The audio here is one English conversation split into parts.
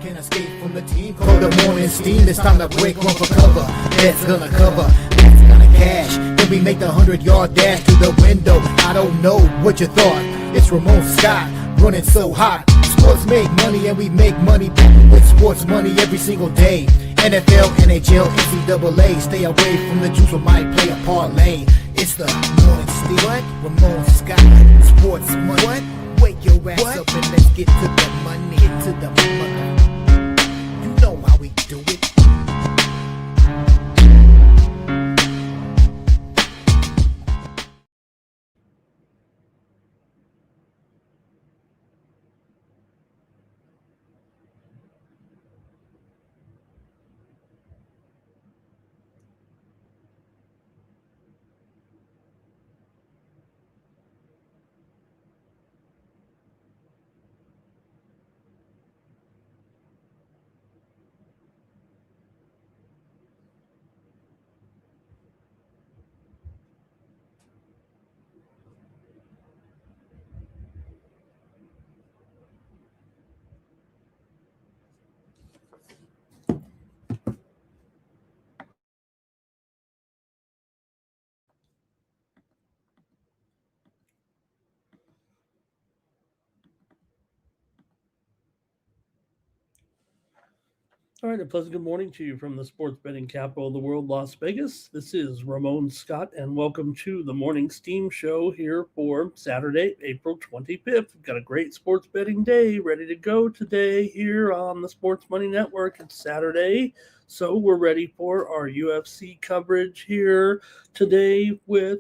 Can't escape from the team. Call the morning steam. It's time to break one for cover. That's gonna cover. That's gonna cash. Then we make the 100-yard dash to the window. I don't know what you thought. It's Ramon Scott running so hot. Sports make money and we make money with sports money every single day. NFL, NHL, NCAA. Stay away from the juice, we might play a parlay. It's the morning steam. What? Ramon Scott. Sports money. What? Wake your ass up and let's get to the money. Get to the money. You know how we do it. All right, a pleasant good morning to you from the sports betting capital of the world, Las Vegas. This is Ramon Scott, and welcome to the Morning Steam Show here for Saturday, April 25th. We've got a great sports betting day ready to go today here on the Sports Money Network. It's Saturday, so we're ready for our UFC coverage here today with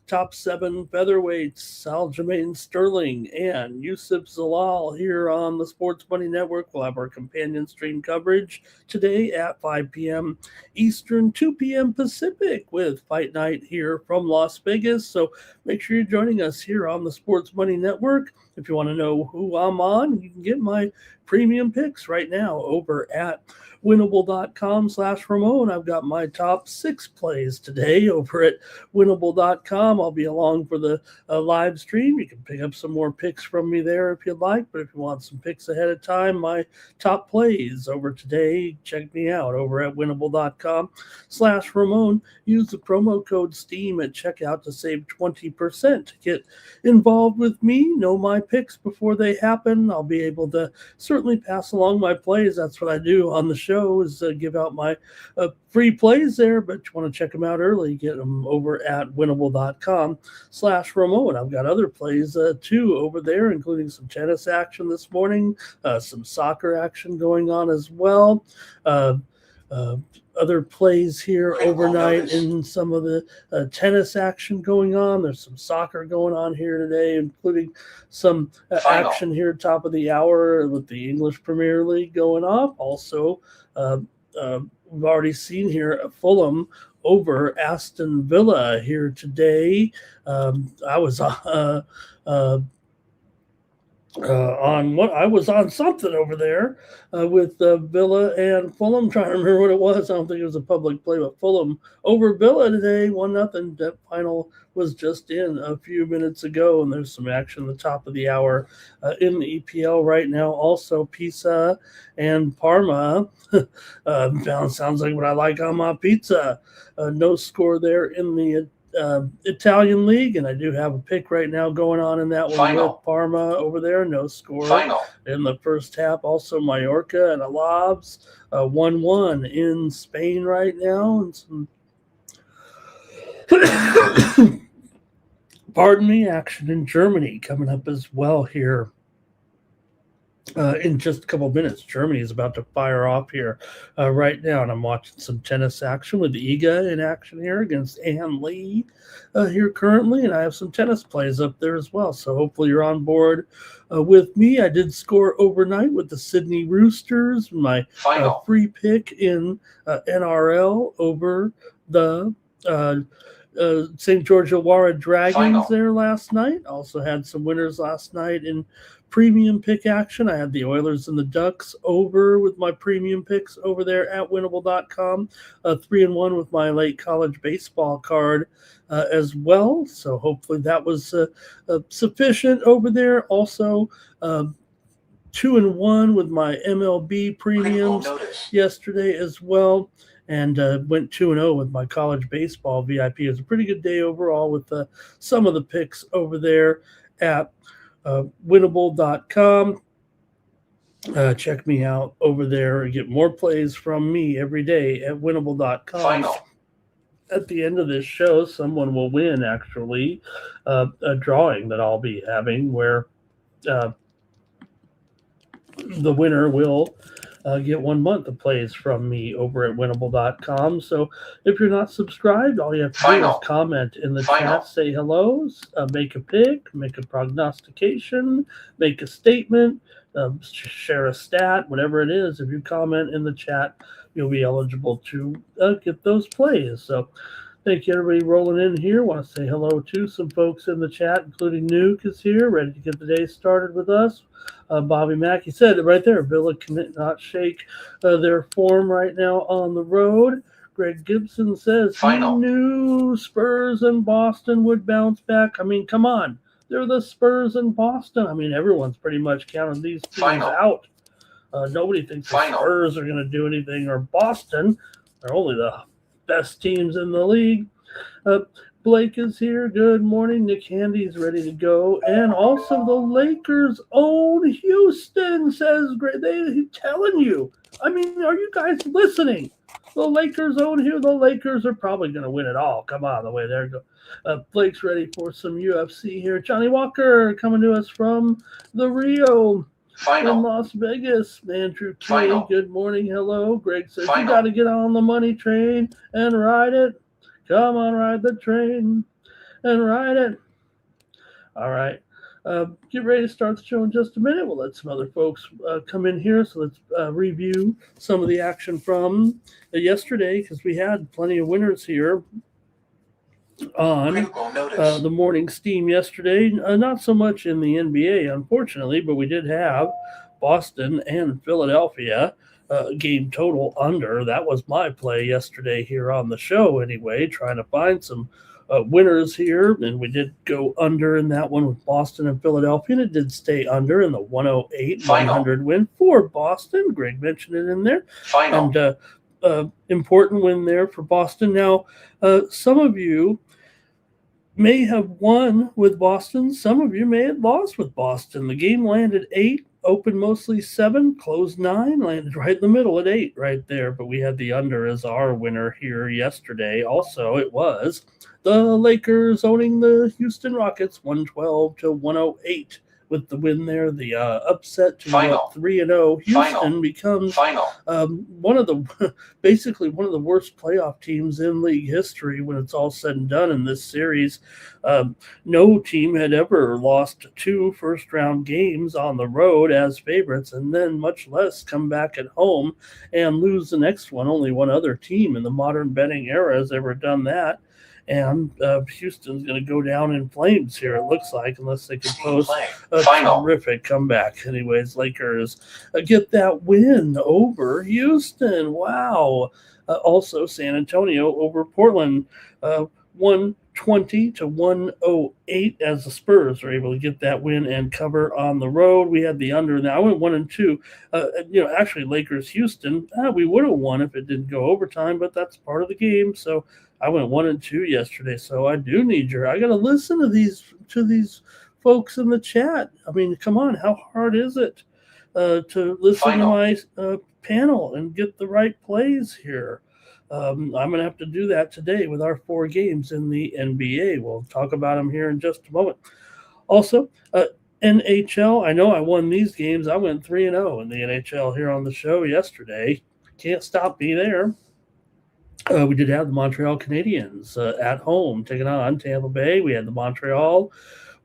top 7 featherweights, Aljamain Sterling and Yusuf Zalal here on the Sports Money Network. We'll have our companion stream coverage today at 5 p.m. Eastern, 2 p.m. Pacific with Fight Night here from Las Vegas. So make sure you're joining us here on the Sports Money Network. If you want to know who I'm on, you can get my premium picks right now over at winnable.com/Ramon. I've got my top 6 plays today over at winnable.com. I'll be along for the live stream. You can pick up some more picks from me there if you'd like, but if you want some picks ahead of time, my top plays over today, check me out over at winnable.com/Ramon. Use the promo code STEAM at checkout to save 20%. Get involved with me, know my picks before they happen. I'll be able to certainly pass along my plays. That's what I do on the show, is give out my free plays there, but you want to check them out early, get them over at winnable.com/Ramon. I've got other plays too over there, including some tennis action this morning, some soccer action going on as well. Other plays here overnight in some of the tennis action going on. There's some soccer going on here today, including some action here top of the hour with the English Premier League going off. Also, we've already seen here Fulham over Aston Villa here today. I was on something over there with Villa and Fulham. Trying to remember what it was. I don't think it was a public play, but Fulham over Villa today, 1-0. That final was just in a few minutes ago, and there's some action at the top of the hour in the EPL right now. Also, Pisa and Parma. Sounds like what I like on my pizza. No score there in the Italian league, and I do have a pick right now going on in that one with Parma over there. No score in the first half. Also Mallorca and Alabs 1-1 in Spain right now, and some pardon me, action in Germany coming up as well here in just a couple of minutes. Germany is about to fire off here right now, and I'm watching some tennis action with Iga in action here against Ann Lee here currently, and I have some tennis plays up there as well, so hopefully you're on board with me. I did score overnight with the Sydney Roosters, my free pick in NRL over the St. George Illawarra Dragons there last night. Also had some winners last night in premium pick action. I had the Oilers and the Ducks over with my premium picks over there at winnable.com. 3-1 with my late college baseball card as well. So hopefully that was sufficient over there. Also, 2-1 with my MLB premiums yesterday as well, and went 2-0 with my college baseball VIP. It was a pretty good day overall with some of the picks over there at winnable.com. Check me out over there and get more plays from me every day at winnable.com. At the end of this show, someone will win, actually, a drawing that I'll be having where the winner will get 1 month of plays from me over at winnable.com. So if you're not subscribed, all you have to do is comment in the chat, say hello, make a pick, make a prognostication, make a statement, share a stat, whatever it is. If you comment in the chat, you'll be eligible to get those plays. So thank you, everybody rolling in here. Want to say hello to some folks in the chat, including Nuke is here, ready to get the day started with us. Bobby Mackey said it right there. Villa cannot shake their form right now on the road. Greg Gibson says he knew Spurs and Boston would bounce back. I mean, come on. They're the Spurs and Boston. I mean, everyone's pretty much counting these teams out. Nobody thinks the Spurs are going to do anything, or Boston. They're only the best teams in the league. Blake is here. Good morning. Nick Handy's ready to go. And also the Lakers' own Houston says, great. He's telling you. I mean, are you guys listening? The Lakers' own here. The Lakers are probably going to win it all. Come on, the way they're going. Blake's ready for some UFC here. Johnny Walker coming to us from the Rio in Las Vegas. Andrew K, good morning. Hello. Greg says, you got to get on the money train and ride it. Come on, ride the train and ride it. All right. Get ready to start the show in just a minute. We'll let some other folks come in here. So let's review some of the action from yesterday, because we had plenty of winners here on the morning steam yesterday. Not so much in the NBA, unfortunately, but we did have Boston and Philadelphia game total under. That was my play yesterday here on the show anyway, trying to find some winners here, and we did go under in that one with Boston and Philadelphia, and it did stay under in the 108-100 win for Boston. Greg mentioned it in there. And important win there for Boston. Now, some of you may have won with Boston. Some of you may have lost with Boston. The game landed 8, opened mostly 7, closed 9, landed right in the middle at 8 right there. But we had the under as our winner here yesterday. Also, it was the Lakers owning the Houston Rockets 112-108. With the win there, the upset to 3-0. Houston becomes one of the basically one of the worst playoff teams in league history when it's all said and done in this series. No team had ever lost 2 first-round games on the road as favorites, and then much less come back at home and lose the next one. Only one other team in the modern betting era has ever done that. And Houston's going to go down in flames here, it looks like, unless they can post a terrific comeback. Anyways, Lakers get that win over Houston. Wow. Also, San Antonio over Portland, 120-108 as the Spurs are able to get that win and cover on the road. We had the under. Now, I went 1-2. Actually, Lakers-Houston, we would have won if it didn't go overtime, but that's part of the game. So I went 1-2 yesterday, so I do need I got to listen to these folks in the chat. I mean, come on, how hard is it to listen to my panel and get the right plays here? I'm going to have to do that today with our 4 games in the NBA. We'll talk about them here in just a moment. Also, NHL, I know I won these games. I went 3-0 in the NHL here on the show yesterday. Can't stop me there. We did have the Montreal Canadiens at home taking on Tampa Bay. We had the Montreal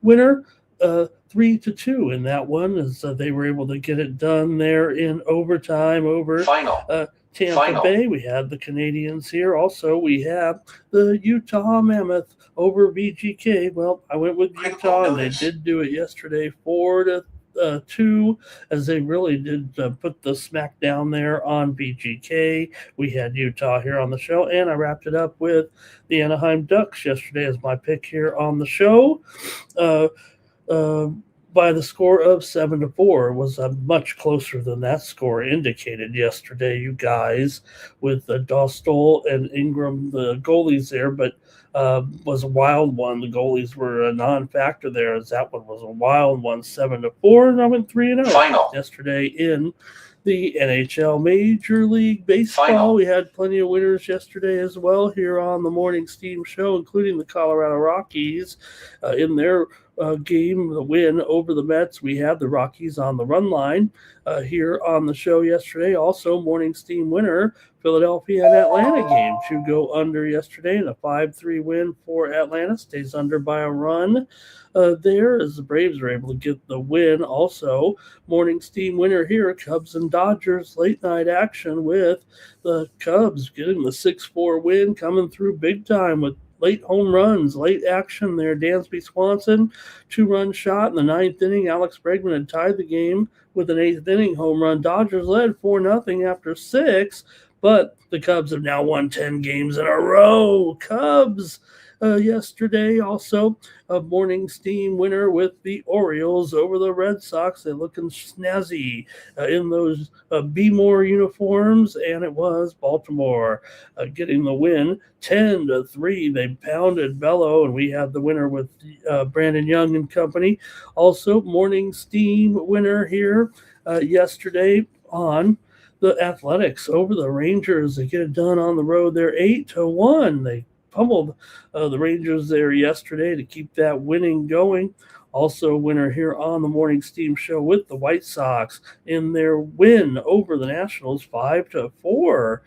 winner 3-2 in that one, as they were able to get it done there in overtime over Tampa Bay. We had the Canadiens here. Also, we have the Utah Mammoth over VGK. Well, I went with Utah, and they did do it yesterday 4-2, as they really did put the smack down there on VGK. We had Utah here on the show, and I wrapped it up with the Anaheim Ducks yesterday as my pick here on the show. by the score of 7-4. It was much closer than that score indicated yesterday, you guys, with Dostal and Ingram, the goalies there, but was a wild one. The goalies were a non-factor there, as that one was a wild one, 7-4, and I went 3-0 Final. yesterday in the NHL Major League Baseball. Final. We had plenty of winners yesterday as well here on the Morning Steam Show, including the Colorado Rockies in their game, the win over the Mets. We had the Rockies on the run line here on the show yesterday. Also, Morning Steam winner, Philadelphia and Atlanta game to go under yesterday, and a 5-3 win for Atlanta. Stays under by a run there as the Braves are able to get the win. Also, Morning Steam winner here, Cubs and Dodgers late night action with the Cubs getting the 6-4 win, coming through big time with late home runs, late action there. Dansby Swanson, 2-run shot in the ninth inning. Alex Bregman had tied the game with an eighth inning home run. Dodgers led 4-0 after 6, but the Cubs have now won 10 games in a row. Cubs yesterday also a Morning Steam winner with the Orioles over the Red Sox. They're looking snazzy in those Be More uniforms, and it was Baltimore getting the win 10-3. They pounded Bello, and we had the winner with Brandon Young and company. Also, Morning Steam winner here yesterday on the Athletics over the Rangers. They get it done on the road. They're 8-1. They pummeled the Rangers there yesterday to keep that winning going. Also, winner here on the Morning Steam Show with the White Sox in their win over the Nationals, 5-4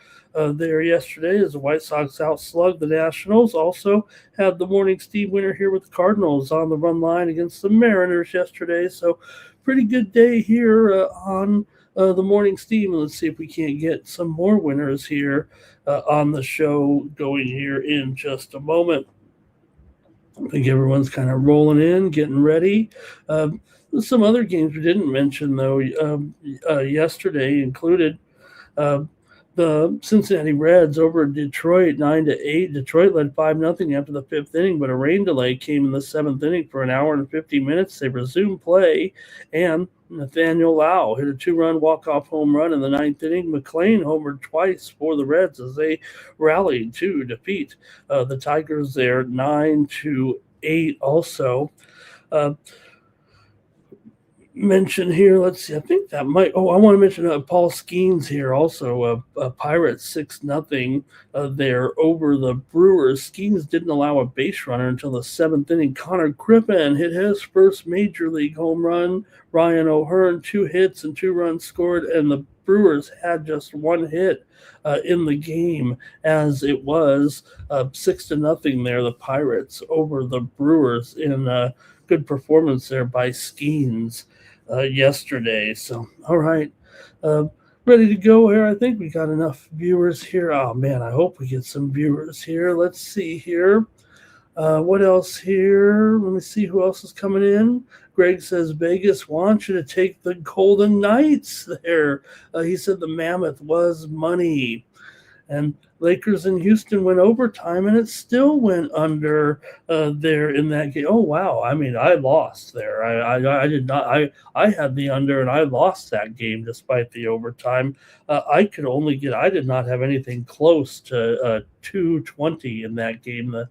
there yesterday as the White Sox outslugged the Nationals. Also had the Morning Steam winner here with the Cardinals on the run line against the Mariners yesterday. So pretty good day here on the Morning Steam. Let's see if we can't get some more winners here on the show going here in just a moment. I think everyone's kind of rolling in, getting ready. Some other games we didn't mention, though, yesterday included the Cincinnati Reds over Detroit, 9-8. Detroit led 5-0 after the fifth inning, but a rain delay came in the seventh inning for an hour and 50 minutes. They resumed play, and Nathaniel Lau hit a 2-run walk-off home run in the ninth inning. McLean homered twice for the Reds as they rallied to defeat the Tigers there, 9-8 also. Mention here, let's see, I think that might, I want to mention Paul Skeens here also, Pirates 6-0 there over the Brewers. Skeens didn't allow a base runner until the seventh inning. Connor Griffin hit his first major league home run. Ryan O'Hearn, 2 hits and 2 runs scored, and the Brewers had just 1 hit in the game as it was 6-0 there, the Pirates over the Brewers in a good performance there by Skeens yesterday. So, all right. Ready to go here. I think we got enough viewers here. Oh, man, I hope we get some viewers here. Let's see here. What else here? Let me see who else is coming in. Greg says, Vegas wants you to take the Golden Knights there. He said the Mammoth was money. And Lakers in Houston went overtime, and it still went under there in that game. Oh, wow. I mean, I lost there. I did not. I had the under, and I lost that game despite the overtime. I did not have anything close to 220 in that game. The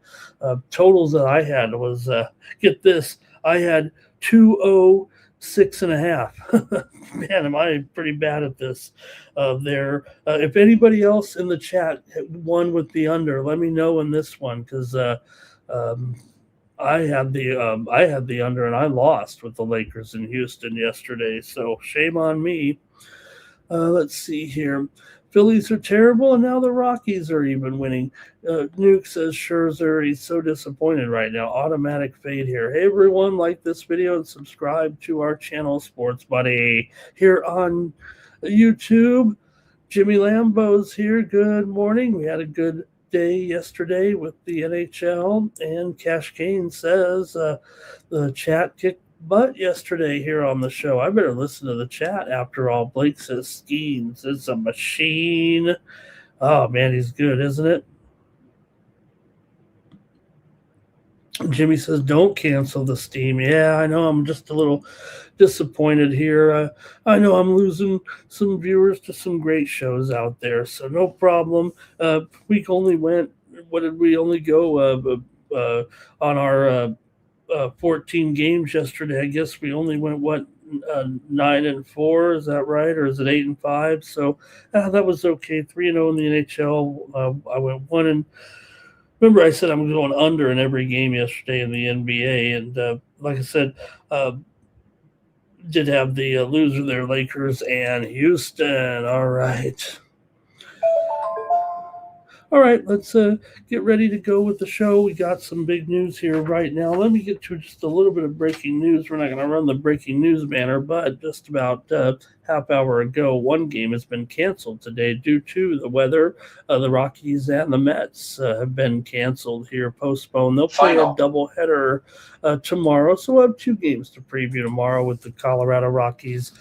totals that I had was, get this, I had 206.5. Man, am I pretty bad at this there. If anybody else in the chat won with the under, let me know in this one, because I had the under and I lost with the Lakers in Houston yesterday. So shame on me. Let's see here. Phillies are terrible, and now the Rockies are even winning. Nuke says Scherzer, he's so disappointed right now. Automatic fade here. Hey, everyone, like this video and subscribe to our channel, Sports Buddy, here on YouTube. Jimmy Lambo's here. Good morning. We had a good day yesterday with the NHL, and Cash Kane says the chat kicked butt yesterday here on the show. I better listen to the chat after all. Blake says Skeens is a machine. Oh, man, he's good, isn't it? Jimmy says, don't cancel the Steam. Yeah, I know. I'm just a little disappointed here. I know I'm losing some viewers to some great shows out there, so no problem. We only went, what did we only go on our 14 games yesterday? I guess we only went, 9-4, is that right? Or is it 8-5? So that was okay. 3-0 in the NHL. I went 1 and remember I said I'm going under in every game yesterday in the NBA, and like I said, uh, did have the loser there, Lakers and Houston. All right. All right, let's get ready to go with the show. We got some big news here right now. Let me get to just a little bit of breaking news. We're not going to run the breaking news banner, but just about half hour ago, one game has been canceled today due to the weather. The Rockies and the Mets have been canceled here, postponed. They'll play a doubleheader tomorrow, so we'll have two games to preview tomorrow with the Colorado Rockies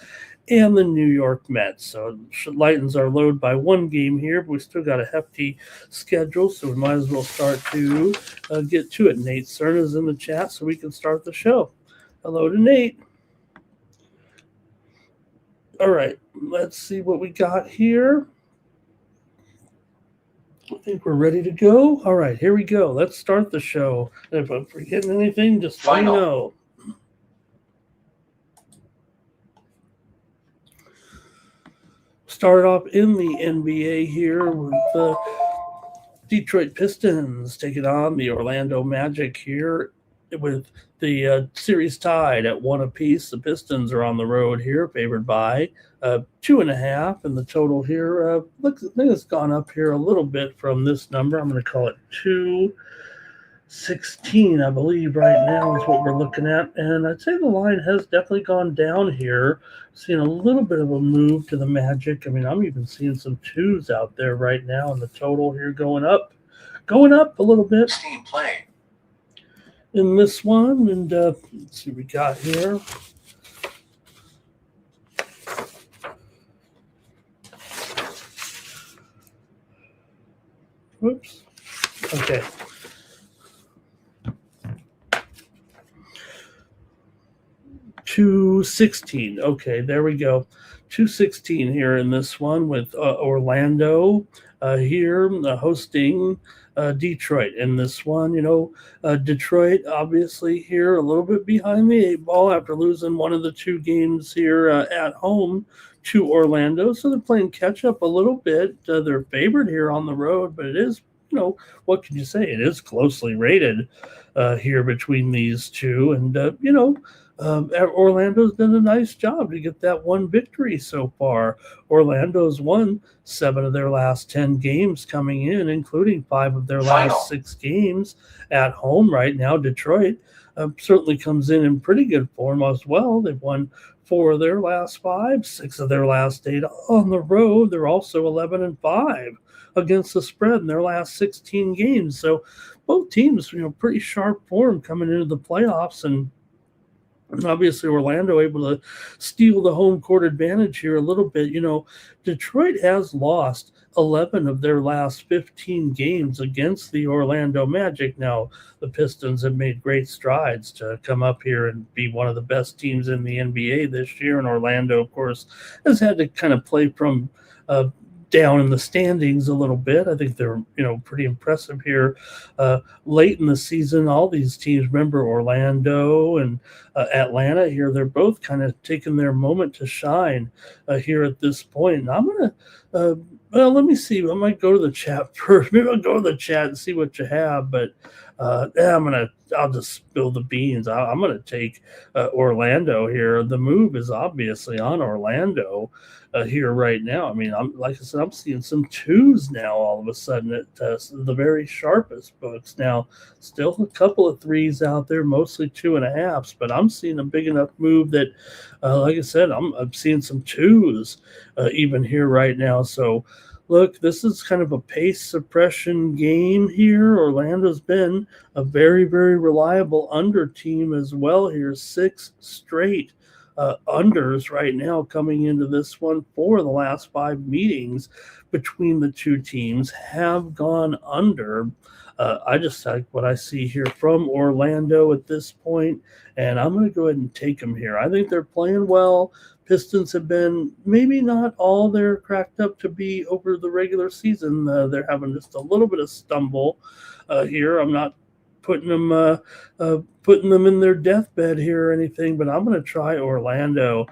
and the New York Mets. So it lightens our load by one game here, but we still got a hefty schedule, so we might as well start to get to it. Nate Cerna's in the chat, so we can start the show. Hello to Nate. All right, let's see what we got here. I think we're ready to go. All right, here we go. Let's start the show. And if I'm forgetting anything, just let me know. Start off in the NBA here with the Detroit Pistons taking on the Orlando Magic here with the series tied at 1 apiece. The Pistons are on the road here, favored by 2.5, and the total here, I think it's gone up here a little bit from this number. I'm going to call it 216, I believe, right now is what we're looking at. And I'd say the line has definitely gone down here. Seeing a little bit of a move to the Magic. I mean, I'm even seeing some twos out there right now, and the total here going up a little bit. Steam play In this one, and let's see what we got here. Whoops. Okay. $216. Okay, there we go. $216 here in this one with Orlando here hosting Detroit in this one. Detroit obviously here a little bit behind the 8 ball after losing one of the two games here at home to Orlando. So they're playing catch up a little bit. They're favored here on the road, but it is, what can you say? It is closely rated here between these two. And, Orlando's done a nice job to get that one victory so far. Orlando's won 7 of their last 10 games coming in, including 5 of their last 6 games at home right now. Detroit certainly comes in pretty good form as well. They've won 4 of their last 5, 6 of their last 8 on the road. They're also 11-5 against the spread in their last 16 games. So both teams, pretty sharp form coming into the playoffs, and obviously Orlando able to steal the home court advantage here a little bit. Detroit has lost 11 of their last 15 games against the Orlando Magic. Now, the Pistons have made great strides to come up here and be one of the best teams in the NBA this year. And Orlando, of course, has had to kind of play from down in the standings a little bit. I think they're, pretty impressive here late in the season. All these teams, remember Orlando and Atlanta here, they're both kind of taking their moment to shine here at this point. And I'm going to, let me see. I might go to the chat first. Maybe I'll go to the chat and see what you have, but I'll just spill the beans. I'm going to take Orlando here. The move is obviously on Orlando here right now. I mean, like I said, I'm seeing some 2s now all of a sudden at the very sharpest books. Now, still a couple of 3s out there, mostly 2.5s, but I'm seeing a big enough move that, like I said, I'm seeing some 2s even here right now. So, look, this is kind of a pace suppression game here. Orlando's been a very, very reliable under team as well here. 6 straight unders right now coming into this one. 4 of the last 5 meetings between the two teams have gone under. I just like what I see here from Orlando at this point, and I'm going to go ahead and take them here. I think they're playing well. Pistons have been maybe not all they're cracked up to be over the regular season. They're having just a little bit of stumble here. I'm not putting them putting them in their deathbed here or anything, but I'm going to try Orlando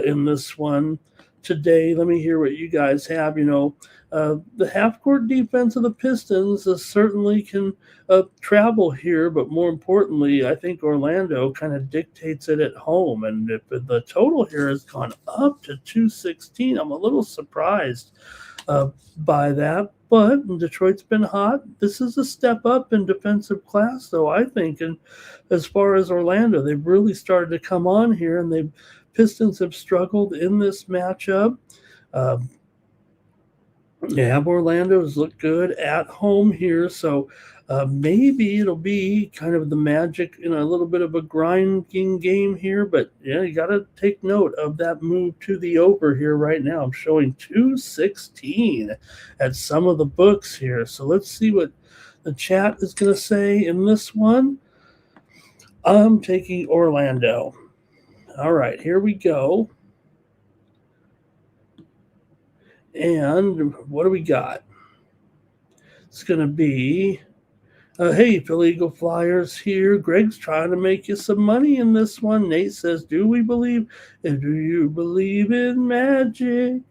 in this one today. Let me hear what you guys have. The half court defense of the Pistons certainly can travel here, but more importantly, I think Orlando kind of dictates it at home. And if the total here has gone up to 216, I'm a little surprised by that. But Detroit's been hot. This is a step up in defensive class, though, I think. And as far as Orlando, they've really started to come on here, and the Pistons have struggled in this matchup. Orlando's look good at home here, so maybe it'll be kind of the Magic in a little bit of a grinding game here. But yeah, you got to take note of that move to the over here right now. I'm showing 216 at some of the books here, so let's see what the chat is going to say in this one. I'm taking Orlando. All right, here we go. And what do we got? It's going to be, hey, Philly Eagle Flyers here. Greg's trying to make you some money in this one. Nate says, do you believe in magic?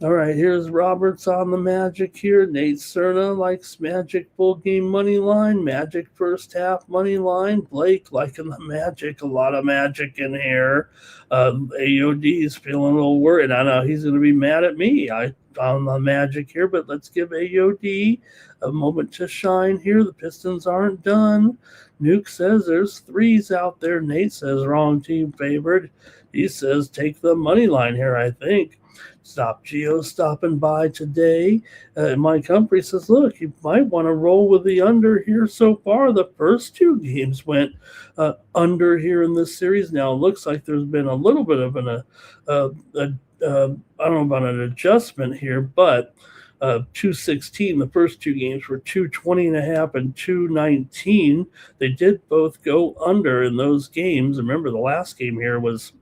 All right, here's Roberts on the Magic here. Nate Cerna likes Magic full game money line. Magic first half money line. Blake liking the Magic. A lot of Magic in here. AOD is feeling a little worried. I know he's going to be mad at me on the Magic here, but let's give AOD a moment to shine here. The Pistons aren't done. Nuke says there's threes out there. Nate says wrong team favored. He says take the money line here, I think. Stop Geo stopping by today. Mike Humphrey says, look, you might want to roll with the under here so far. The first two games went under here in this series. Now it looks like there's been a little bit of I don't know about an adjustment here, but 216, the first two games were 220.5 and 219. They did both go under in those games. Remember, the last game here was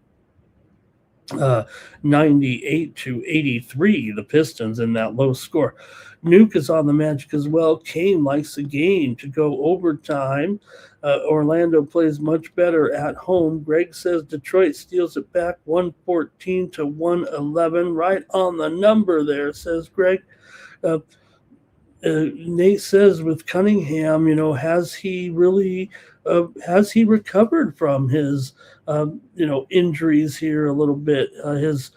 98 to 83, the Pistons in that low score. Nuke is on the Magic as well. Kane likes the game to go overtime. Orlando plays much better at home. Greg says Detroit steals it back 114 to 111. Right on the number there, says Greg. Nate says with Cunningham, has he recovered from his, injuries here a little bit? His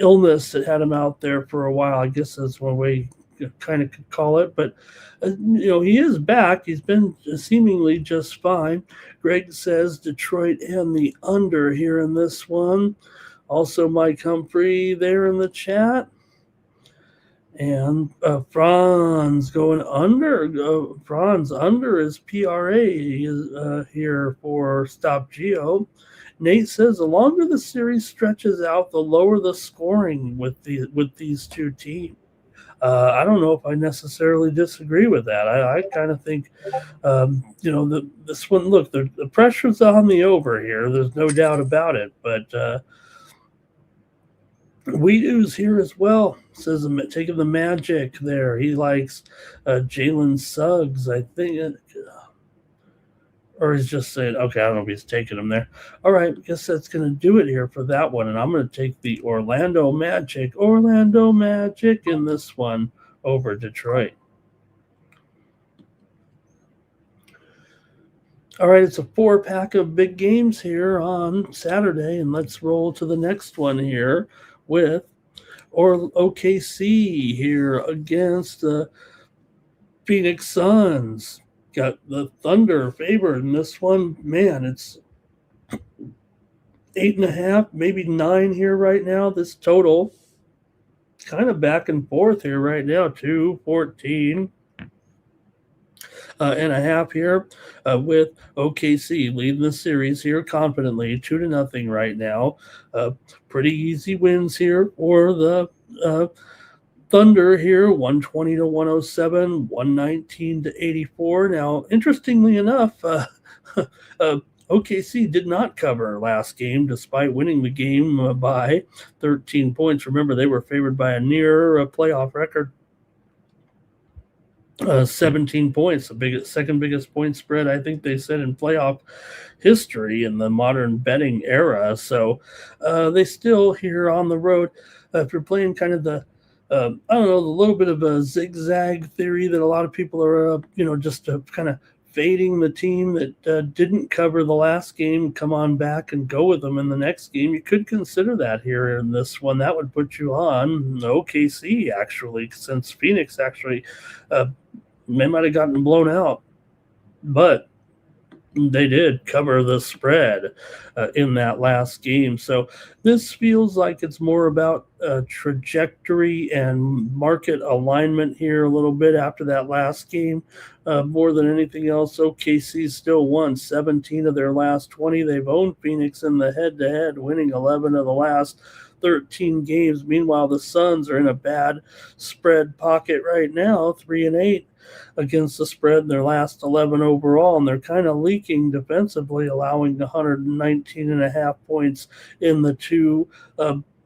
illness that had him out there for a while. I guess that's one way you kind of could call it. But, he is back. He's been seemingly just fine. Greg says Detroit and the under here in this one. Also, Mike Humphrey there in the chat. And Franz going under. Franz under is PRA here for Stop Geo. Nate says the longer the series stretches out, the lower the scoring with these two teams. I don't know if I necessarily disagree with that. I kind of think, this one, look, the pressure's on the over here. There's no doubt about it. But Weedo's here as well. Says taking the Magic there. He likes Jalen Suggs, I think. Or he's just saying, okay, I don't know if he's taking him there. All right, I guess that's going to do it here for that one. And I'm going to take the Orlando Magic in this one over Detroit. All right, it's a 4-pack of big games here on Saturday. And let's roll to the next one here with OKC here against the Phoenix Suns. Got the Thunder favored in this one. Man, it's 8.5, maybe 9 here right now. This total kind of back and forth here right now. 214 and a half here with OKC leading the series here confidently, 2-0 right now. Pretty easy wins here for the Thunder here, 120 to 107, 119 to 84. Now, interestingly enough, OKC did not cover last game despite winning the game by 13 points. Remember, they were favored by a near playoff record. 17 points, the second biggest point spread I think they said in playoff history in the modern betting era. So they still here on the road. If you're playing kind of the I don't know, the little bit of a zigzag theory that a lot of people are, just kind of fading the team that didn't cover the last game, come on back and go with them in the next game. You could consider that here in this one. That would put you on OKC, actually, since Phoenix actually they might have gotten blown out. But they did cover the spread in that last game. So this feels like it's more about trajectory and market alignment here a little bit after that last game. More than anything else, OKC still won 17 of their last 20. They've owned Phoenix in the head-to-head, winning 11 of the last 13 games. Meanwhile, the Suns are in a bad spread pocket right now, 3-8 against the spread in their last 11 overall, and they're kind of leaking defensively, allowing 119.5 points in the two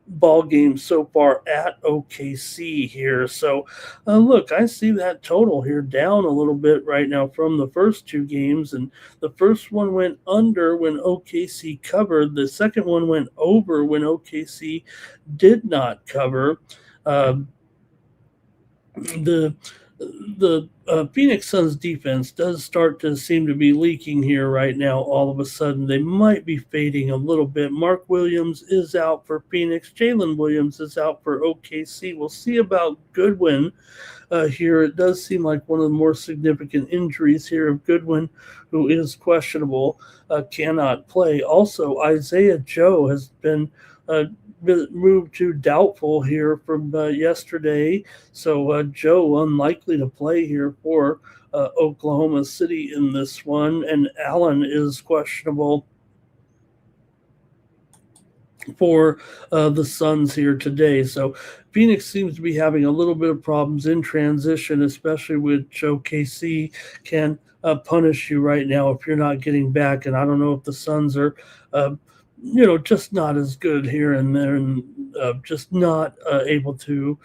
ball games so far at OKC here. So look, I see that total here down a little bit right now from the first two games, and the first one went under when OKC covered. The second one went over when OKC did not cover. The Phoenix Suns defense does start to seem to be leaking here right now. All of a sudden, they might be fading a little bit. Mark Williams is out for Phoenix. Jalen Williams is out for OKC. We'll see about Goodwin here. It does seem like one of the more significant injuries here of Goodwin, who is questionable, cannot play. Also, Isaiah Joe has been moved to doubtful here from yesterday. So Joe unlikely to play here for Oklahoma City in this one. And Allen is questionable for the Suns here today. So Phoenix seems to be having a little bit of problems in transition, especially with OKC can punish you right now if you're not getting back. And I don't know if the Suns are just not as good here and there, and just not able to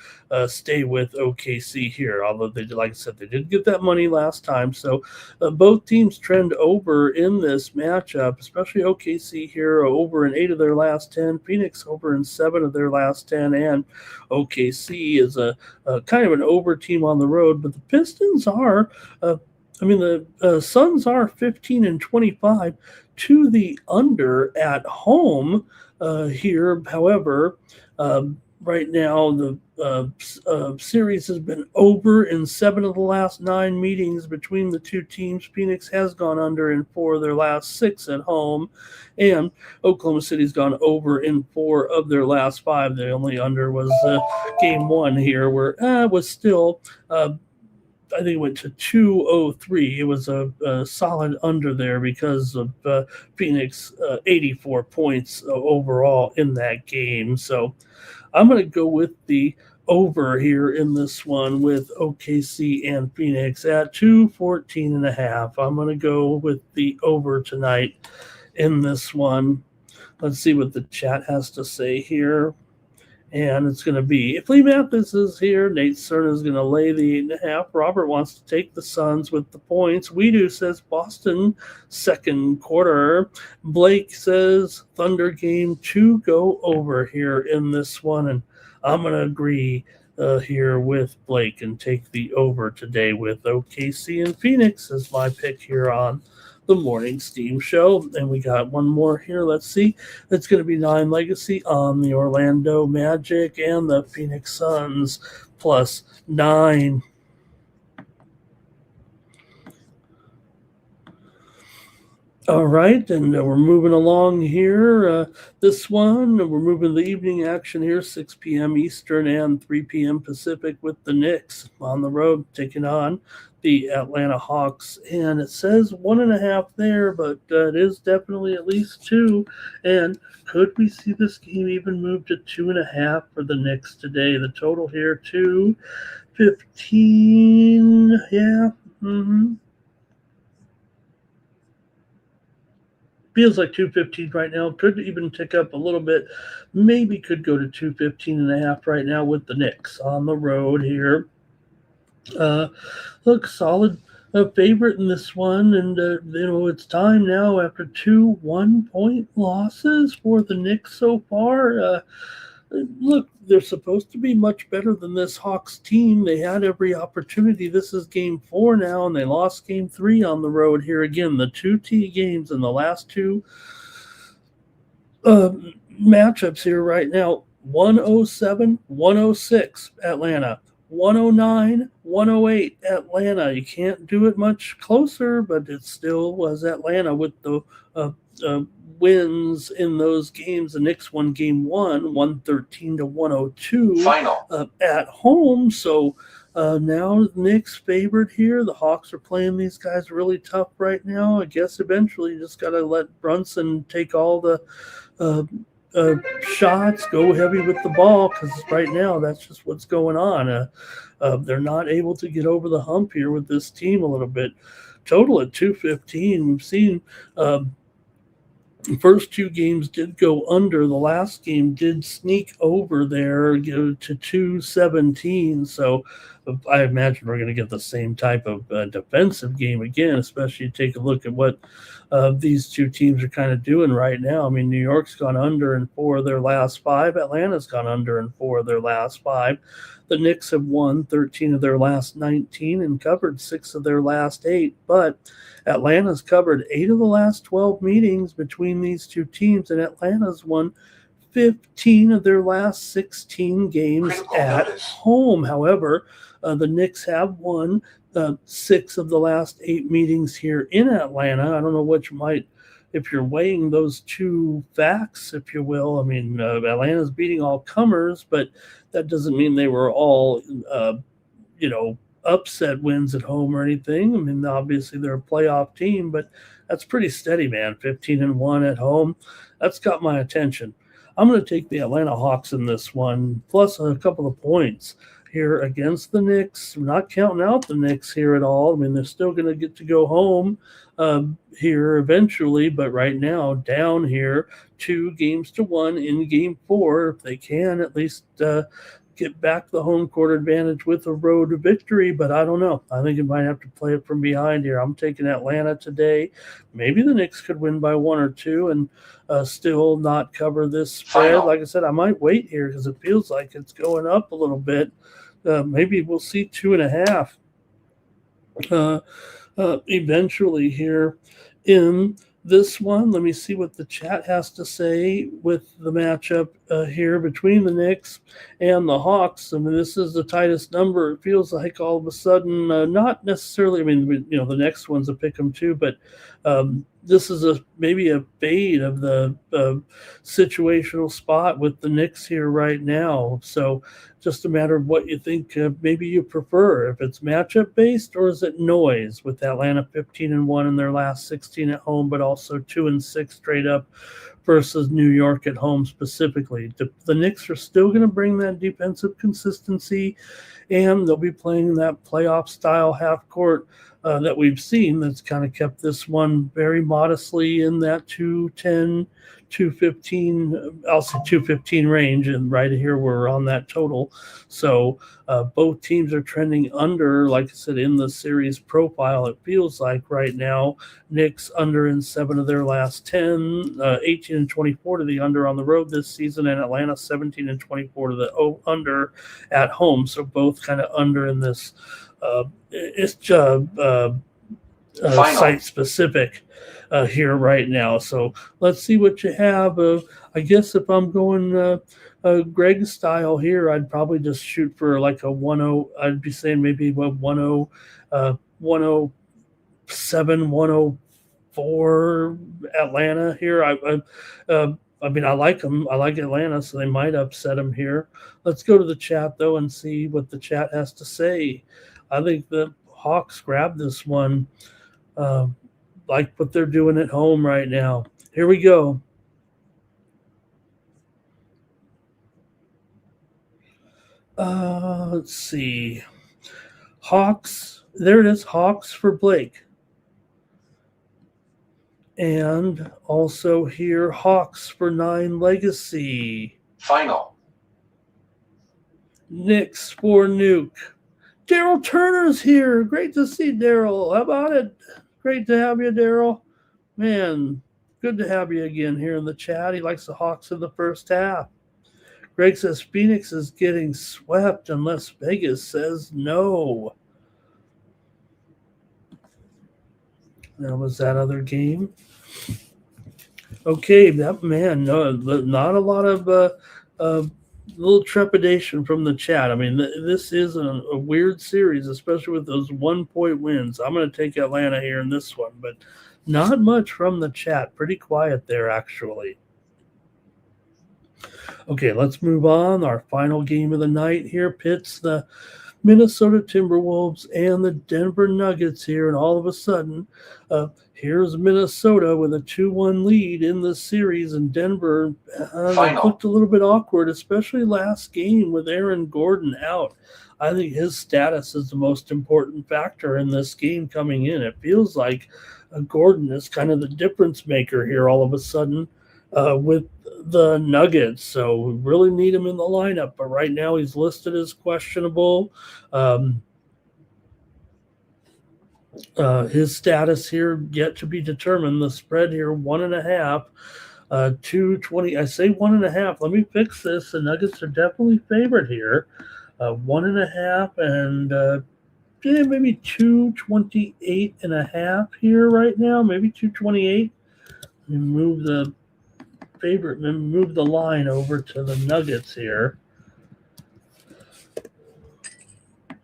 stay with OKC here. Although they, like I said, they did get that money last time. So both teams trend over in this matchup, especially OKC here over in 8 of their last 10, Phoenix over in 7 of their last 10, and OKC is a kind of an over team on the road. But the Pistons are, the Suns are 15-25 to the under at home here. However, right now the series has been over in 7 of the last 9 meetings between the two teams. Phoenix has gone under in 4 of their last 6 at home, and Oklahoma City's gone over in 4 of their last 5. The only under was game 1 here, where it was still I think it went to 203. It was a solid under there because of Phoenix 84 points overall in that game. So I'm going to go with the over here in this one with OKC and Phoenix at 214.5. I'm going to go with the over tonight in this one. Let's see what the chat has to say here. And it's going to be, if Lee Mathis is here, Nate Cerna is going to lay the 8.5. Robert wants to take the Suns with the points. We says Boston second quarter. Blake says Thunder game to go over here in this one. And I'm going to agree here with Blake and take the over today with OKC and Phoenix as my pick here on the Morning Steam Show. And we got one more here. Let's see. It's going to be 9 Legacy on the Orlando Magic and the Phoenix Suns plus 9. All right, and we're moving along here. This one, we're moving the evening action here, 6 p.m. Eastern and 3 p.m. Pacific with the Knicks on the road taking on the Atlanta Hawks, and it says 1.5 there, but it is definitely at least 2. And could we see this game even move to 2.5 for the Knicks today? The total here 215. Yeah. Feels like 215 right now. Could even tick up a little bit. Maybe could go to 215.5 right now with the Knicks on the road here. Look, solid favorite in this one, and it's time now after 2 1-point losses for the Knicks so far. Look, they're supposed to be much better than this Hawks team. They had every opportunity. This is game 4 now, and they lost game 3 on the road here again. The 2 T games in the last 2 matchups here right now. 107, 106 Atlanta. 109, 108 Atlanta. You can't do it much closer, but it still was Atlanta with the wins in those games. The Knicks won game 1, 113 to 102 at home. So now the Knicks favored here. The Hawks are playing these guys really tough right now. I guess eventually you just got to let Brunson take all the shots, go heavy with the ball, because right now that's just what's going on. They're not able to get over the hump here with this team a little bit. Total at 215. We've seen the first 2 games did go under. The last game did sneak over there, go to 217. So I imagine we're going to get the same type of defensive game again, especially take a look at what these 2 teams are kind of doing right now. I mean, New York's gone under in 4 of their last 5. Atlanta's gone under in 4 of their last 5. The Knicks have won 13 of their last 19 and covered 6 of their last 8. But Atlanta's covered 8 of the last 12 meetings between these 2 teams, and Atlanta's won 15 of their last 16 games at home. However, the Knicks have won 6 of the last 8 meetings here in Atlanta. I don't know which might, if you're weighing those 2 facts, if you will. I mean, Atlanta's beating all comers, but that doesn't mean they were all, upset wins at home or anything. I mean, obviously they're a playoff team, but that's pretty steady, man. 15-1 at home. That's got my attention. I'm going to take the Atlanta Hawks in this one, plus a couple of points here against the Knicks. I'm not counting out the Knicks here at all. I mean, they're still going to get to go home here eventually, but right now down here 2-1 in game 4. If they can at least get back the home court advantage with a road victory, but I don't know. I think it might have to play it from behind here. I'm taking Atlanta today. Maybe the Knicks could win by 1 or 2 and still not cover this spread. Like I said, I might wait here because it feels like it's going up a little bit. Maybe we'll see 2.5 eventually here in this one. Let me see what the chat has to say with the matchup here between the Knicks and the Hawks. I mean, this is the tightest number. It feels like all of a sudden, not necessarily. I mean, the next one's a pick 'em too, but this is maybe a fade of the situational spot with the Knicks here right now. So just a matter of what you think maybe you prefer, if it's matchup based or is it noise, with Atlanta 15-1 in their last 16 at home, but also 2-6 straight up versus New York at home specifically. The Knicks are still going to bring that defensive consistency, and they'll be playing that playoff style half court that we've seen that's kind of kept this one very modestly in that 210, 215, I'll say 215 range, and right here we're on that total. So both teams are trending under, like I said, in the series profile. It feels like right now Knicks under in 7 of their last 10, 18-24 to the under on the road this season, and Atlanta 17-24 to the under at home. So both kind of under in this site specific here right now. So let's see what you have. I guess if I'm going Greg style here, I'd probably just shoot for like a 10. I'd be saying maybe 107, 104 Atlanta here. I mean, I like them. I like Atlanta, so they might upset them here. Let's go to the chat, though, and see what the chat has to say. I think the Hawks grab this one, like what they're doing at home right now. Here we go. Let's see. Hawks. There it is. Hawks for Blake. And also here, Hawks for 9 Legacy. Final. Knicks for Nuke. Daryl Turner's here. Great to see Daryl. How about it? Great to have you, Daryl. Man, good to have you again here in the chat. He likes the Hawks in the first half. Greg says Phoenix is getting swept unless Vegas says no. That was that other game. Okay, that man, no, not a lot of little trepidation from the chat. I mean, this is a weird series, especially with those 1-point wins. I'm going to take Atlanta here in this one, but not much from the chat. Pretty quiet there, actually. Okay, let's move on. Our final game of the night here pits the Minnesota Timberwolves and the Denver Nuggets here, and all of a sudden, here's Minnesota with a 2-1 lead in the series, and Denver looked a little bit awkward, especially last game with Aaron Gordon out. I think his status is the most important factor in this game coming in. It feels like Gordon is kind of the difference maker here all of a sudden with the Nuggets, so we really need him in the lineup, but right now he's listed as questionable. His status here yet to be determined. The spread here 1.5, 220. I say 1.5. Let me fix this. The Nuggets are definitely favored here. 1.5 and maybe 228.5 here right now. Maybe 228. Move the favorite, move the line over to the Nuggets here.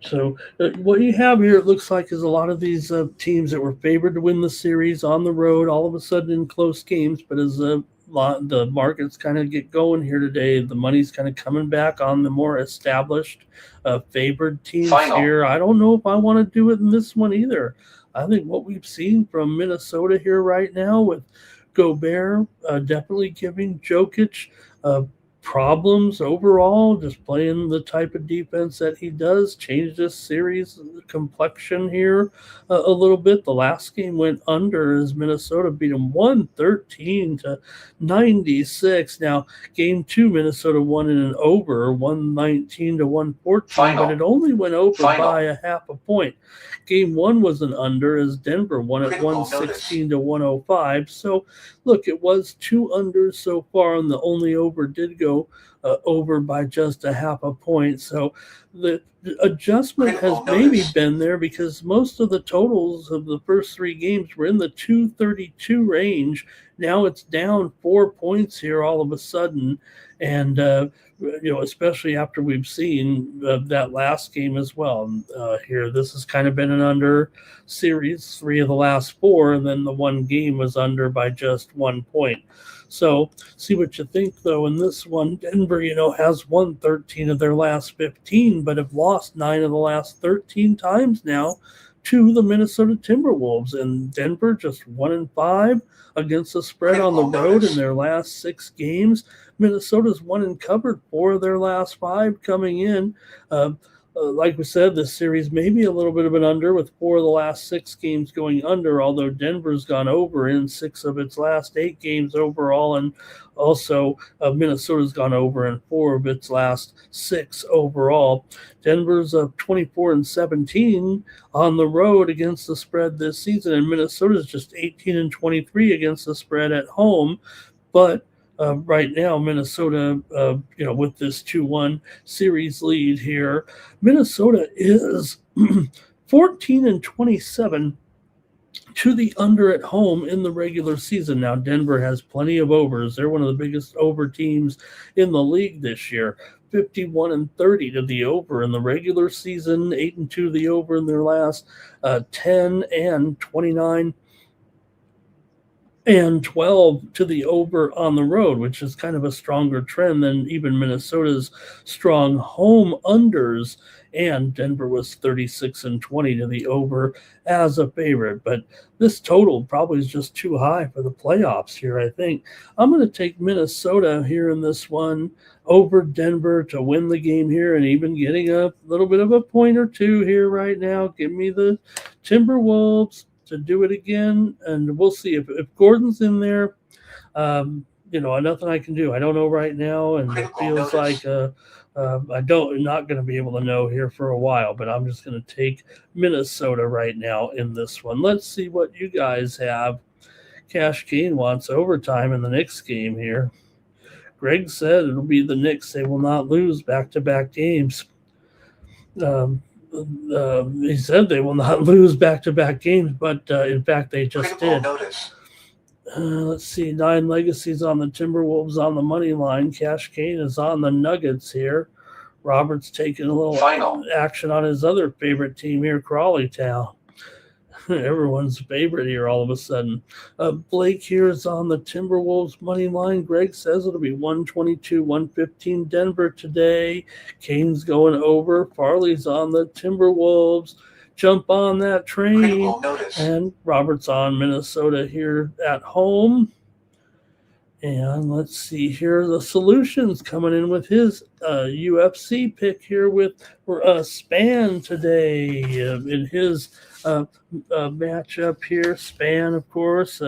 So what you have here, it looks like, is a lot of these teams that were favored to win the series on the road, all of a sudden in close games. But as the markets kind of get going here today, the money's kind of coming back on the more established favored teams here. I don't know if I want to do it in this one either. I think what we've seen from Minnesota here right now with Gobert definitely giving Jokic problems overall, just playing the type of defense that he does, changed this series complexion here a little bit. The last game went under as Minnesota beat them 113-96. Now, game 2, Minnesota won in an over, 119-114, but it only went over by a half a point. Game 1 was an under as Denver won at 116-105. So, look, it was 2 unders so far, and the only over did go over by just a half a point. So the adjustment has maybe been there because most of the totals of the first 3 games were in the 232 range. Now it's down 4 points here all of a sudden. And, especially after we've seen that last game as well. Here, this has kind of been an under series, 3 of the last 4, and then the one game was under by just 1 point. So see what you think, though. In this one, Denver, has won 13 of their last 15, but have lost 9 of the last 13 times now to the Minnesota Timberwolves. And Denver just 1-5 against the spread on the road in their last 6 games. Minnesota's won and covered 4 of their last 5 coming in. Like we said, this series may be a little bit of an under with 4 of the last 6 games going under, although Denver's gone over in 6 of its last 8 games overall, and also Minnesota's gone over in 4 of its last 6 overall. Denver's 24-17 on the road against the spread this season, and Minnesota's just 18-23 against the spread at home. But right now, Minnesota, with this 2-1 series lead here, Minnesota is 14-27 to the under at home in the regular season. Now, Denver has plenty of overs. They're one of the biggest over teams in the league this year. 51-30 to the over in the regular season, 8-2 the over in their last 10, and 29 and 12 to the over on the road, which is kind of a stronger trend than even Minnesota's strong home unders. And Denver was 36-20 to the over as a favorite. But this total probably is just too high for the playoffs here, I think. I'm going to take Minnesota here in this one over Denver to win the game here and even getting a little bit of a point or two here right now. Give me the Timberwolves to do it again, and we'll see if Gordon's in there. Nothing I can do. I don't know right now, and it feels like I'm not going to be able to know here for a while. But I'm just going to take Minnesota right now in this one. Let's see what you guys have. Cash Kane wants overtime in the Knicks game here. Greg said it'll be the Knicks. They will not lose back-to-back games. He said they will not lose back-to-back games, but in fact, they just did. Let's see, 9 Legacies on the Timberwolves on the money line. Cash Kane is on the Nuggets here. Robert's taking a little action on his other favorite team here, Crawley Town. Everyone's favorite here all of a sudden. Blake here is on the Timberwolves money line. Greg says it'll be 122-115 Denver today. Kane's going over. Farley's on the Timberwolves. Jump on that train. And Robert's on Minnesota here at home. And let's see here, the Solutions coming in with his UFC pick here with Span today in his matchup here. Span, of course,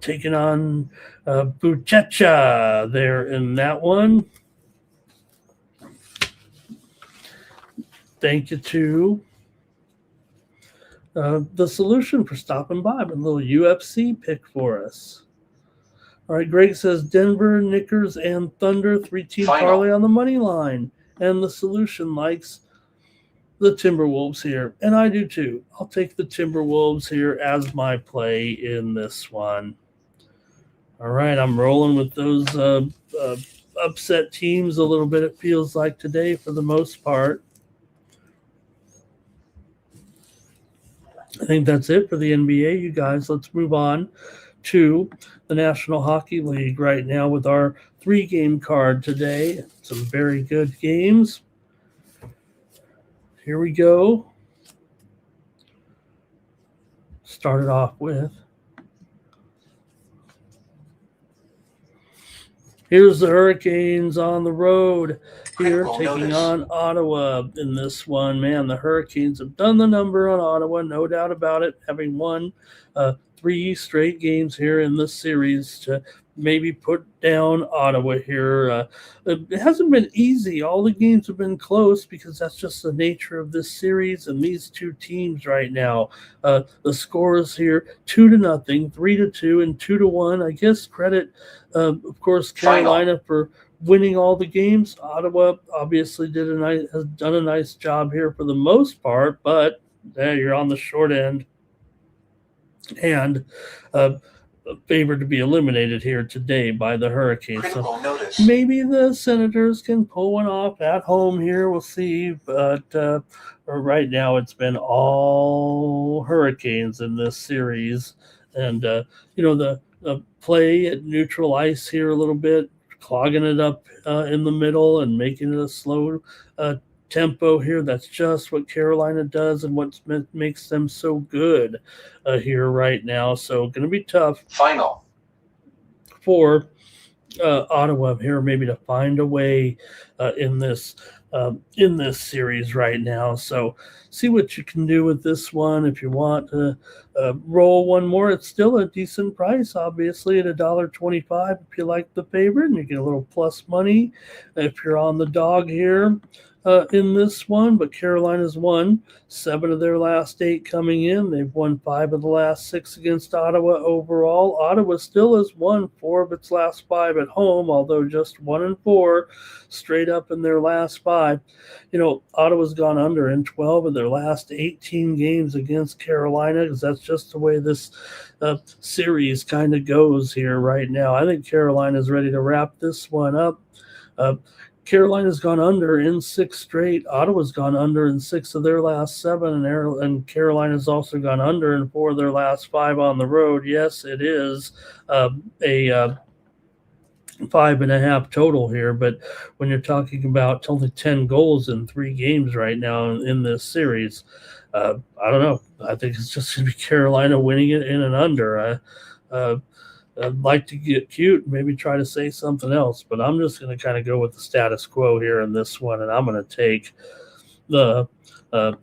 taking on Buchecha there in that one. Thank you to the Solution for stopping by with a little UFC pick for us. All right, Greg says Denver, Knickers, and Thunder, 3-team parlay on the money line. And the Solution likes the Timberwolves here. And I do too. I'll take the Timberwolves here as my play in this one. All right, I'm rolling with those upset teams a little bit, it feels like today for the most part. I think that's it for the NBA, you guys. Let's move on to the National Hockey League right now with our 3-game card today. Some very good games. Here we go. Started off with. Here's the Hurricanes on the road here, taking on Ottawa in this one. Man, the Hurricanes have done the number on Ottawa, no doubt about it, having won 3 straight games here in this series to maybe put down Ottawa here. It hasn't been easy. All the games have been close because that's just the nature of this series and these two teams right now. The scores here, 2-0, 3-2, and 2-1. I guess credit, of course, Carolina for winning all the games. Ottawa obviously has done a nice job here for the most part, but you're on the short end. And favored to be eliminated here today by the Hurricanes. So maybe the Senators can pull one off at home here. We'll see. But right now it's been all Hurricanes in this series. And, the play at neutral ice here a little bit, clogging it up in the middle and making it a slow tempo here. That's just what Carolina does and what makes them so good here right now. So going to be tough for Ottawa here maybe to find a way in this series right now. So see what you can do with this one. If you want to roll one more, it's still a decent price, obviously, at $1.25 if you like the favorite, and you get a little plus money if you're on the dog here in this one. But Carolina's won 7 of their last 8 coming in. They've won 5 of the last 6 against Ottawa overall. Ottawa still has won 4 of its last 5 at home, although just 1-4 straight up in their last 5. Ottawa's gone under in 12 of their last 18 games against Carolina, because that's just the way this series kind of goes here right now. I think Carolina's ready to wrap this one up. Carolina's gone under in 6 straight. Ottawa's gone under in 6 of their last 7, and Carolina's also gone under in 4 of their last 5 on the road. Yes, it is a 5.5 total here, but when you're talking about only 10 goals in 3 games right now in this series, I don't know. I think it's just going to be Carolina winning it in and under. I'd like to get cute, maybe try to say something else, but I'm just going to kind of go with the status quo here in this one, and I'm going to take the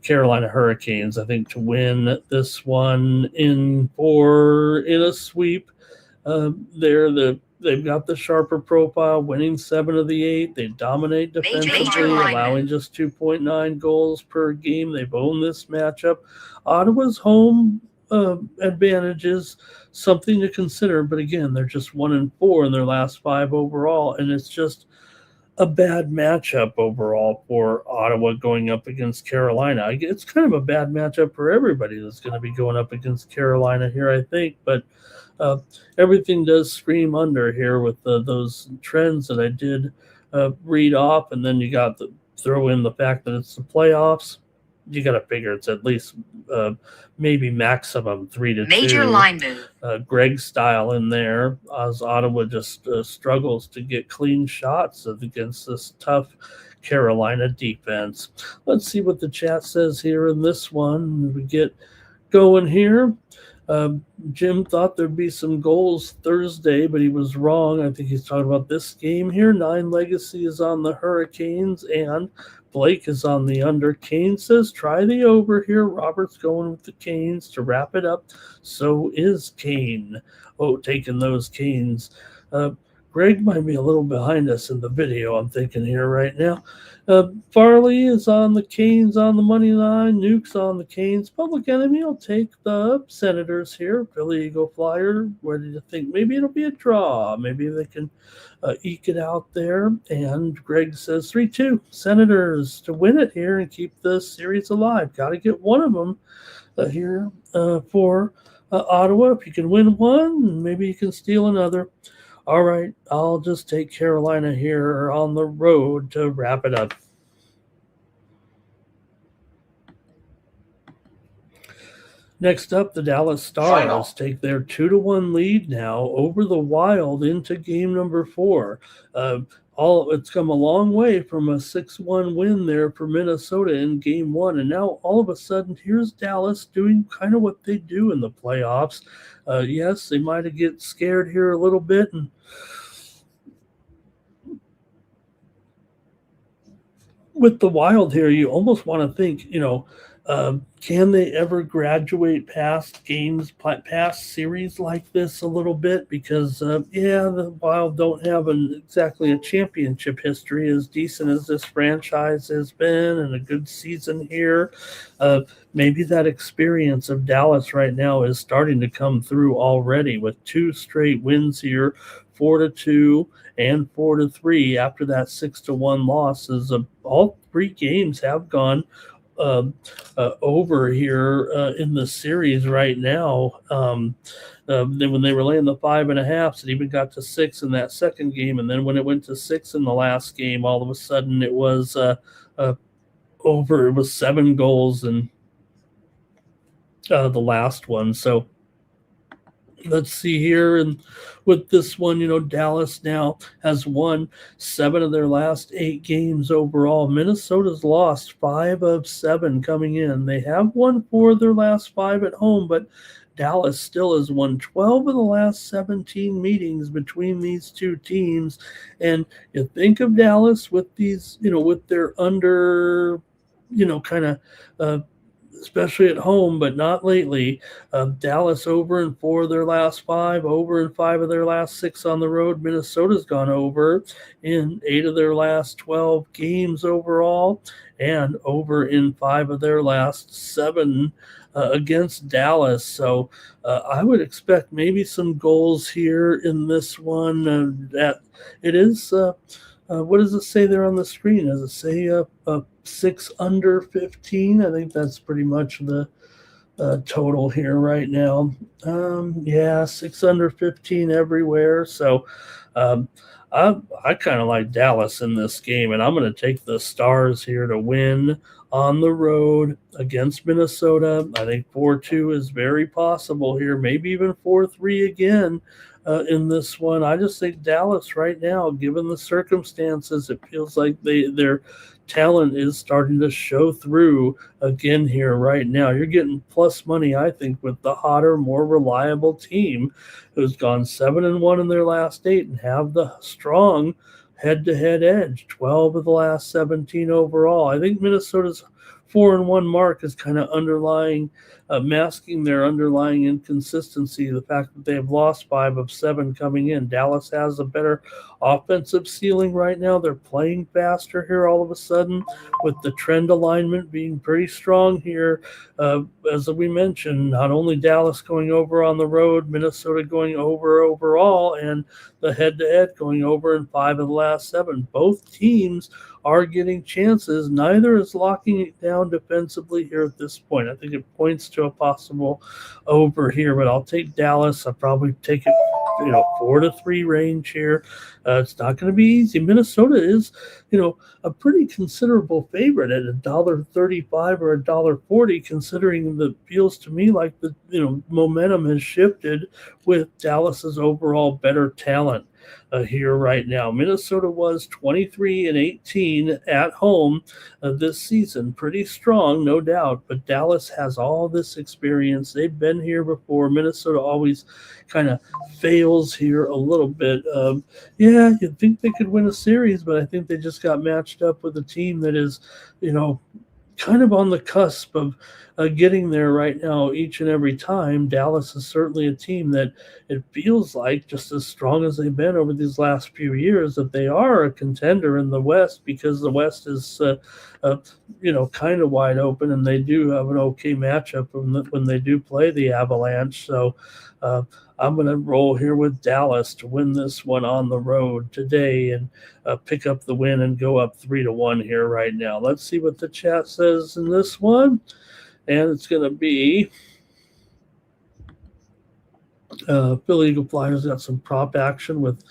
Carolina Hurricanes, I think, to win this one in a sweep. They've got the sharper profile, winning 7 of the 8. They dominate defensively, allowing just 2.9 goals per game. They've owned this matchup. Ottawa's home advantage is something to consider, but again, they're just 1-4 in their last 5 overall, and it's just a bad matchup overall for Ottawa going up against Carolina. It's kind of a bad matchup for everybody that's going to be going up against Carolina here, I think, but everything does scream under here with those trends that I did read off, and then you got to throw in the fact that it's the playoffs. You got to figure it's at least maybe maximum 3-2. Major line move. Greg style in there as Ottawa just struggles to get clean shots against this tough Carolina defense. Let's see what the chat says here in this one. We get going here. Jim thought there'd be some goals Thursday, but he was wrong. I think he's talking about this game here. 9 Legacy is on the Hurricanes, and Blake is on the under. Kane says try the over here. Robert's going with the Canes to wrap it up. So is Kane. Oh, taking those Canes. Greg might be a little behind us in the video, I'm thinking here right now. Farley is on the Canes on the money line. Nuke's on the Canes. Public Enemy will take the Senators here. Philly Eagle Flyer. Where do you think? Maybe it'll be a draw. Maybe they can eke it out there. And Greg says 3-2. Senators to win it here and keep the series alive. Got to get one of them here for Ottawa. If you can win one, maybe you can steal another. All right, I'll just take Carolina here on the road to wrap it up. Next up, the Dallas Stars take their 2-1 lead now over the Wild into game number 4. It's come a long way from a 6-1 win there for Minnesota in game 1, and now all of a sudden here's Dallas doing kind of what they do in the playoffs. Yes, they might have get scared here a little bit, and with the Wild here, you almost want to think, can they ever graduate past games, past series like this a little bit? Because, the Wild don't have exactly a championship history as decent as this franchise has been, and a good season here. Maybe that experience of Dallas right now is starting to come through already with 2 straight wins here, 4-2 and 4-3 after that 6-1 loss. All 3 games have gone over here in the series right now. When they were laying the 5.5, it even got to 6 in that second game, and then when it went to 6 in the last game, all of a sudden it was over. It was 7 goals in the last one. So let's see here, and with this one, Dallas now has won 7 of their last 8 games overall. Minnesota's lost 5 of 7 coming in. They have won 4 of their last 5 at home, but Dallas still has won 12 of the last 17 meetings between these 2 teams. And you think of Dallas with these, with their under, kind of especially at home, but not lately. Dallas over in 4 of their last 5, over in 5 of their last 6 on the road. Minnesota's gone over in 8 of their last 12 games overall, and over in 5 of their last 7 against Dallas. So I would expect maybe some goals here in this one. That it is. What does it say there on the screen? Does it say 6 under 15? I think that's pretty much the total here right now. 6 under 15 everywhere. So I kind of like Dallas in this game, and I'm going to take the Stars here to win on the road against Minnesota. I think 4-2 is very possible here, maybe even 4-3 again in this one. I just think Dallas right now, given the circumstances, it feels like their talent is starting to show through again here right now. You're getting plus money, I think, with the hotter, more reliable team who's gone 7-1 in their last 8 and have the strong head-to-head edge. 12 of the last 17 overall. I think Minnesota's 4-1 mark is kind of masking their underlying inconsistency. The fact that they have lost 5 of 7 coming in. Dallas has a better offensive ceiling right now. They're playing faster here all of a sudden, with the trend alignment being pretty strong here. As we mentioned, not only Dallas going over on the road, Minnesota going over overall, and the head-to-head going over in 5 of the last 7. Both teams are getting chances. Neither is locking it down defensively here at this point. I think it points to a possible over here, but I'll take Dallas. I'll probably take it 4-3 range here. It's not going to be easy. Minnesota is, a pretty considerable favorite at $1.35 or $1.40, considering that feels to me like the momentum has shifted with Dallas's overall better talent here right now. Minnesota was 23-18 at home this season. Pretty strong, no doubt, but Dallas has all this experience. They've been here before. Minnesota always kind of fails here a little bit. You'd think they could win a series, but I think they just got matched up with a team that is, kind of on the cusp of getting there right now each and every time. Dallas is certainly a team that it feels like, just as strong as they've been over these last few years, that they are a contender in the West, because the West is kind of wide open, and they do have an okay matchup when they do play the Avalanche. So I'm going to roll here with Dallas to win this one on the road today and pick up the win and go up 3-1 here right now. Let's see what the chat says in this one. And it's going to be Philly Eagle Flyers got some prop action with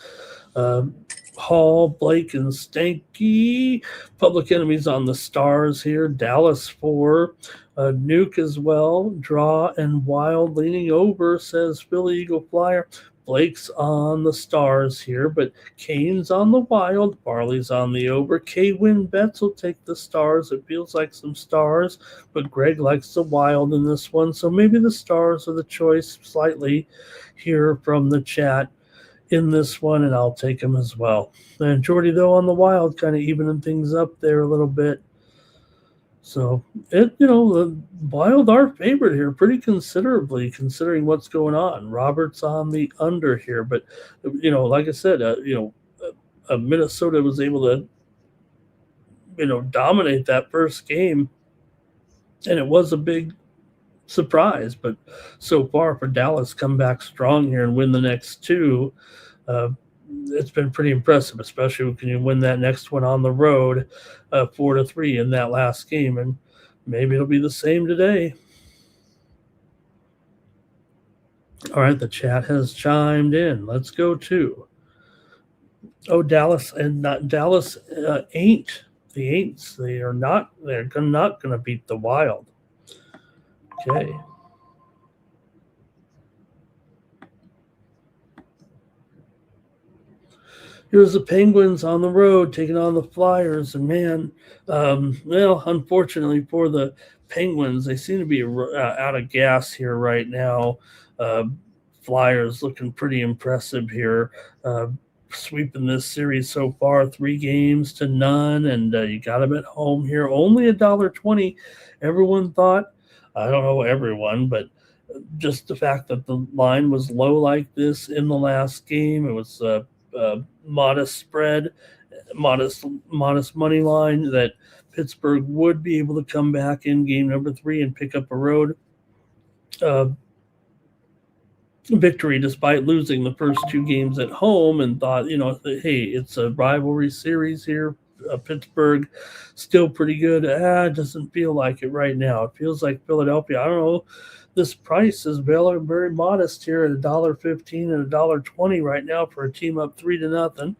Hall, Blake, and Stanky. Public Enemies on the Stars here. Dallas 4. Nuke as well. Draw and Wild leaning over, says Philly Eagle Flyer. Blake's on the Stars here, but Kane's on the Wild. Barley's on the over. K-Win bets will take the Stars. It feels like some Stars, but Greg likes the Wild in this one, so maybe the Stars are the choice slightly here from the chat in this one, and I'll take them as well. And Jordy, though, on the Wild, kind of evening things up there a little bit. So, the Wild are favored here pretty considerably, considering what's going on. Robert's on the under here, but, like I said, Minnesota was able to, dominate that first game, and it was a big surprise. But so far for Dallas, come back strong here and win the next 2. It's been pretty impressive, especially when you win that next one on the road, 4-3 in that last game, and maybe it'll be the same today. All right, the chat has chimed in. Let's go to Dallas, and not Dallas ain't the Aints. They're not going to beat the Wild. Okay. Here's the Penguins on the road taking on the Flyers. And, man, unfortunately for the Penguins, they seem to be out of gas here right now. Flyers looking pretty impressive here, sweeping this series so far, 3-0, and you got them at home here. Only $1.20. Everyone thought, I don't know everyone, but just the fact that the line was low like this in the last game, it was modest spread, modest money line that Pittsburgh would be able to come back in game number 3 and pick up a road victory despite losing the first 2 games at home, and thought, hey, it's a rivalry series here. Pittsburgh still pretty good. It doesn't feel like it right now. It feels like Philadelphia. I don't know. this price is very, very modest here at $1.15 and $1.20 right now for a team up 3-0.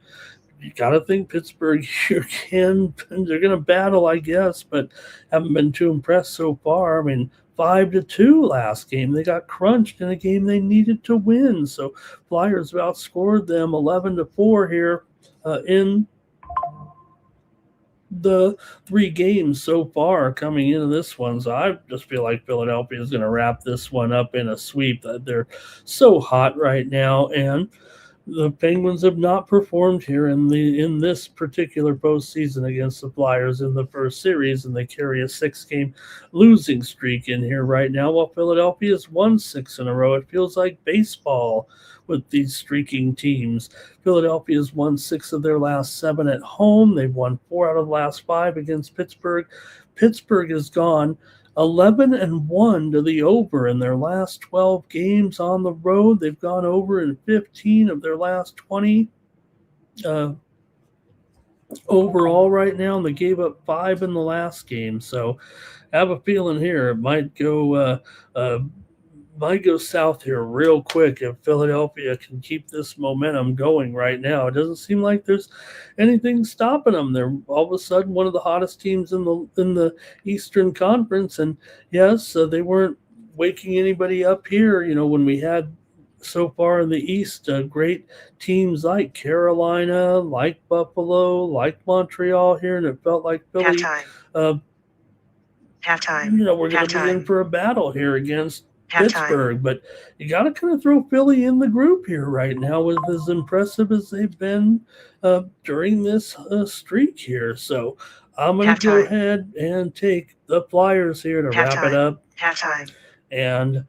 You got to think Pittsburgh here they're going to battle, I guess, but haven't been too impressed so far. I mean, 5-2 last game. They got crunched in a game they needed to win. So Flyers have outscored them 11-4 here in the 3 games so far coming into this one. So I just feel like Philadelphia is going to wrap this one up in a sweep. That they're so hot right now, and the Penguins have not performed here in this particular postseason against the Flyers in the first series, and they carry a 6-game losing streak in here right now, while Philadelphia has won 6 in a row. It feels like baseball with these streaking teams. Philadelphia has won 6 of their last 7 at home. They've won 4 out of the last 5 against Pittsburgh. Pittsburgh has gone 11-1 to the over in their last 12 games on the road. They've gone over in 15 of their last 20 overall right now, and they gave up 5 in the last game. So I have a feeling here it might go south here real quick if Philadelphia can keep this momentum going right now. It doesn't seem like there's anything stopping them. They're all of a sudden one of the hottest teams in the Eastern Conference, and yes, they weren't waking anybody up here. You know, when we had so far in the East, great teams like Carolina, like Buffalo, like Montreal here, and it felt like Philly. Halftime. You know, we're going to be in for a battle here against Pittsburgh, but you got to kind of throw Philly in the group here right now with as impressive as they've been during this streak here. So I'm going to go ahead and take the Flyers here to wrap it up and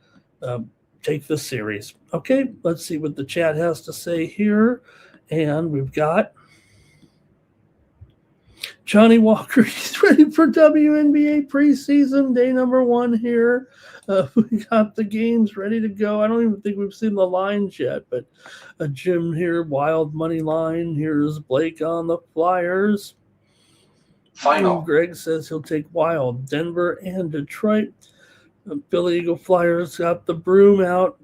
take the series. Okay, let's see what the chat has to say here. And we've got Johnny Walker. He's ready for WNBA preseason, day number 1 here. We got the games ready to go. I don't even think we've seen the lines yet, but Jim here, wild money line. Here's Blake on the Flyers. Final. And Greg says he'll take wild. Denver and Detroit. Philly Eagle Flyers got the broom out.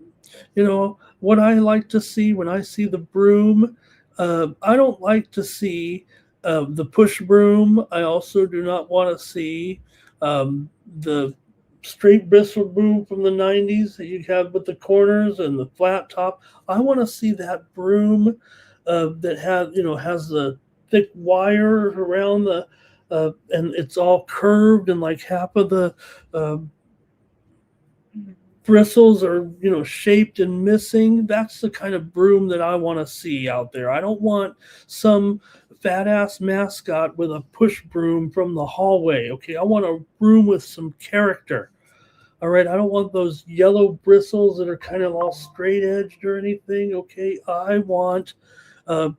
You know, what I like to see when I see the broom, I don't like to see the push broom. I also do not want to see the straight bristle broom from the 90s that you have with the corners and the flat top. I want to see that broom that has the thick wire around the and it's all curved, and like half of the bristles are shaped and missing. That's the kind of broom that I want to see out there. I don't want some fat ass mascot with a push broom from the hallway. Okay, I want a broom with some character. All right, I don't want those yellow bristles that are kind of all straight edged or anything. Okay, I want a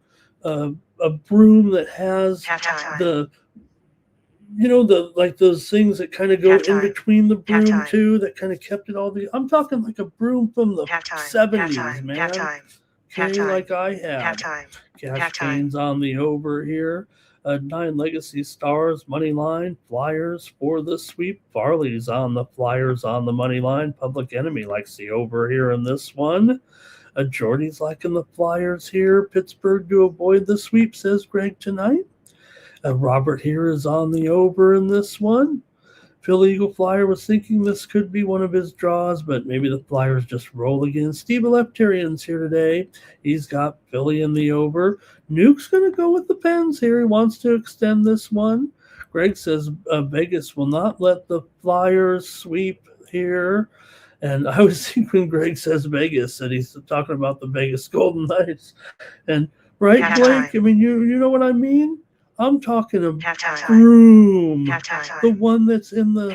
broom that has like those things that kind of go in between the broom too, that kind of kept it all together. I'm talking like a broom from the 70s, man. Okay, like I have. Cash Canes on the over here. 9 Legacy Stars, money line, Flyers for the sweep. Farley's on the Flyers on the money line. Public Enemy likes the over here in this one. Jordy's liking the Flyers here. Pittsburgh to avoid the sweep, says Greg tonight. Robert here is on the over in this one. Philly Eagle Flyer was thinking this could be one of his draws, but maybe the Flyers just roll again. Steve Elepterian's here today. He's got Philly in the over. Nuke's going to go with the Pens here. He wants to extend this one. Greg says Vegas will not let the Flyers sweep here. And I was thinking when Greg says Vegas, that he's talking about the Vegas Golden Knights. And right, Blake? I mean, you know what I mean? I'm talking a broom, the one that's in the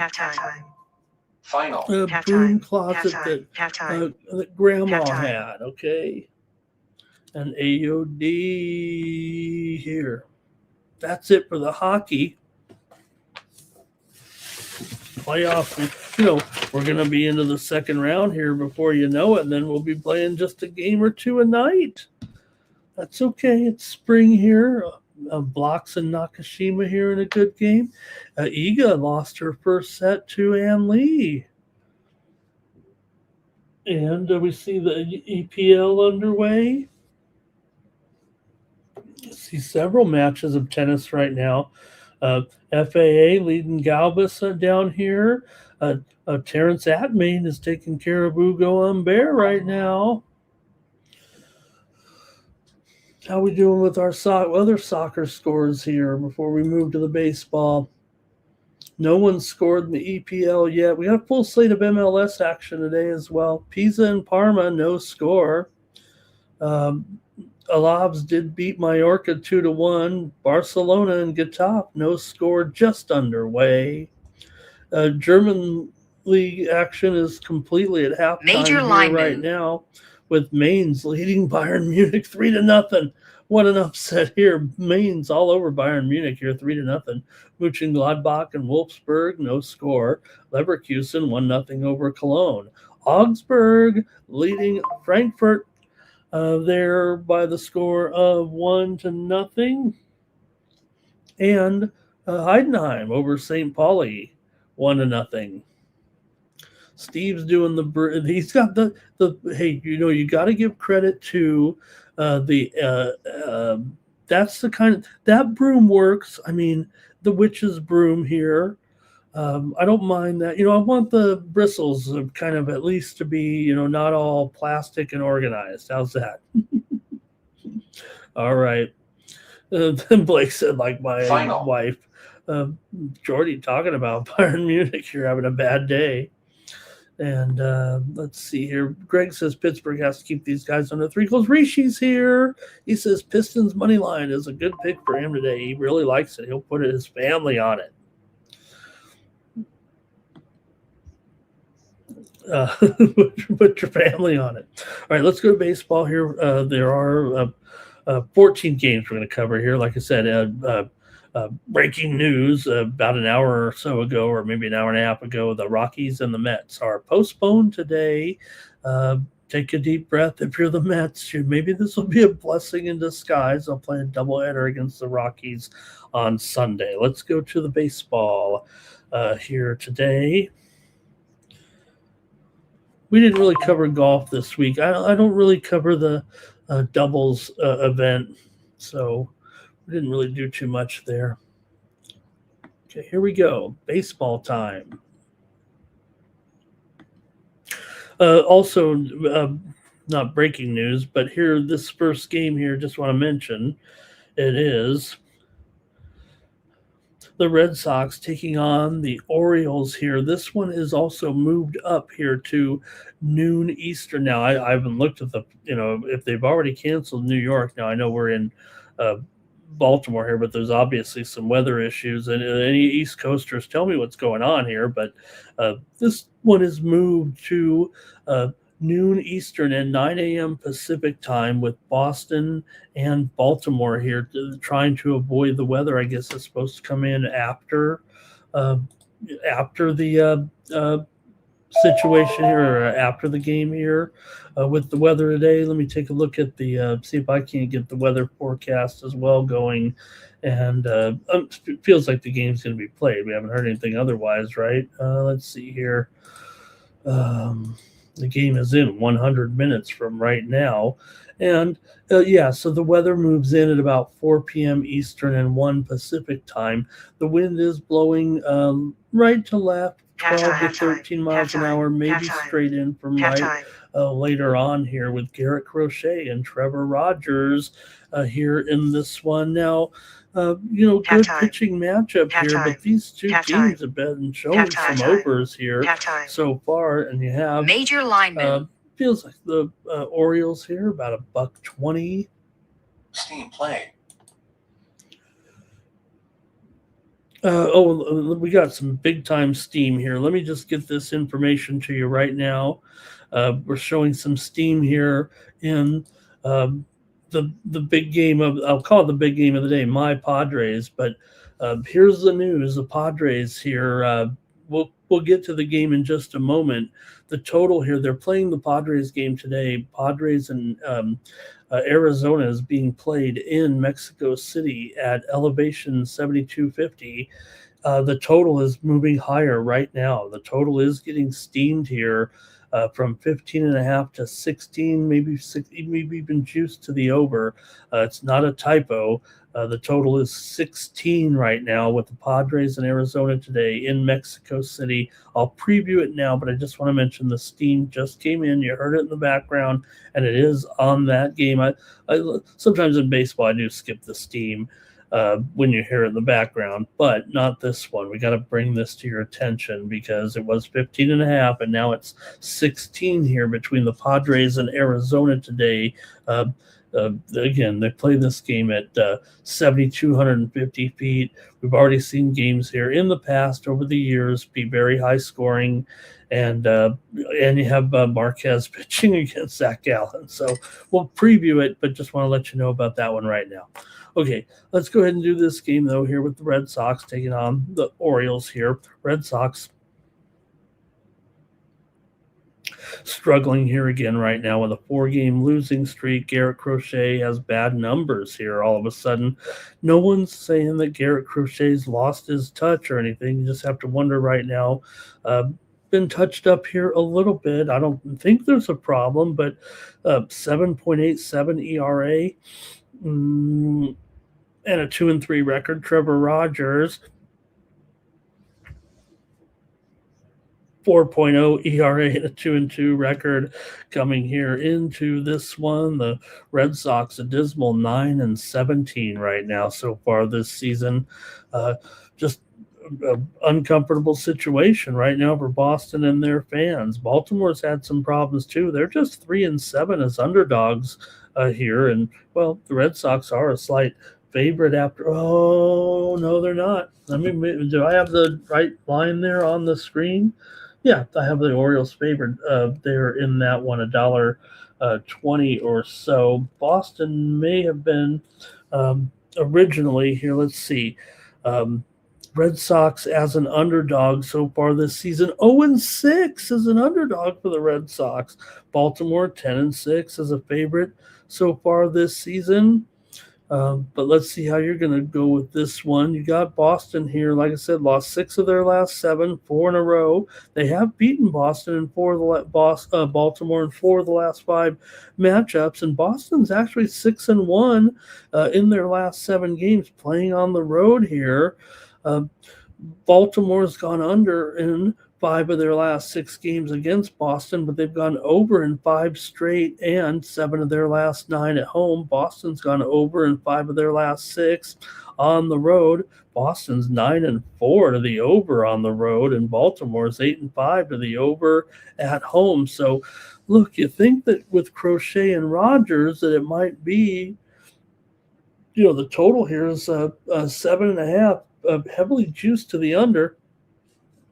Final. broom closet that Grandma had, okay? And AOD here. That's it for the hockey. Playoffs, we're going to be into the second round here before you know it, and then we'll be playing just a game or two a night. That's okay. It's spring here. Blocks and Nakashima here in a good game. Iga lost her first set to Ann Lee. And we see the EPL underway. See several matches of tennis right now. FAA leading Galbus down here. Terrence Atmain is taking care of Ugo Humbert right now. How we doing with our other soccer scores here before we move to the baseball? No one scored in the EPL yet. We got a full slate of MLS action today as well. Pisa and Parma, no score. Alaves did beat Mallorca 2-1. Barcelona and Getafe, no score, just underway. German league action is completely at halftime right now, with Mainz leading Bayern Munich 3-0. What an upset here! Mainz all over Bayern Munich here, 3-0. Mönchengladbach and Wolfsburg, no score. Leverkusen 1-0 over Cologne. Augsburg leading Frankfurt there by the score of 1-0. And Heidenheim over St. Pauli, 1-0. Steve's doing he's got the hey, you got to give credit to that's the kind of, that broom works. I mean, the witch's broom here. I don't mind that. I want the bristles kind of at least to be, not all plastic and organized. How's that? All right. Then Blake said, like my Final. wife, Jordy, talking about Bayern Munich, you're having a bad day. And let's see here. Greg says Pittsburgh has to keep these guys under 3 goals. Rishi's here. He says Pistons money line is a good pick for him today. He really likes it. He'll put his family on it. Put your family on it. All right, let's go to baseball here. There are 14 games we're going to cover here. Like I said, breaking news about an hour or so ago, or maybe an hour and a half ago, the Rockies and the Mets are postponed today. Take a deep breath. If you're the Mets, maybe this will be a blessing in disguise. They'll play a doubleheader against the Rockies on Sunday. Let's go to the baseball here today. We didn't really cover golf this week. I don't really cover the doubles event, so we didn't really do too much there. Okay, here we go. Baseball time. Also, not breaking news, but here, this first game here, just want to mention, it is the Red Sox taking on the Orioles here. This one is also moved up here to noon Eastern. Now, I haven't looked at if they've already canceled New York. Now, I know we're in Baltimore here, but there's obviously some weather issues. And any East Coasters, tell me what's going on here. But this one is moved to noon Eastern and 9 a.m. Pacific time, with Boston and Baltimore here trying to avoid the weather. I guess it's supposed to come in after the situation here, or after the game here with the weather today. Let me take a look at the see if I can't get the weather forecast as well going. And it feels like the game's going to be played. We haven't heard anything otherwise, right? Let's see here. The game is in 100 minutes from right now. And so the weather moves in at about 4 p.m. Eastern and 1 Pacific time. The wind is blowing right to left, 12 to 13 miles an hour, maybe straight in from right later on here, with Garrett Crochet and Trevor Rogers here in this one. Now, good pitching matchup here, but these two teams have been showing some overs here so far, and you have major linemen. Feels like the Orioles here about $120. Steam play. We got some big time steam here. Let me just get this information to you right now. We're showing some steam here in the big game of, I'll call it the big game of the day, my Padres. But here's the news: the Padres here. We'll get to the game in just a moment. The total here, they're playing the Padres game today. Padres and Arizona is being played in Mexico City at elevation 7250. The total is moving higher right now. The total is getting steamed here. from 15.5 to 16, maybe even juiced to the over. It's not a typo. The total is 16 right now with the Padres in Arizona today in Mexico City. I'll preview it now, but I just want to mention the steam just came in. You heard it in the background, and it is on that game. I sometimes in baseball I do skip the steam when you hear it in the background, but not this one. We got to bring this to your attention because it was 15.5, and now it's 16 here between the Padres and Arizona today. Again, they play this game at 7,250 feet. We've already seen games here in the past over the years be very high scoring, and you have Marquez pitching against Zach Gallen. So we'll preview it, but just want to let you know about that one right now. Okay, let's go ahead and do this game, though, here with the Red Sox taking on the Orioles here. Red Sox struggling here again right now with a 4-game losing streak. Garrett Crochet has bad numbers here all of a sudden. No one's saying that Garrett Crochet's lost his touch or anything. You just have to wonder right now. Been touched up here a little bit. I don't think there's a problem, but 7.87 ERA and a 2-3 record. Trevor Rogers 4.0 ERA and a 2-2 record coming here into this one. The Red Sox a dismal 9-17 right now so far this season. Just an uncomfortable situation right now for Boston and their fans. Baltimore's had some problems too. They're just 3-7 as underdogs here, and well, the Red Sox are a slight favorite after. Oh no, they're not. I mean, do I have the right line there on the screen? Yeah, I have the Orioles favored there in that one, $1.20 or so. Boston may have been originally here. Let's see. Red Sox as an underdog so far this season. 0-6 as an underdog for the Red Sox. Baltimore 10-6 as a favorite so far this season. But let's see how you're going to go with this one. You got Boston here. Like I said, lost 6 of their last 7, 4 in a row. They have beaten Boston in 4 of the Baltimore in 4 of the last 5 matchups. And Boston's actually 6-1 in their last 7 games playing on the road here. Baltimore's gone under in 5 of their last 6 games against Boston, but they've gone over in 5 straight and 7 of their last 9 at home. Boston's gone over in 5 of their last 6 on the road. Boston's 9-4 to the over on the road, and Baltimore's 8-5 to the over at home. So, look, you think that with Crochet and Rogers that it might be, the total here is 7.5, heavily juiced to the under.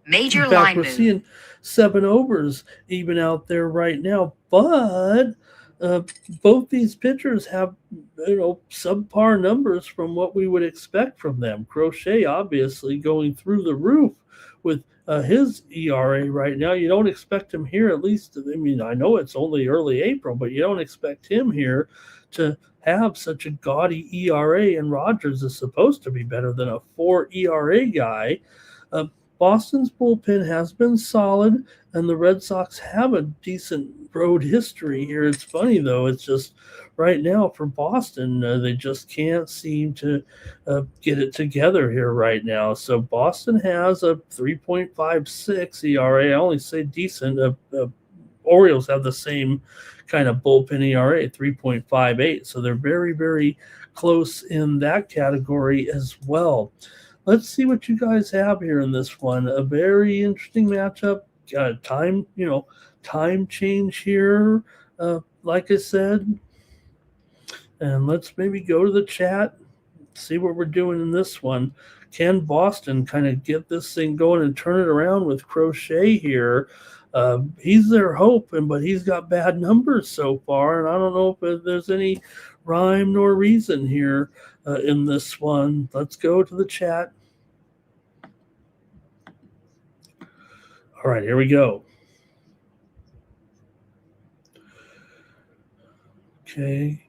Major In fact, line we're move. seeing 7 overs even out there right now. But both these pitchers have, subpar numbers from what we would expect from them. Crochet obviously going through the roof with his ERA right now. You don't expect him here, at least. I mean, I know it's only early April, but you don't expect him here to have such a gaudy ERA. And Rogers is supposed to be better than a 4 ERA guy. Boston's bullpen has been solid, and the Red Sox have a decent road history here. It's funny, though. It's just right now for Boston, they just can't seem to get it together here right now. So Boston has a 3.56 ERA. I only say decent. Orioles have the same kind of bullpen ERA, 3.58. So they're very, very close in that category as well. Let's see what you guys have here in this one. A very interesting matchup. Time change here, like I said. And let's maybe go to the chat, see what we're doing in this one. Can Boston kind of get this thing going and turn it around with Crochet here? He's their hope, but he's got bad numbers so far, and I don't know if there's any rhyme nor reason here in this one. Let's go to the chat. All right, here we go. Okay,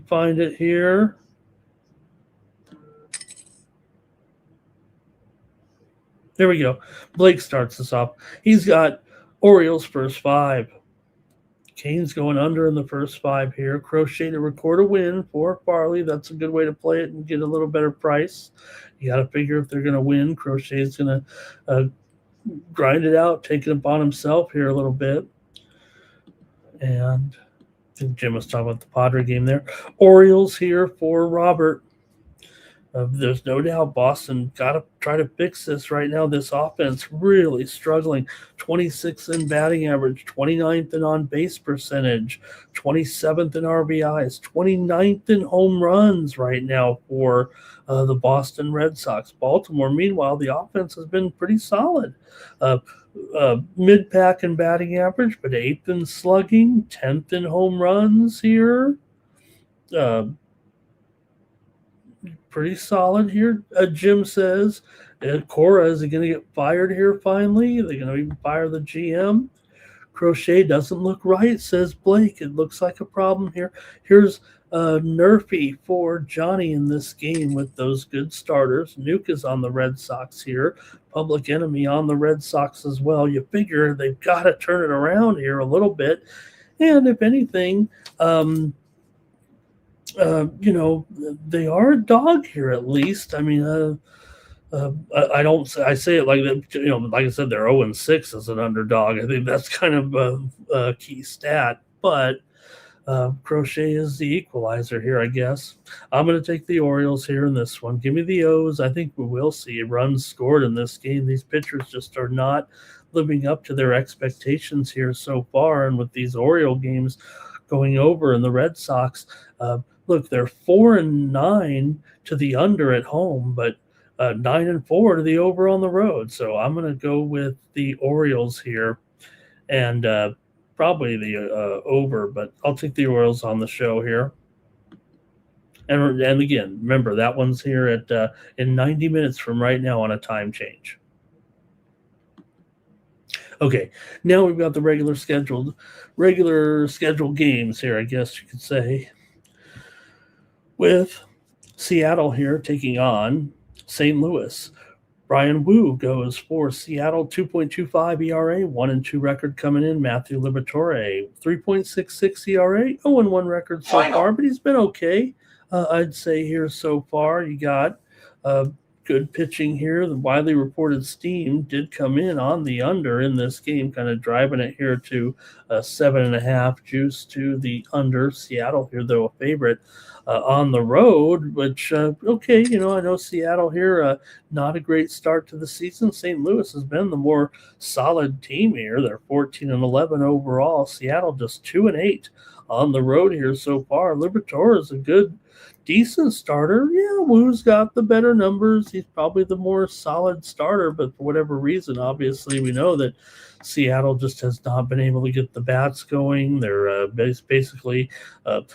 find it here. There we go. Blake starts us off. He's got Orioles first 5. Canes going under in the first 5 here. Crochet to record a win for Farley. That's a good way to play it and get a little better price. You got to figure if they're going to win, Crochet is going to grind it out, take it upon himself here a little bit. And I think Jim was talking about the Padre game there. Orioles here for Robert. There's no doubt Boston got to try to fix this right now. This offense really struggling. 26th in batting average, 29th in on-base percentage, 27th in RBIs, 29th in home runs right now for the Boston Red Sox. Baltimore, meanwhile, the offense has been pretty solid. Mid-pack in batting average, but 8th in slugging, 10th in home runs here. Pretty solid here. Jim says, Cora, is he going to get fired here finally? Are they going to even fire the GM? Crochet doesn't look right, says Blake. It looks like a problem here. Here's Nerfy for Johnny in this game with those good starters. Nuke is on the Red Sox here. Public Enemy on the Red Sox as well. You figure they've got to turn it around here a little bit. And if anything, they are a dog here at least. I mean, I say it like that, like I said, they're 0-6 as an underdog. I think that's kind of a key stat, but Crochet is the equalizer here, I guess. I'm going to take the Orioles here in this one. Give me the O's. I think we will see runs scored in this game. These pitchers just are not living up to their expectations here so far, and with these Oriole games going over and the Red Sox, look, they're 4-9 to the under at home, but 9-4 to the over on the road. So I'm going to go with the Orioles here, and probably the over, but I'll take the Orioles on the show here. And again, remember that one's here at in 90 minutes from right now on a time change. Okay, now we've got the regular scheduled games here, I guess you could say, with Seattle here taking on St. Louis. Brian Wu goes for Seattle, 2.25 ERA, 1-2 record coming in. Matthew Liberatore, 3.66 ERA, 0-1 record so far, but he's been okay, I'd say here so far. You got good pitching here. The widely reported steam did come in on the under in this game, kind of driving it here to 7.5 juice to the under. Seattle here, though, a favorite on the road, which, okay, I know Seattle here, not a great start to the season. St. Louis has been the more solid team here. They're 14-11 overall. Seattle just 2-8 on the road here so far. Liberatore is a good, decent starter. Yeah, Wu's got the better numbers. He's probably the more solid starter, but for whatever reason, obviously, we know that Seattle just has not been able to get the bats going. They're basically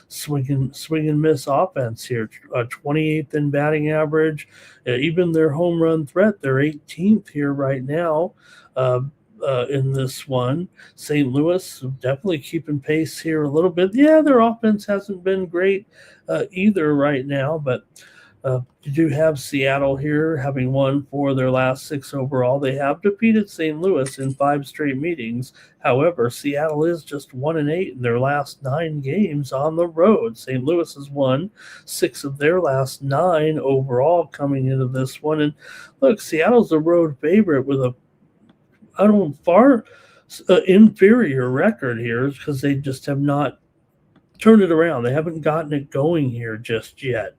swing and miss offense here. 28th in batting average. Even their home run threat, they're 18th here right now. In this one. St. Louis definitely keeping pace here a little bit. Yeah, their offense hasn't been great either right now, but you do have Seattle here having won for their last 6 overall. They have defeated St. Louis in 5 straight meetings. However, Seattle is just 1-8 in their last 9 games on the road. St. Louis has won 6 of their last 9 overall coming into this one. And look, Seattle's a road favorite with a far inferior record here because they just have not turned it around. They haven't gotten it going here just yet.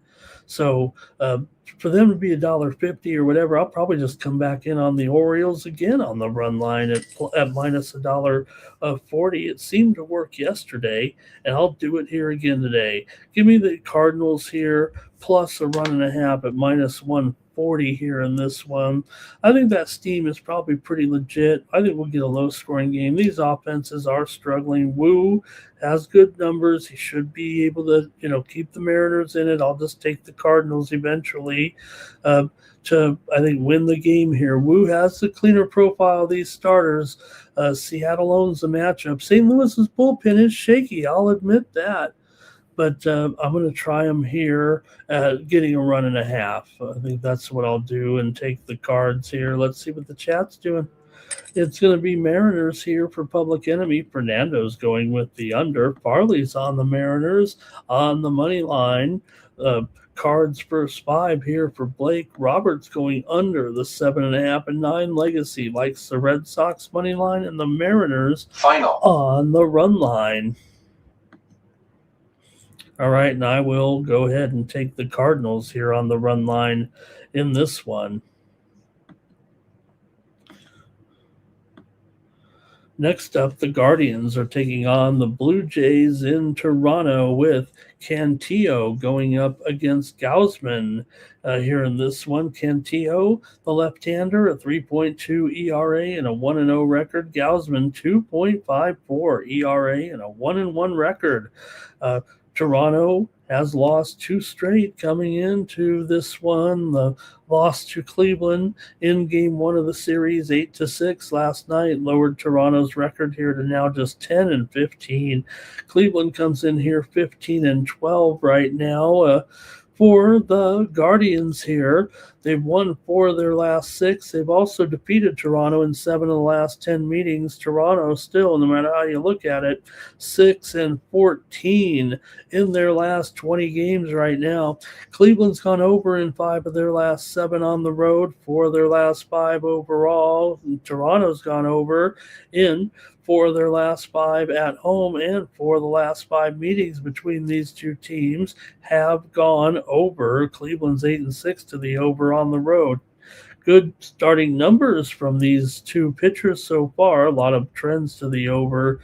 So for them to be $1.50 or whatever, I'll probably just come back in on the Orioles again on the run line at minus $1.40. It seemed to work yesterday, and I'll do it here again today. Give me the Cardinals here plus a 1.5 at minus 140 here in this one. I think that steam is probably pretty legit. I think we'll get a low-scoring game. These offenses are struggling. Wu has good numbers. He should be able to, keep the Mariners in it. I'll just take the Cardinals eventually to, I think, win the game here. Wu has the cleaner profile of these starters. Seattle owns the matchup. St. Louis's bullpen is shaky. I'll admit that. But I'm going to try them here, getting a 1.5. I think that's what I'll do and take the Cards here. Let's see what the chat's doing. It's going to be Mariners here for Public Enemy. Fernando's going with the under. Farley's on the Mariners on the money line. Cards first 5 here for Blake. Roberts going under the 7.5 and 9. Legacy likes the Red Sox money line and the Mariners Final. on the run line. All right, and I will go ahead and take the Cardinals here on the run line in this one. Next up, the Guardians are taking on the Blue Jays in Toronto with Cantillo going up against Gausman here in this one. Cantillo, the left-hander, a 3.2 ERA and a 1-0 record. Gausman, 2.54 ERA and a 1-1 record. Toronto has lost 2 straight coming into this one. The loss to Cleveland in game 1 of the series, 8-6 last night, lowered Toronto's record here to now just 10-15. Cleveland comes in here 15-12 right now. For the Guardians here, they've won 4 of their last 6. They've also defeated Toronto in 7 of the last 10 meetings. Toronto still, no matter how you look at it, 6-14 in their last 20 games right now. Cleveland's gone over in 5 of their last 7 on the road, 4 of their last 5 overall. And Toronto's gone over in 4 of their last 5 at home, and 4 of the last 5 meetings between these two teams have gone over. Cleveland's 8-6 to the over on the road. Good starting numbers from these two pitchers so far. A lot of trends to the over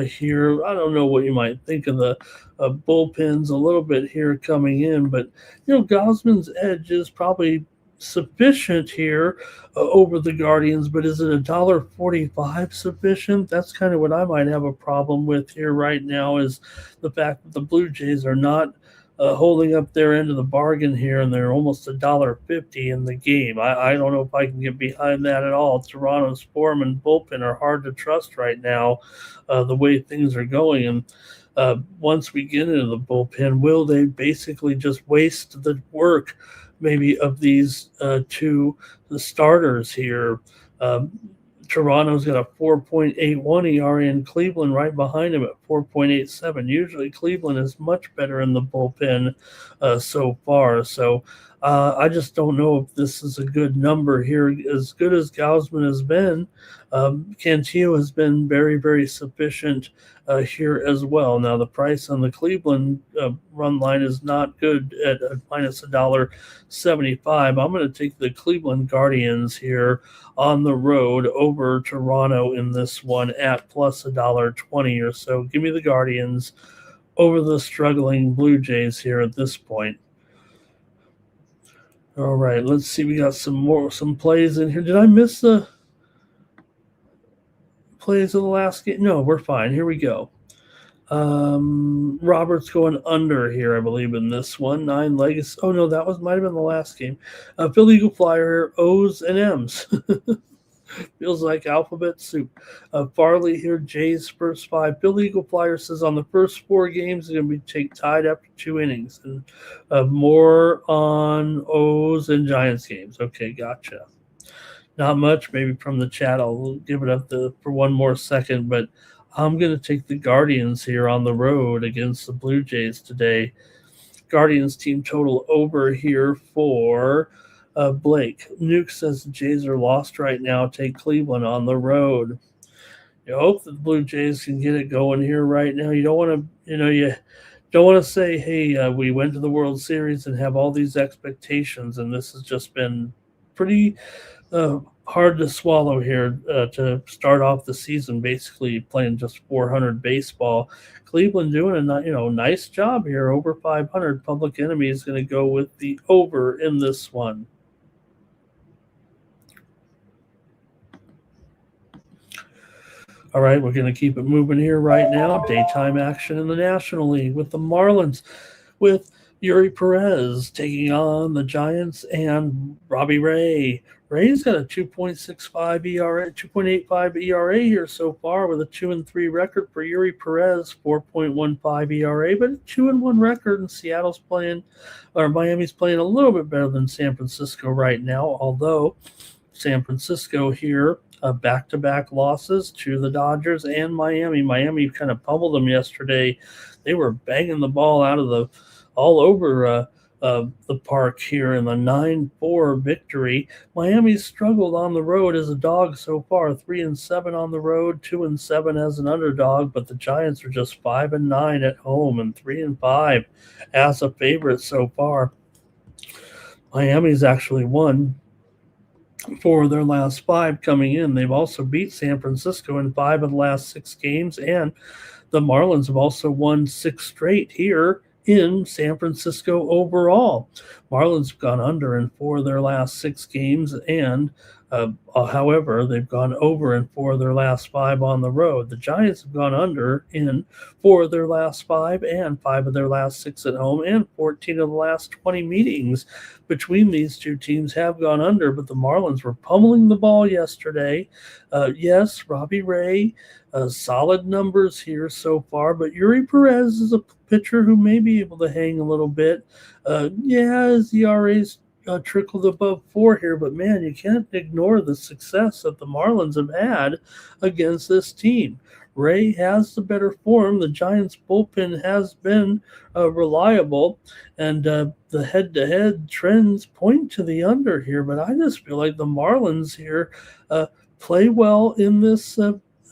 here. I don't know what you might think of the bullpens a little bit here coming in, but Gausman's edge is probably sufficient here over the Guardians, but is it $1.45 sufficient? That's kind of what I might have a problem with here right now, is the fact that the Blue Jays are not holding up their end of the bargain here, and they're almost $1.50 in the game. I don't know if I can get behind that at all. Toronto's form and bullpen are hard to trust right now, the way things are going, and once we get into the bullpen, will they basically just waste the work maybe of these the starters here? Toronto's got a 4.81 ERA and Cleveland right behind him at 4.87. Usually Cleveland is much better in the bullpen so far. So I just don't know if this is a good number here. As good as Gausman has been, Cantillo has been very, very sufficient here as well. Now, the price on the Cleveland run line is not good at minus $1.75. I'm going to take the Cleveland Guardians here on the road over Toronto in this one at plus $1.20 or so. Give me the Guardians over the struggling Blue Jays here at this point. All right, let's see. We got some plays in here. Did I miss the plays of the last game? No, we're fine. Here we go. Roberts going under here, I believe, in this one. 9 legacy. Oh, no, that might have been the last game. Philly Eagle Flyer, O's and M's. Feels like alphabet soup. Farley here, Jays first 5. Philly Eagle Flyer says on the first 4 games, they're going to be tied after 2 innings. And more on O's and Giants games. Okay, gotcha. Not much, maybe from the chat. I'll give it up for one more second, but I'm going to take the Guardians here on the road against the Blue Jays today. Guardians team total over here for Blake. Nuke says the Jays are lost right now. Take Cleveland on the road. You hope that the Blue Jays can get it going here right now. You don't want to, you don't want to say, hey, we went to the World Series and have all these expectations, and this has just been pretty hard to swallow here to start off the season, basically playing just 400 baseball. Cleveland doing a nice job here, over 500. Public Enemy is going to go with the over in this one. All right, we're going to keep it moving here right now. Daytime action in the National League with the Marlins, with Yuri Perez taking on the Giants and Robbie Ray. Ray's got a 2.65 ERA, 2.85 ERA here so far, with a 2-3 record for Yuri Perez, 4.15 ERA, but a 2-1 record. And Miami's playing a little bit better than San Francisco right now, although San Francisco here back-to-back losses to the Dodgers and Miami. Miami kind of pummeled them yesterday. They were banging the ball all over the park here in the 9-4 victory. Miami struggled on the road as a dog so far, 3-7 on the road, 2-7 as an underdog, but the Giants are just 5-9 at home and 3-5 as a favorite so far. Miami's actually won 4 of their last 5 coming in. They've also beat San Francisco in 5 of the last 6 games, and the Marlins have also won 6 straight here in San Francisco overall. Marlins have gone under in 4 of their last 6 games, and however, they've gone over in 4 of their last 5 on the road. The Giants have gone under in 4 of their last 5 and 5 of their last 6 at home, and 14 of the last 20 meetings between these two teams have gone under, but the Marlins were pummeling the ball yesterday. Yes, Robbie Ray, solid numbers here so far, but Yuri Perez is a pitcher who may be able to hang a little bit. His ERA's trickled above 4 here, but man, you can't ignore the success that the Marlins have had against this team. Ray has the better form. The Giants' bullpen has been reliable, and the head-to-head trends point to the under here, but I just feel like the Marlins here play well in this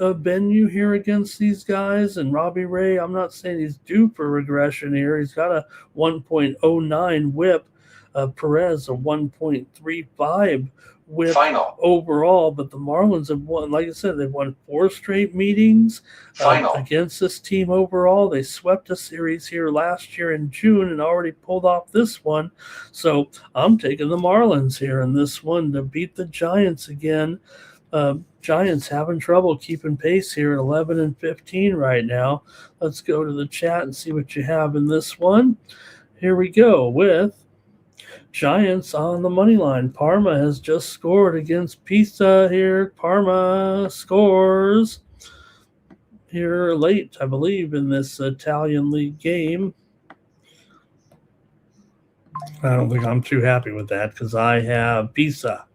venue here against these guys. And Robbie Ray, I'm not saying he's due for regression here. He's got a 1.09 whip. Perez a 1.35 whip overall, but the Marlins have won, like I said, they've won 4 straight meetings against this team overall. They swept a series here last year in June and already pulled off this one. So I'm taking the Marlins here in this one to beat the Giants again. Giants having trouble keeping pace here at 11-15 right now. Let's go to the chat and see what you have in this one. Here we go with Giants on the money line. Parma has just scored against Pisa here. Parma scores here late, I believe, in this Italian league game. I don't think I'm too happy with that because I have Pisa.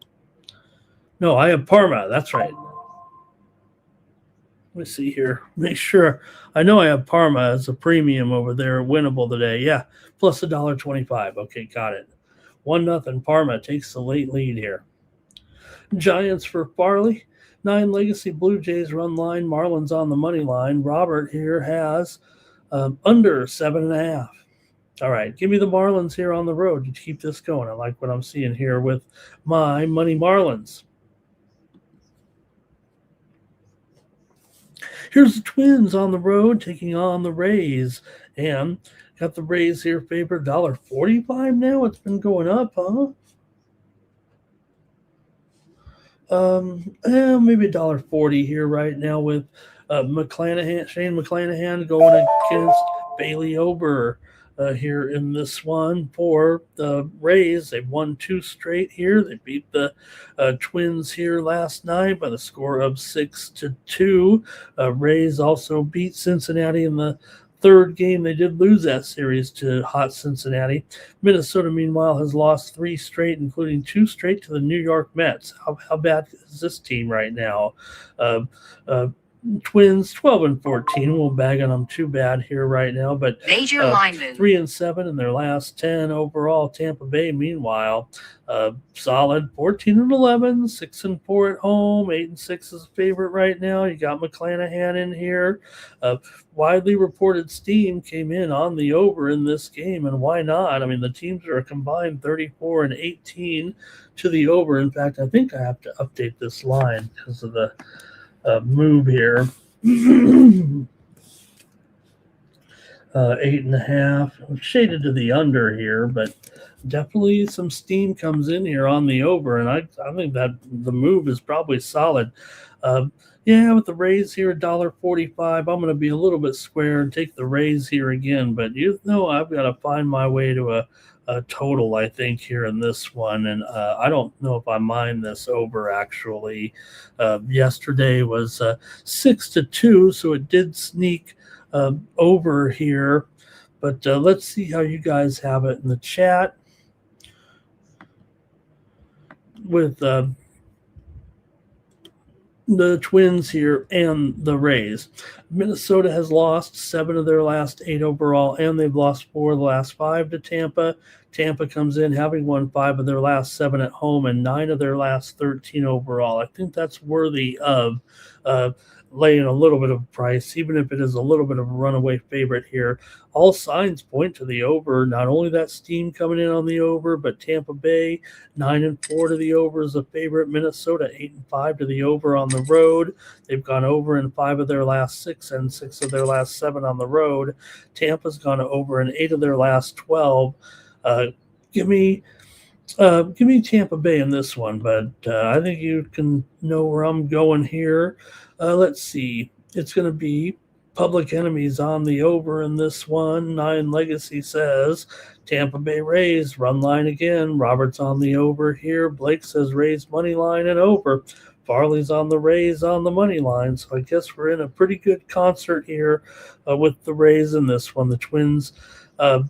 No, I have Parma. That's right. Let me see here. Make sure. I know I have Parma as a premium over there, winnable today. Yeah, plus $1.25. Okay, got it. 1-0. Parma takes the late lead here. Giants for Farley. 9 Legacy Blue Jays run line. Marlins on the money line. Robert here has under 7.5. All right, give me the Marlins here on the road to keep this going. I like what I'm seeing here with my money Marlins. Here's the Twins on the road taking on the Rays. And got the Rays here favored $1.45 now. It's been going up, huh? Maybe $1.40 here right now with Shane McClanahan going against Bailey Ober here in this one for the Rays. They've won 2 straight here. They beat the Twins here last night by the score of 6-2. Rays also beat Cincinnati in the 3rd game. They did lose that series to hot Cincinnati. Minnesota, meanwhile, has lost 3 straight, including 2 straight to the New York Mets. How bad is this team right now? Twins 12-14. We'll bag on them too bad here right now, but major line move. 3-7 in their last 10 overall. Tampa Bay, meanwhile, solid 14-11, 6-4 at home, 8-6 is a favorite right now. You got McClanahan in here. Widely reported steam came in on the over in this game, and why not? I mean, the teams are a combined 34-18 to the over. In fact, I think I have to update this line because of the move here. 8.5 shaded to the under here, but definitely some steam comes in here on the over, and I think that the move is probably solid. With the Rays here $1.45, I'm going to be a little bit square and take the Rays here again, but I've got to find my way to a total, I think, here in this one, and I don't know if I mind this over, actually. Yesterday was 6-2, so it did sneak over here, but let's see how you guys have it in the chat with the Twins here and the Rays. Minnesota has lost 7 of their last 8 overall, and they've lost 4 of the last 5 to Tampa. Tampa comes in having won 5 of their last 7 at home and 9 of their last 13 overall. I think that's worthy of laying a little bit of price, even if it is a little bit of a runaway favorite here. All signs point to the over. Not only that steam coming in on the over, but Tampa Bay 9-4 to the over is a favorite. Minnesota 8-5 to the over on the road. They've gone over in 5 of their last 6 and 6 of their last 7 on the road. Tampa's gone over in 8 of their last 12. Give me Tampa Bay in this one, but I think you can know where I'm going here. Let's see. It's going to be Public Enemies on the over in this one. 9 Legacy says Tampa Bay Rays, run line again. Robert's on the over here. Blake says Rays money line and over. Farley's on the Rays on the money line. So I guess we're in a pretty good concert here with the Rays in this one. The Twins have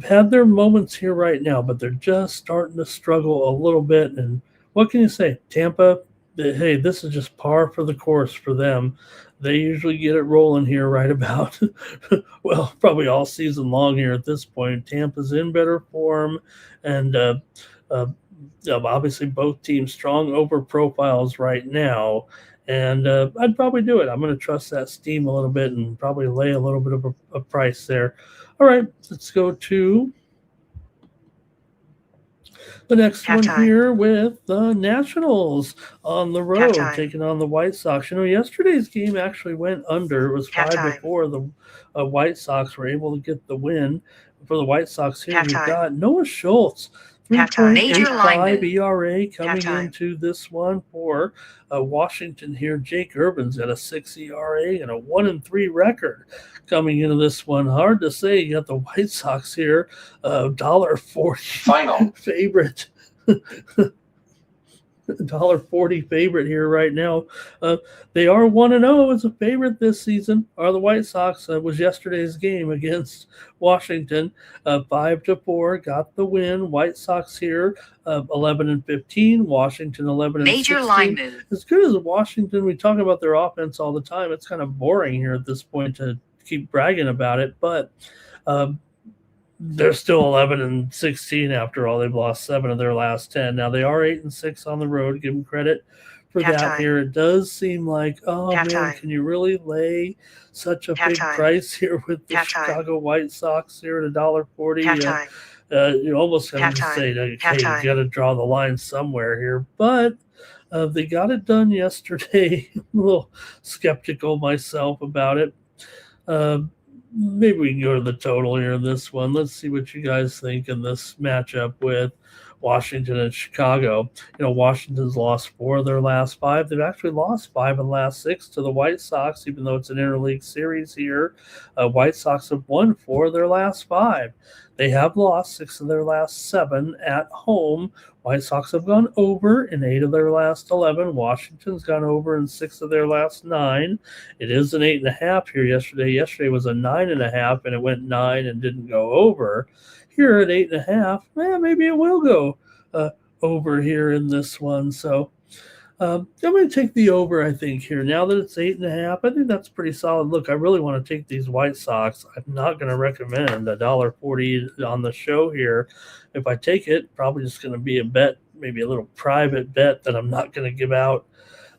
had their moments here right now, but they're just starting to struggle a little bit. And what can you say? Tampa, hey, this is just par for the course for them. They usually get it rolling here right about, well, probably all season long here at this point. Tampa's in better form, and obviously both teams strong over profiles right now. And I'd probably do it. I'm going to trust that steam a little bit and probably lay a little bit of a price there. All right, let's go to the next one here with the Nationals on the road taking on the White Sox. You know, yesterday's game actually went under. It was 5-4. The White Sox were able to get the win. For the White Sox here, we've got Noah Schultz, 3.85 ERA coming into this one for Washington here. Jake Urban's at a 6 ERA and a 1-3 record coming into this one. Hard to say. You got the White Sox here, $1.40 Final favorite. $1.40 favorite here right now. They are 1-0 as a favorite this season. Are the White Sox? Was yesterday's game against Washington. 5-4 got the win. White Sox here 11-15. Washington 11-16. Major line move. As good as Washington, we talk about their offense all the time. It's kind of boring here at this point to keep bragging about it, but they're still 11-16 after all. They've lost 7 of their last 10. Now they are 8-6 on the road. Give them credit for that here. It does seem like, man, can you really lay such a big price here with the Chicago White Sox here at $1.40? You almost have to say, hey, you got to draw the line somewhere here, but they got it done yesterday. I'm a little skeptical myself about it. Maybe we can go to the total here in this one. Let's see what you guys think in this matchup with Washington and Chicago. You know, Washington's lost 4 of their last 5. They've actually lost 5 of the last 6 to the White Sox, even though it's an interleague series here. White Sox have won 4 of their last 5. They have lost 6 of their last 7 at home. White Sox have gone over in 8 of their last 11. Washington's gone over in 6 of their last 9. It is an 8.5 here yesterday. Yesterday was a 9.5, and it went 9 and didn't go over. Here at 8.5, maybe it will go over here in this one. So I'm going to take the over, I think, here. Now that it's 8.5, I think that's pretty solid. Look, I really want to take these White Sox. I'm not going to recommend $1.40 on the show here. If I take it, probably just going to be a bet, maybe a little private bet that I'm not going to give out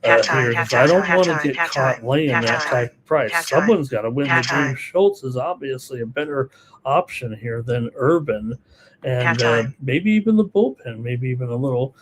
here, because I don't want to get caught laying that type of price. Someone's got to win the game. Schultz is obviously a better option here than Urban, and maybe even the bullpen, maybe even a little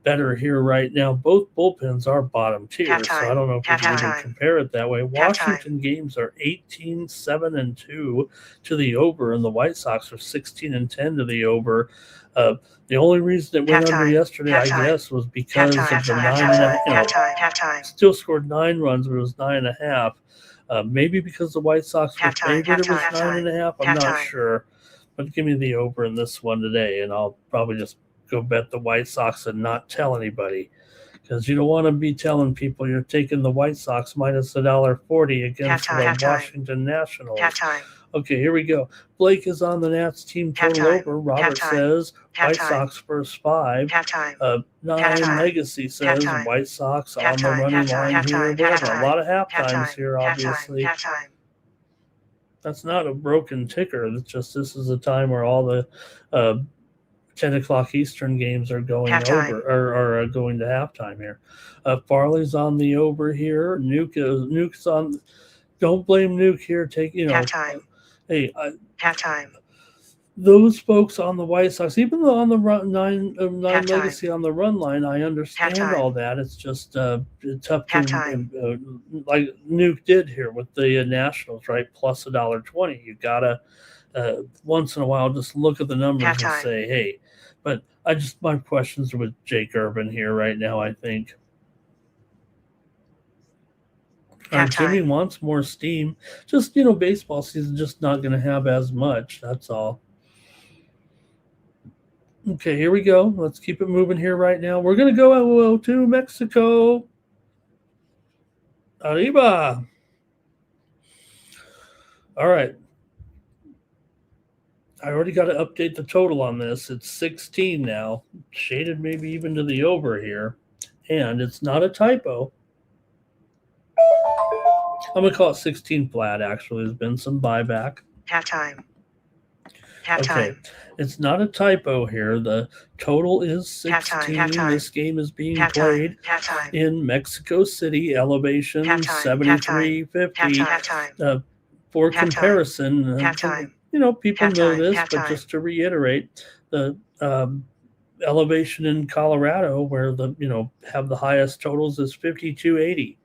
better here right now. Both bullpens are bottom tier, so I don't know if we can even compare it that way. Washington games are 18-7-2 to the over, and the White Sox are 16-10 to the over. The only reason it went under yesterday, I guess, was because of the 9.5. Still scored 9 runs, but it was 9.5. Maybe because the White Sox were favored, it was 9.5. I'm not sure. But give me the over in this one today, and I'll probably just go bet the White Sox and not tell anybody, because you don't want to be telling people you're taking the White Sox minus $1.40 against the Washington Nationals. Okay, here we go. Blake is on the Nats team total Halftime. over. Robert Halftime. says White Halftime. Sox first 5. Halftime. 9 Halftime. Legacy says Halftime. White Sox on the Halftime. running Halftime. line here. Halftime. Whatever. A lot of half Halftime. times here, obviously. Halftime. That's not a broken ticker. It's just this is a time where all the 10 o'clock Eastern games are going Halftime. over or are going to halftime here. Farley's on the over here. Nuke's on. Don't blame Nuke here. Halftime. Hey, Halftime. those folks on the White Sox, even though on the nine Halftime. Legacy on the run line, I understand Halftime. all that. It's just tough to Halftime. like Nuke did here with the Nationals, right? Plus $1.20. You gotta once in a while just look at the numbers and Halftime. say, hey. But my questions are with Jake Urban here right now, I think. Jimmy wants more steam. Just, baseball season just not going to have as much. That's all. Okay, here we go. Let's keep it moving here right now. We're going to go to Mexico. Arriba. All right. I already got to update the total on this. It's 16 now, shaded maybe even to the over here. And it's not a typo. I'm going to call it 16 flat, actually. There's been some buyback. Halftime. Okay, it's not a typo here. The total is 16. Halftime. This game is being played in Mexico City, elevation 7350. For comparison, people know this, but just to reiterate, the elevation in Colorado, where have the highest totals, is 5280.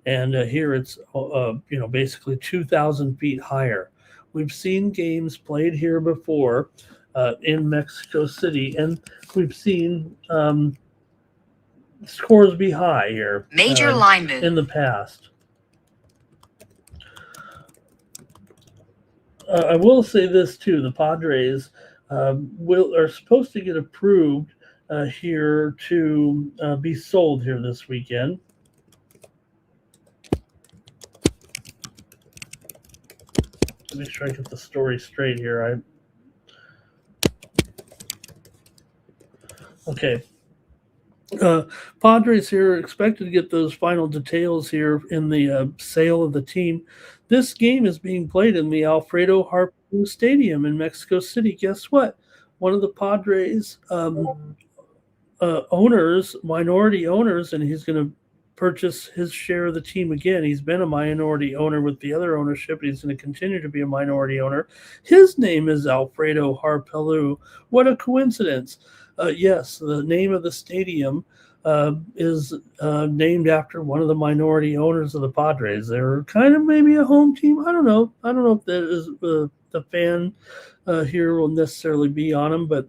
And here it's, basically 2,000 feet higher. We've seen games played here before in Mexico City, and we've seen scores be high here. Major line move. In the past. I will say this, too. The Padres are supposed to get approved here to be sold here this weekend. Make sure I get the story straight here. Okay. Padres here are expected to get those final details here in the sale of the team. This game is being played in the Alfredo Harpo Stadium in Mexico City. Guess what? One of the Padres minority owners, and he's going to purchase his share of the team again. He's been a minority owner with the other ownership. He's going to continue to be a minority owner. His name is Alfredo Harpelu. What a coincidence. Yes, the name of the stadium is named after one of the minority owners of the Padres. They're kind of maybe a home team. I don't know if that is the fan here will necessarily be on them, but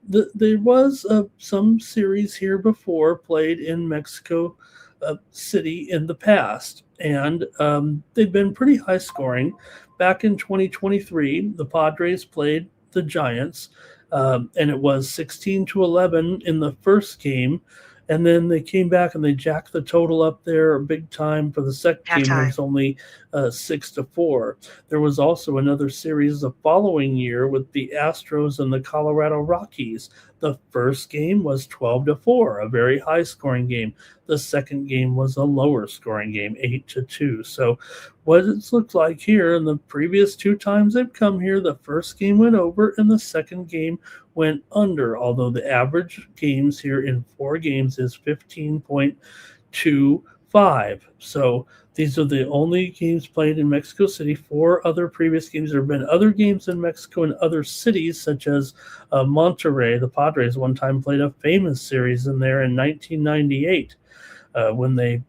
there was some series here before played in Mexico City in the past, and they've been pretty high scoring. Back in 2023, the Padres played the Giants, and it was 16-11 in the first game, and then they came back and they jacked the total up there big time for the second game. It was only 6-4. There was also another series the following year with the Astros and the Colorado Rockies. The first game was 12-4, a very high scoring game. The second game was a lower scoring game, 8-2. So what it's looked like here in the previous two times they've come here, the first game went over and the second game went under, although the average games here in 4 games is 15.25. So these are the only games played in Mexico City. 4 other previous games. There have been other games in Mexico in other cities, such as Monterrey. The Padres one time played a famous series in there in 1998 when they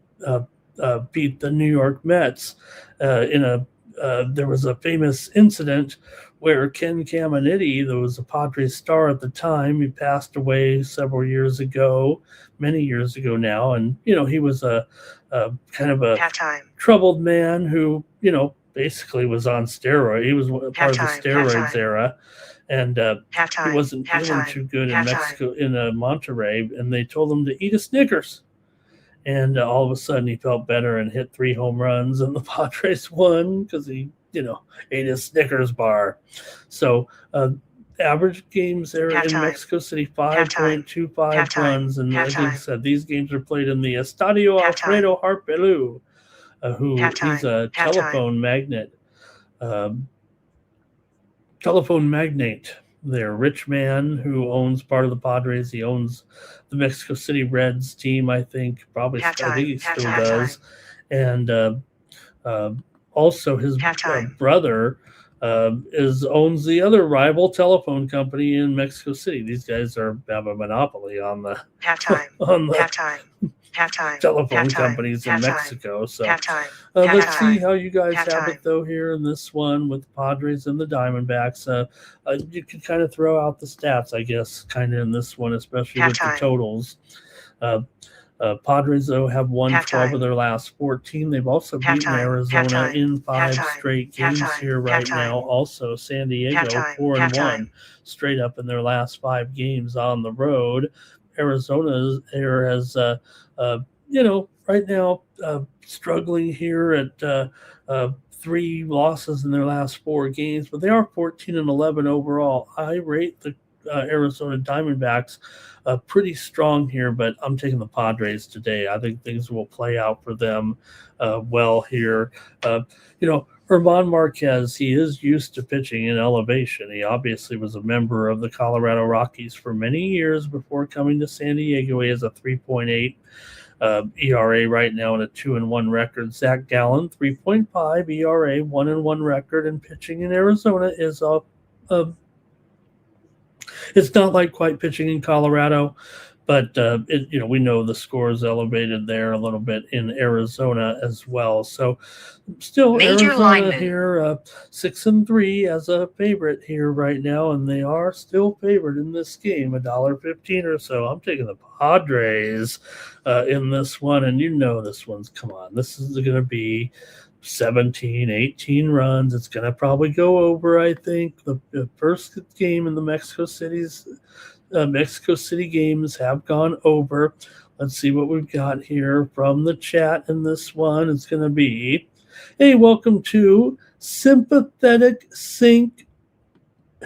beat the New York Mets. There was a famous incident where Ken Caminiti, there was a Padres star at the time, he passed away several years ago, many years ago now, and he was a kind of a troubled man who basically was on steroids. He was part of the steroids era, and he wasn't feeling too good in Mexico, in Monterrey, and they told him to eat a Snickers. And all of a sudden he felt better and hit 3 home runs, and the Padres won because he ate a Snickers bar. So average games there in Halftime. Mexico City, 5.25 Halftime. runs. And like I Halftime. said, these games are played in the Estadio Halftime. Alfredo Harpelu, who Halftime. he's a Halftime. telephone magnate. Telephone magnate there, rich man who owns part of the Padres. He owns the Mexico City Reds team, I think. Probably, I think he still does. And also his brother owns the other rival telephone company in Mexico City. These guys have a monopoly on the telephone companies in Mexico. So let's see how you guys have it though here in this one with the Padres and the Diamondbacks. You can kind of throw out the stats, I guess, kind of in this one, especially with the totals. Padres, though, have won 12 of their last 14. They've also beaten Arizona in 5 straight games here right now. Also, San Diego, 4-1, straight up in their last 5 games on the road. Arizona has, right now struggling here at 3 losses in their last 4 games, but they are 14-11 overall. I rate the Arizona Diamondbacks pretty strong here, but I'm taking the Padres today. I think things will play out for them well here. Ramon Marquez, he is used to pitching in elevation. He obviously was a member of the Colorado Rockies for many years before coming to San Diego. He has a 3.8 ERA right now and a 2-1 record. Zach Gallen, 3.5 ERA, 1-1 record, and pitching in Arizona is it's not like quite pitching in Colorado, but we know the score is elevated there a little bit in Arizona as well. So still Major Arizona here 6-3 as a favorite here right now, and they are still favored in this game, $1.15 or so. I'm taking the Padres in this one, and this one's, come on, this is going to be 17, 18 runs. It's going to probably go over, I think. The first game in the Mexico City games have gone over. Let's see what we've got here from the chat in this one. It's going to be, hey, welcome to Sympathetic Sync,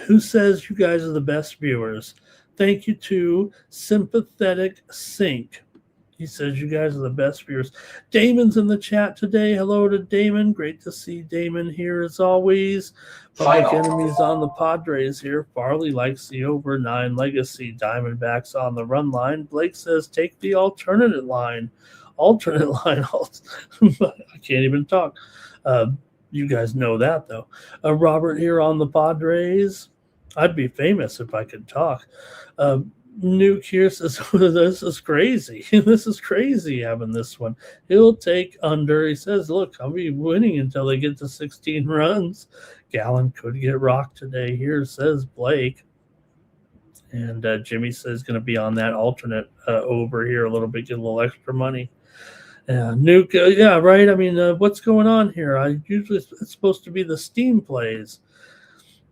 who says you guys are the best viewers. Thank you to Sympathetic Sync. He says you guys are the best viewers. Damon's in the chat today. Hello to Damon. Great to see Damon here as always. Public enemies on the Padres here. Farley likes the over 9 legacy. Diamondbacks on the run line. Blake says take the alternate line. Alternate line. I can't even talk. You guys know that though. Robert here on the Padres. I'd be famous if I could talk. Nuke here says, this is crazy. This is crazy having this one. He'll take under. He says, look, I'll be winning until they get to 16 runs. Gallen could get rocked today here, says Blake. And Jimmy says going to be on that alternate over here a little bit, get a little extra money. Nuke, yeah, right. I mean, what's going on here? It's supposed to be the Steam plays.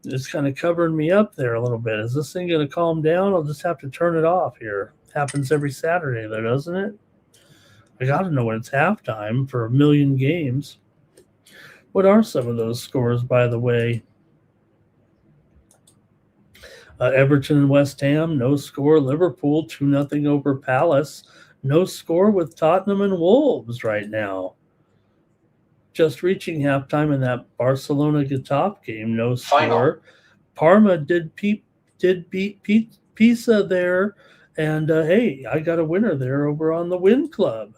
It's kind of covering me up there a little bit. Is this thing going to calm down? I'll just have to turn it off here. Happens every Saturday, though, doesn't it? I got to know when it's halftime for 1 million games. What are some of those scores, by the way? Everton and West Ham, no score. Liverpool, 2-0 over Palace. No score with Tottenham and Wolves right now. Just reaching halftime in that Barcelona-Getafe game, no score. Final. Parma did beat Pisa there, and hey, I got a winner there over on the Win Club.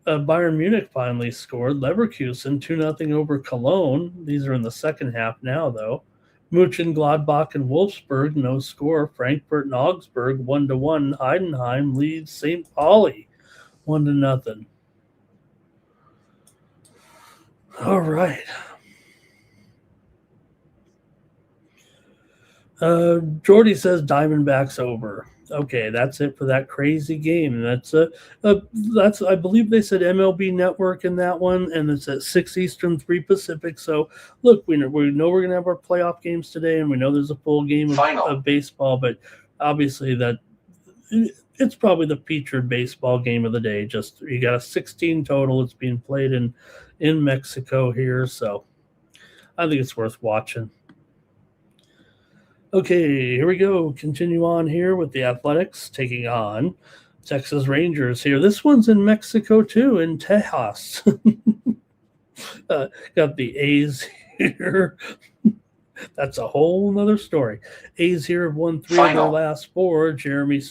Bayern Munich finally scored. Leverkusen 2-0 over Cologne. These are in the second half now, though. Mönchengladbach and Wolfsburg, no score. Frankfurt and Augsburg 1-1. Heidenheim leads St. Pauli 1-0. All right. Jordy says Diamondbacks over. Okay, that's it for that crazy game. That's I believe they said MLB Network in that one, and it's at 6 Eastern, 3 Pacific. So look, we know we're going to have our playoff games today, and we know there's a full game of baseball, but obviously that it's probably the featured baseball game of the day. Just you got a 16 total. It's being played in Mexico here, so I think it's worth watching. Okay, here we go. Continue on here with the Athletics taking on Texas Rangers here. This one's in Mexico too, in Tejas. Got the A's here. That's a whole nother story. A's here have won 3 of their last 4. Jeffrey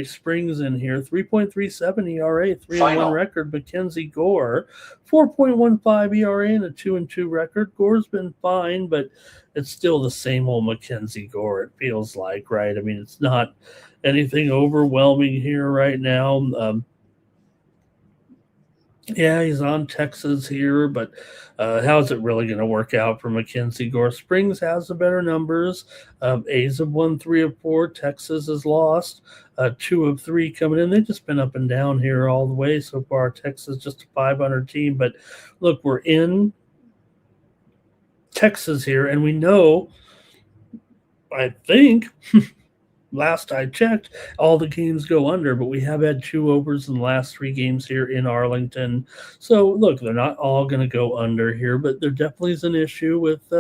Springs in here, 3.37 ERA, 3-1 record. Mackenzie Gore, 4.15 ERA and a 2-2 record. Gore's been fine, but it's still the same old Mackenzie Gore, it feels like, right? I mean, it's not anything overwhelming here right now. Yeah, he's on Texas here, but how's it really going to work out for Mackenzie Gore? Springs has the better numbers. A's have won 3 of 4. Texas has lost 2 of 3 coming in. They've just been up and down here all the way so far. Texas just a 500 team, but look, we're in Texas here, and we know, I think, last I checked, all the games go under, but we have had 2 overs in the last 3 games here in Arlington. So, look, they're not all going to go under here, but there definitely is an issue with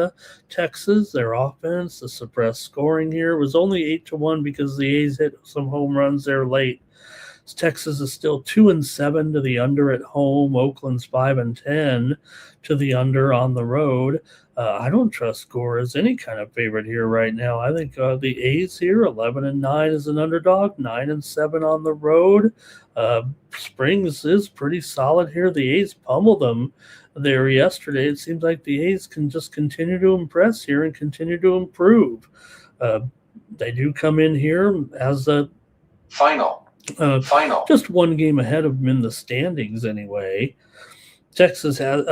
Texas, their offense, the suppressed scoring here. It was only 8-1 because the A's hit some home runs there late. Texas is still 2-7 to the under at home. Oakland's 5-10 to the under on the road. I don't trust Gore as any kind of favorite here right now. I think the A's here 11-9 as an underdog, 9-7 on the road. Springs is pretty solid here. The A's pummeled them there yesterday. It seems like the A's can just continue to impress here and continue to improve. They do come in here as a final. Just 1 game ahead of them in the standings anyway. Texas has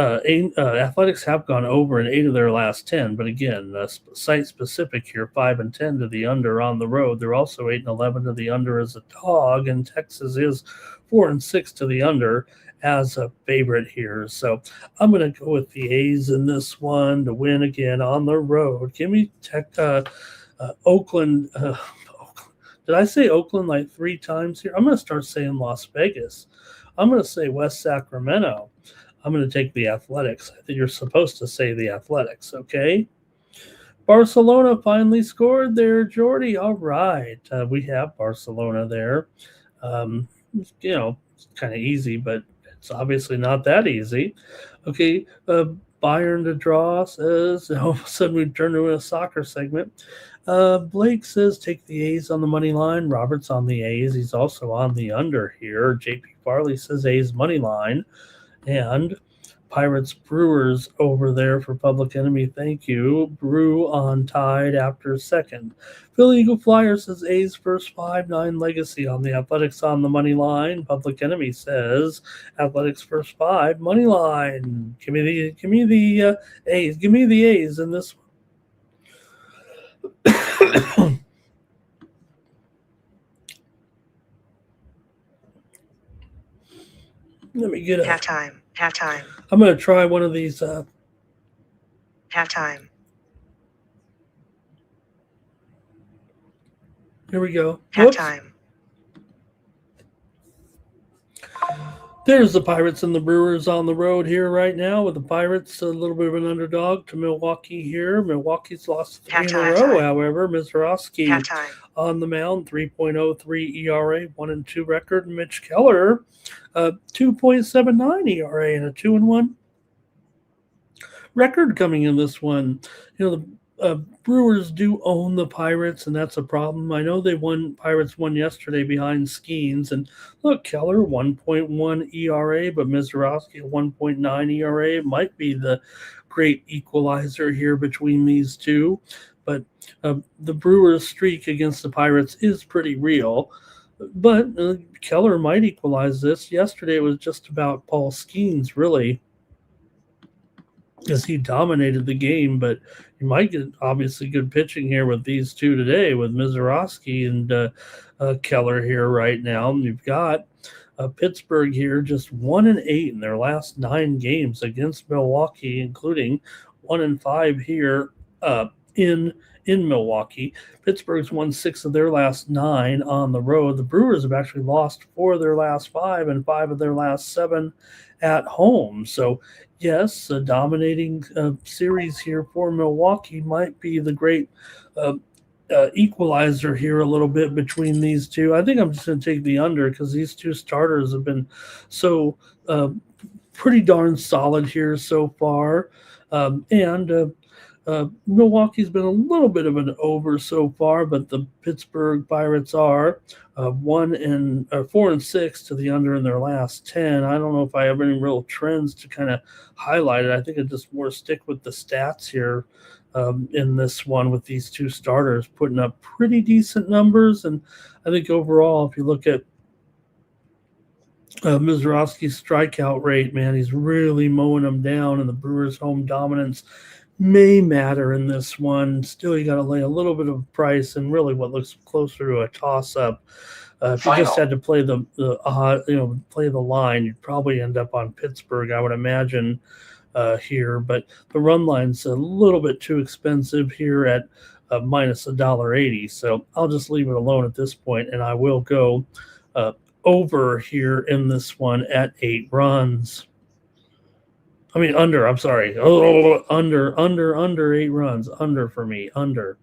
Athletics have gone over in 8 of their last 10, but again, site specific here, 5-10 to the under on the road. They're also 8-11 to the under as a dog, and Texas is 4-6 to the under as a favorite here. So I'm going to go with the A's in this one to win again on the road. Give me Oakland. Did I say Oakland like 3 times here? I'm going to start saying Las Vegas. I'm going to say West Sacramento. I'm going to take the Athletics. I think you're supposed to say the Athletics, okay? Barcelona finally scored there, Jordy. All right. We have Barcelona there. It's kind of easy, but it's obviously not that easy. Okay, Bayern to draw says, all of a sudden we turn to a soccer segment. Blake says take the A's on the money line. Robert's on the A's. He's also on the under here. JP Farley says A's money line. And Pirates Brewers over there for Public Enemy. Thank you. Brew on tied after second. Philly Eagle Flyer says A's first 5-9 legacy on the Athletics on the money line. Public Enemy says Athletics first 5 money line. Give me the A's. Give me the A's in this one. Let me get a Halftime. I'm going to try one of these. Halftime. Here we go. Halftime. There's the Pirates and the Brewers on the road here right now, with the Pirates a little bit of an underdog to Milwaukee here. Milwaukee's lost 3 in a row, however. Mizorowski on the mound, 3.03 ERA, 1-2 record. Mitch Keller, 2.79 ERA and a 2-1 record coming in this one. The Brewers do own the Pirates, and that's a problem. I know Pirates won yesterday behind Skeens, and look, Keller 1.1 ERA, but Mizorowski 1.9 ERA might be the great equalizer here between these two. But the Brewers' streak against the Pirates is pretty real. But Keller might equalize this. Yesterday it was just about Paul Skeens, really, because he dominated the game, but you might get obviously good pitching here with these two today, with Mizorowski and Keller here right now. And you've got Pittsburgh here just 1-8 in their last 9 games against Milwaukee, including 1-5 here in in Milwaukee. Pittsburgh's won 6 of their last 9 on the road. The Brewers have actually lost 4 of their last 5 and 5 of their last 7 at home. So, yes, a dominating series here for Milwaukee might be the great equalizer here a little bit between these two. I think I'm just going to take the under because these two starters have been so pretty darn solid here so far. And Milwaukee's been a little bit of an over so far, but the Pittsburgh Pirates are 4 and 6 to the under in their last 10. I don't know if I have any real trends to kind of highlight it. I think I just more stick with the stats here in this one with these two starters putting up pretty decent numbers. And I think overall, if you look at Mizorowski's strikeout rate, man, he's really mowing them down, and the Brewers' home dominance may matter in this one. Still, you got to lay a little bit of a price, and really what looks closer to a toss-up. If you just had to play play the line, you'd probably end up on Pittsburgh, I would imagine, here. But the run line's a little bit too expensive here at minus $1.80. So I'll just leave it alone at this point, and I will go over here in this one at 8 runs. I mean, under, I'm sorry. Oh, under 8 runs. Under for me, under.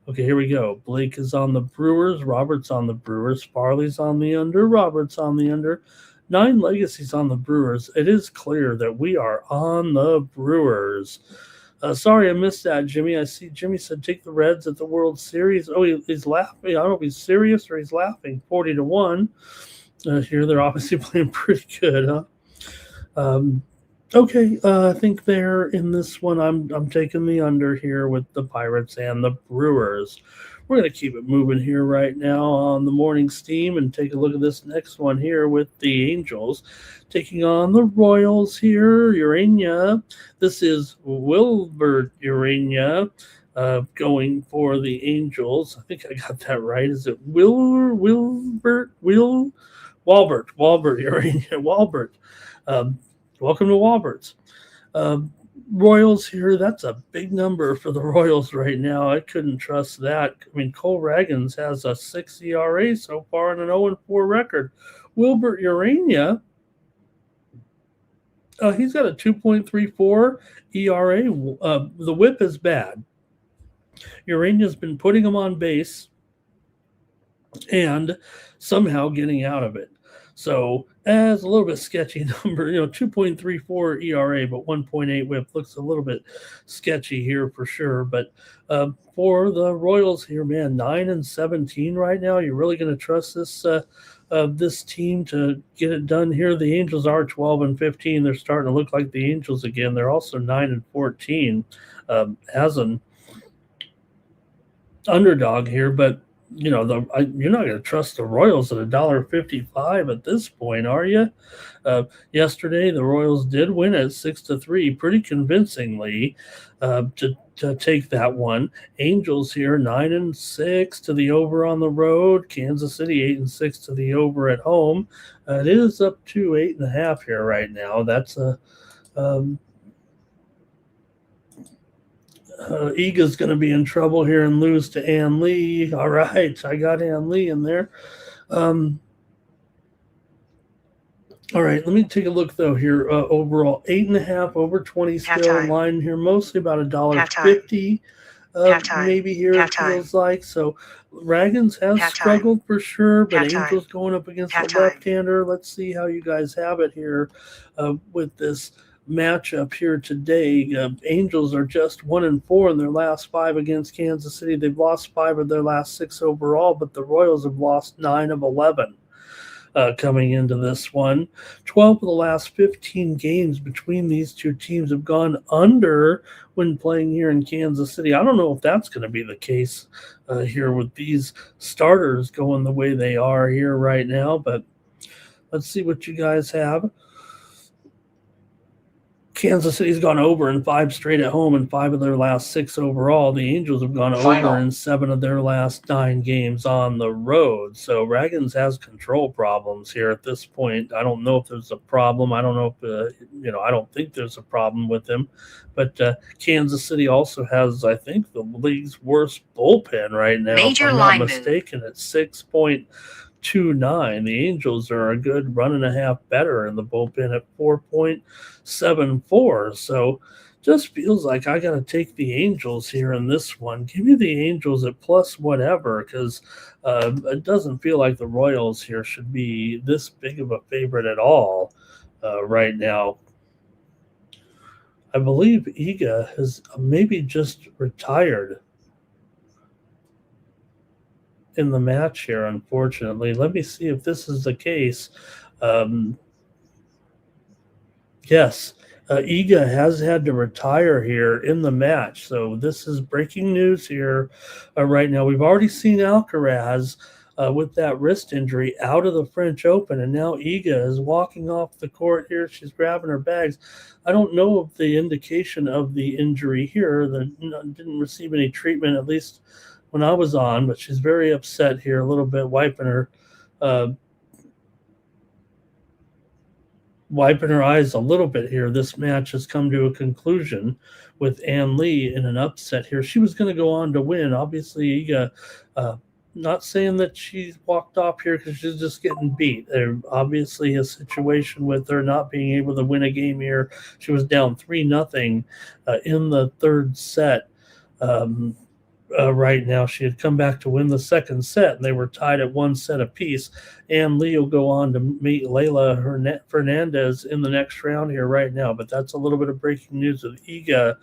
Okay, here we go. Blake is on the Brewers. Roberts on the Brewers. Farley's on the under. Roberts on the under. 9 Legacy's on the Brewers. It is clear that we are on the Brewers. Sorry, I missed that, Jimmy. I see Jimmy said take the Reds at the World Series. Oh, he's laughing. I don't know if he's serious or he's laughing. 40-1. Here, they're obviously playing pretty good, huh? Okay, I think they're in this one. I'm taking the under here with the Pirates and the Brewers. We're going to keep it moving here right now on the morning steam and take a look at this next one here with the Angels taking on the Royals here. Urania. This is Wilbert Urania going for the Angels. I think I got that right. Is it Walbert Urania? Walbert. Welcome to Walbert's. Royals here, that's a big number for the Royals right now. I couldn't trust that. I mean, Cole Ragans has a 6 ERA so far and an 0-4 record. Wilbert Urania, he's got a 2.34 ERA. The whip is bad. Urania's been putting him on base and somehow getting out of it. So as a little bit sketchy number, 2.34 ERA, but 1.8 whip looks a little bit sketchy here for sure. But for the Royals here, man, 9-17 right now. You're really going to trust this team to get it done here? The Angels are 12-15. They're starting to look like the Angels again. They're also 9-14 as an underdog here, but you're not going to trust the Royals at $1.55 at this point, are you? Yesterday, the Royals did win at 6-3 pretty convincingly to take that one. Angels here 9-6 to the over on the road. Kansas City 8-6 to the over at home. It is up to 8.5 here right now. That's a Iga's going to be in trouble here and lose to Ann Lee. All right, I got Ann Lee in there. All right, let me take a look, though, here. Overall, 8.5 over 20 still in line here, mostly about $1.50 maybe here it feels like. So Ragans has struggled for sure, but Angels going up against the left-hander. Let's see how you guys have it here with this matchup here today. Angels are just 1-4 in their last 5 against Kansas City. They've lost 5 of their last 6 overall, but the Royals have lost 9 of 11 coming into this one. 12 of the last 15 games between these two teams have gone under when playing here in Kansas City. I don't know if that's going to be the case here with these starters going the way they are here right now, but let's see what you guys have. Kansas City's gone over in 5 straight at home and 5 of their last 6 overall. The Angels have gone over in 7 of their last 9 games on the road. So Raggins has control problems here at this point. I don't know if there's a problem. I don't know if, I don't think there's a problem with him. But Kansas City also has, I think, the league's worst bullpen right now. Major if I'm line not mistaken, at 6.29. The Angels are a good run and a half better in the bullpen at 4.74. So just feels like I got to take the Angels here in this one. Give me the Angels at plus whatever, because it doesn't feel like the Royals here should be this big of a favorite at all right now. I believe Iga has maybe just retired in the match here, unfortunately. Let me see if this is the case. Yes, Iga has had to retire here in the match. So this is breaking news here right now. We've already seen Alcaraz with that wrist injury out of the French Open, and now Iga is walking off the court here. She's grabbing her bags. I don't know if the indication of the injury here that didn't receive any treatment, at least when I was on, but she's very upset here, a little bit, wiping her eyes a little bit here. This match has come to a conclusion with Ann Lee in an upset here. She was going to go on to win. Obviously, Iga, not saying that she walked off here because she's just getting beat. There's obviously a situation with her not being able to win a game here. She was down 3-0 in the third set. Right now, she had come back to win the second set, and they were tied at 1 set apiece. And Lee will go on to meet Leylah Fernandez in the next round here right now. But that's a little bit of breaking news with Iga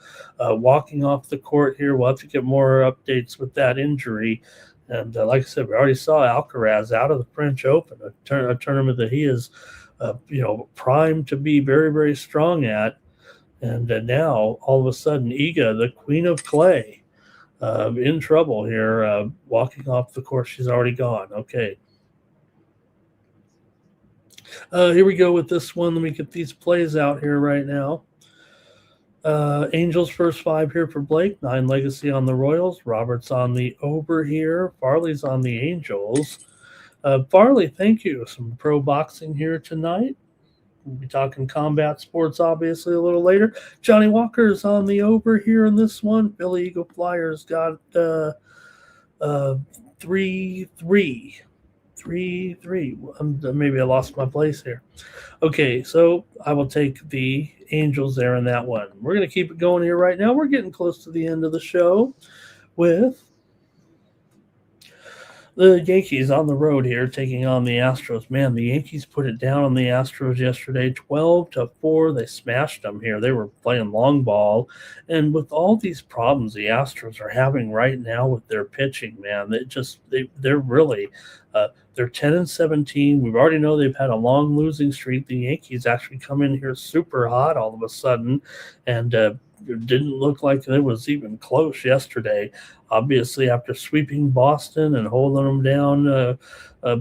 walking off the court here. We'll have to get more updates with that injury. And like I said, we already saw Alcaraz out of the French Open, a tournament that he is, primed to be very, very strong at. And now, all of a sudden, Iga, the queen of clay, in trouble here, walking off the course. She's already gone. Okay. Here we go with this one. Let me get these plays out here right now. Angels first 5 here for Blake. 9 legacy on the Royals. Roberts on the over here. Farley's on the Angels. Farley, thank you. Some pro boxing here tonight. We'll be talking combat sports, obviously, a little later. Johnny Walker's on the over here in this one. Philly Eagle Flyers got 3-3. Maybe I lost my place here. Okay, so I will take the Angels there in that one. We're going to keep it going here right now. We're getting close to the end of the show with the Yankees on the road here taking on the Astros. Man, the Yankees put it down on the Astros yesterday, 12-4. They smashed them here. They were playing long ball. And with all these problems the Astros are having right now with their pitching, man, they're really they're 10-17. We already know they've had a long losing streak. The Yankees actually come in here super hot all of a sudden, and it didn't look like it was even close yesterday. Obviously, after sweeping Boston and holding them down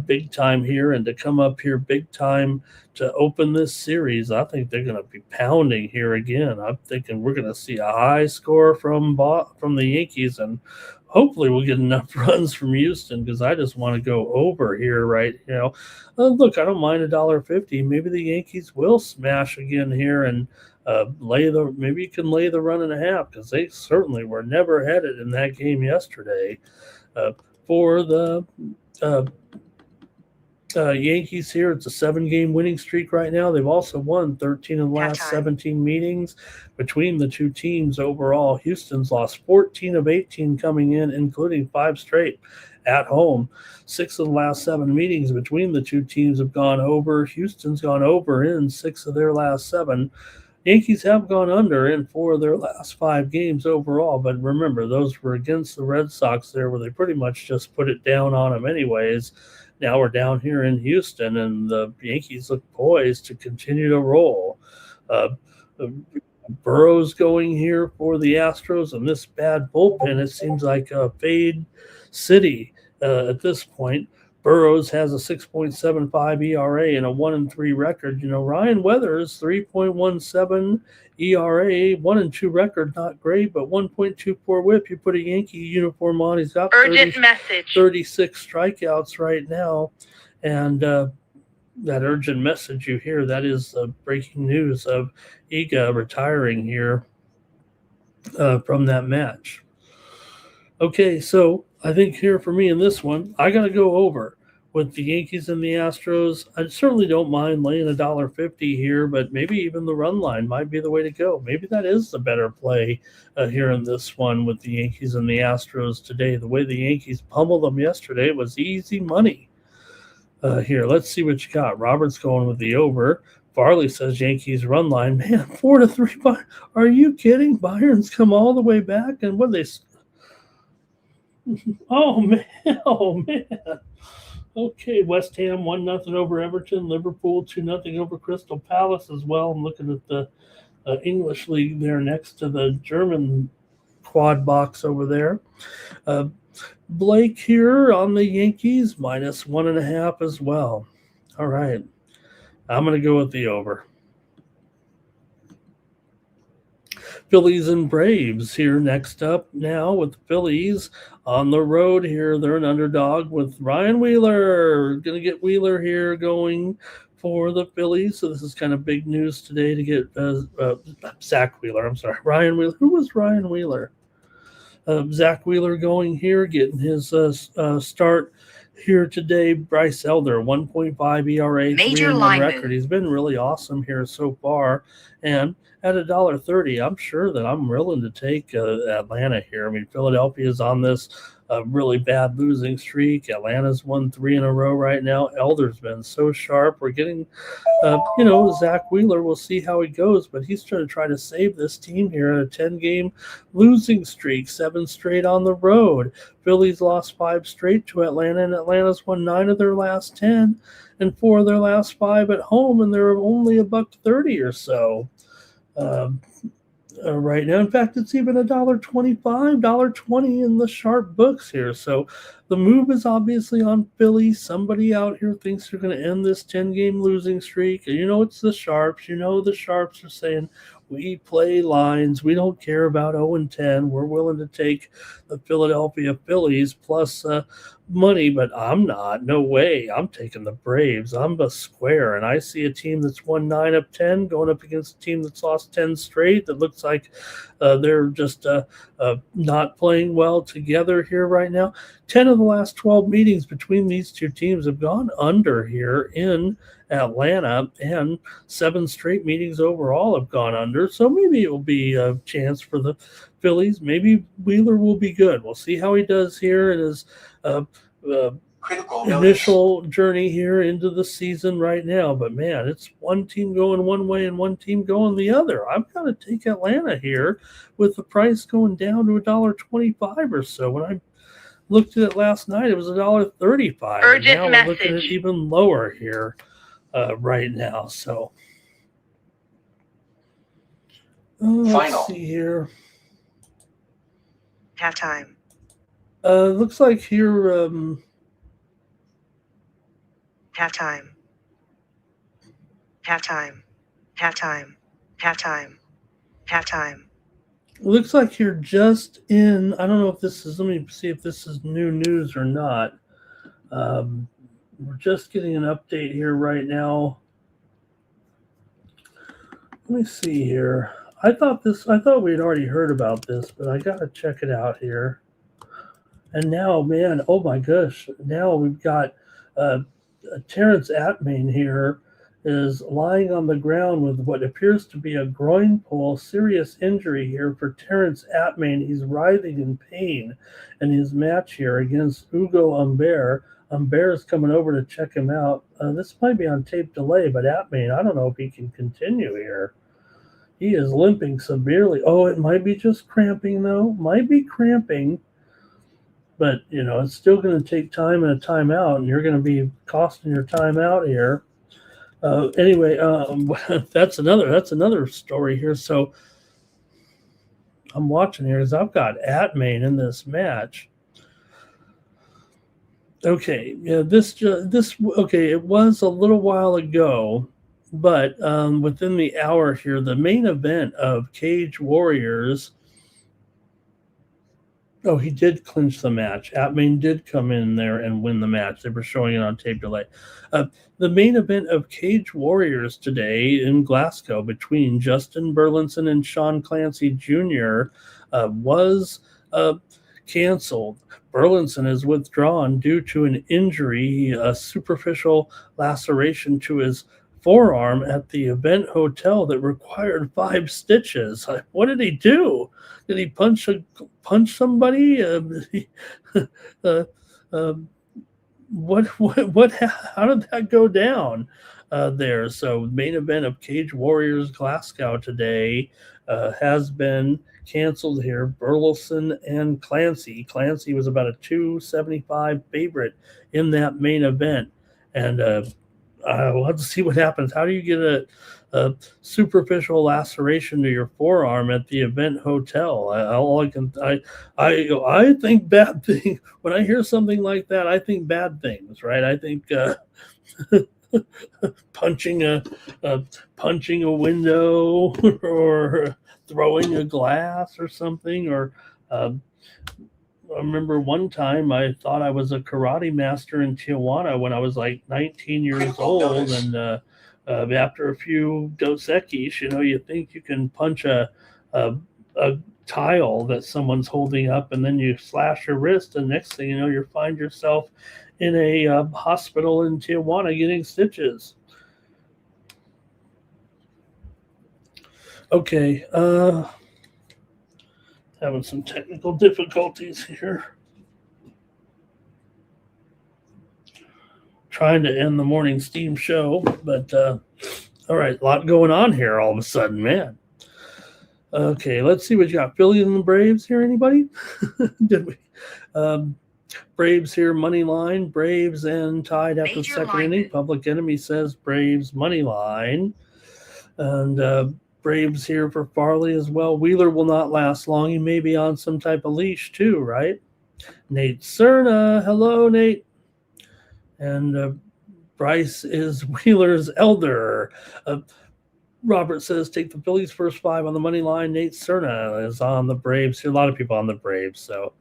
big time here, and to come up here big time to open this series, I think they're going to be pounding here again. I'm thinking we're going to see a high score from the Yankees, and hopefully we'll get enough runs from Houston, because I just want to go over here right now. Look, I don't mind $1.50. Maybe the Yankees will smash again here and maybe you can lay the 1.5, because they certainly were never headed in that game yesterday. For the Yankees here, it's a 7-game winning streak right now. They've also won 13 of the last 17 meetings between the two teams overall. Houston's lost 14 of 18 coming in, including 5 straight at home. 6 of the last 7 meetings between the two teams have gone over. Houston's gone over in 6 of their last 7. Yankees have gone under in 4 of their last 5 games overall, but remember, those were against the Red Sox there, where they pretty much just put it down on them anyways. Now we're down here in Houston, and the Yankees look poised to continue to roll. Burrow's going here for the Astros, and this bad bullpen, it seems like a fade city at this point. Burroughs has a 6.75 ERA and a 1-3 record. Ryan Weathers 3.17 ERA, 1-2 record, not great, but 1.24 WHIP. You put a Yankee uniform on, he's got Urgent message. 36 strikeouts right now, and that urgent message you hear, that is breaking news of Iga retiring here from that match. Okay, so I think here for me in this one, I got to go over with the Yankees and the Astros. I certainly don't mind laying $1.50 here, but maybe even the run line might be the way to go. Maybe that is the better play here in this one with the Yankees and the Astros today. The way the Yankees pummeled them yesterday was easy money. Here, let's see what you got. Robert's going with the over. Farley says Yankees run line. Man, 4-3. Are you kidding? Bayern's come all the way back, and what they? Oh man! Okay, West Ham 1-0 over Everton. Liverpool 2-0 over Crystal Palace as well. I'm looking at the English league there next to the German quad box over there. Blake here on the Yankees -1.5 as well. All right, I'm going to go with the over. Phillies and Braves here next up now with the Phillies on the road here. They're an underdog with Ryan Wheeler. Going to get Wheeler here going for the Phillies. So this is kind of big news today to get Zach Wheeler. I'm sorry, Ryan Wheeler. Who was Ryan Wheeler? Zach Wheeler going here, getting his start here today. Bryce Elder, 1.5 ERA, Major 3-1 line record. move. He's been really awesome here so far. And at $1.30, I'm sure that I'm willing to take Atlanta here. I mean, Philadelphia is on this really bad losing streak. Atlanta's won 3 in a row right now. Elder's been so sharp. We're getting, Zach Wheeler. We'll see how he goes, but he's trying to save this team here at a 10-game losing streak, 7 straight on the road. Phillies lost 5 straight to Atlanta, and Atlanta's won 9 of their last 10 and 4 of their last 5 at home, and they're only $1.30 or so. Right now. In fact, it's even $1.25, $1.20 in the sharp books here. So the move is obviously on Philly. Somebody out here thinks they're going to end this 10-game losing streak. It's the sharps. The sharps are saying, we play lines. We don't care about 0-10. We're willing to take the Philadelphia Phillies plus money, but I'm not. No way. I'm taking the Braves. I'm a square, and I see a team that's won 9 of 10 going up against a team that's lost 10 straight. That looks like they're just not playing well together here right now. 10 of the last 12 meetings between these two teams have gone under here in Atlanta, and 7 straight meetings overall have gone under. So maybe it will be a chance for the Phillies. Maybe Wheeler will be good. We'll see how he does here in his Critical initial journey here into the season right now. But man, it's one team going one way and one team going the other. I've got to take Atlanta here with the price going down to $1.25 or so. When I looked at it last night, it was $1.35. Urgent now message. we're looking at even lower here right now. So let's see here. Halftime. Looks like here. Halftime. Halftime. Halftime. Halftime. Halftime. Looks like you're just in. I don't know if this is. Let me see if this is new news or not. We're just getting an update here right now. Let me see here. I thought we'd already heard about this, but I gotta check it out here. And now, man, oh my gosh! Now we've got Terrence Atmain here is lying on the ground with what appears to be a groin pull, serious injury here for Terrence Atmain. He's writhing in pain in his match here against Hugo Humbert. Humbert is coming over to check him out. This might be on tape delay, but Atmain, I don't know if he can continue here. He is limping severely. Oh, it might be just cramping, though. Might be cramping. But, it's still going to take time and a timeout, and you're going to be costing your time out here. Anyway, that's another story here. So I'm watching here because I've got Atmain in this match. Okay, yeah, okay. It was a little while ago, but within the hour here, the main event of Cage Warriors. Oh, he did clinch the match. Atmain did come in there and win the match. They were showing it on tape delay. Uh, the main event of Cage Warriors today in Glasgow between Justin Burlinson and Sean Clancy Jr. Was canceled. Burlinson is withdrawn due to an injury, a superficial laceration to his forearm at the event hotel that required 5 stitches. What did he do? Did he punch somebody? Uh, um, what? How did that go down there? So, main event of Cage Warriors Glasgow today has been canceled here. Burleson and Clancy. Clancy was about a 275 favorite in that main event, and we'll have to see what happens. How do you get a superficial laceration to your forearm at the event hotel? I think bad thing when I hear something like that. I think bad things, right? I think punching a window or throwing a glass or something, or I remember one time I thought I was a karate master in Tijuana when I was like 19 years old, and after a few Dos Equis, you think you can punch a tile that someone's holding up, and then you slash your wrist, and next thing you know, you find yourself in a hospital in Tijuana getting stitches. Okay, having some technical difficulties here. Trying to end the morning steam show, but all right, a lot going on here all of a sudden, man. Okay, let's see what you got. Phillies and the Braves here, anybody? Did we? Braves here, money line. Braves and tied after the second inning. Public Enemy says Braves money line. And Braves here for Farley as well. Wheeler will not last long. He may be on some type of leash too, right? Nate Cerna. Hello, Nate. And Bryce is Wheeler's elder. Robert says take the Phillies first 5 on the money line. Nate Cerna is on the Braves. A lot of people on the Braves. So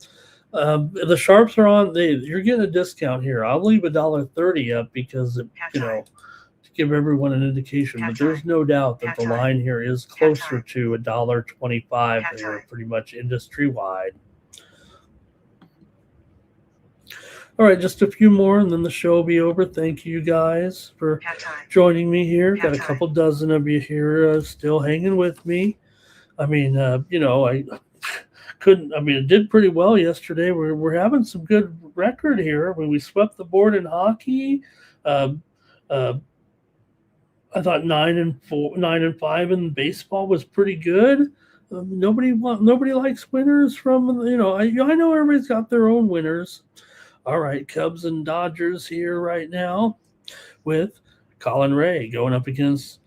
the Sharps are on. You're getting a discount here. I'll leave $1.30 up because to give everyone an indication. But there's no doubt that the line here is closer to $1.25 than we're pretty much industry wide. All right, just a few more, and then the show will be over. Thank you guys for joining me here. Got a couple dozen of you here still hanging with me. I mean, I couldn't. I mean, it did pretty well yesterday. We're having some good record here. When we swept the board in hockey, I thought 9-5 in baseball was pretty good. Nobody likes winners from I know everybody's got their own winners. All right, Cubs and Dodgers here right now with Colin Ray going up against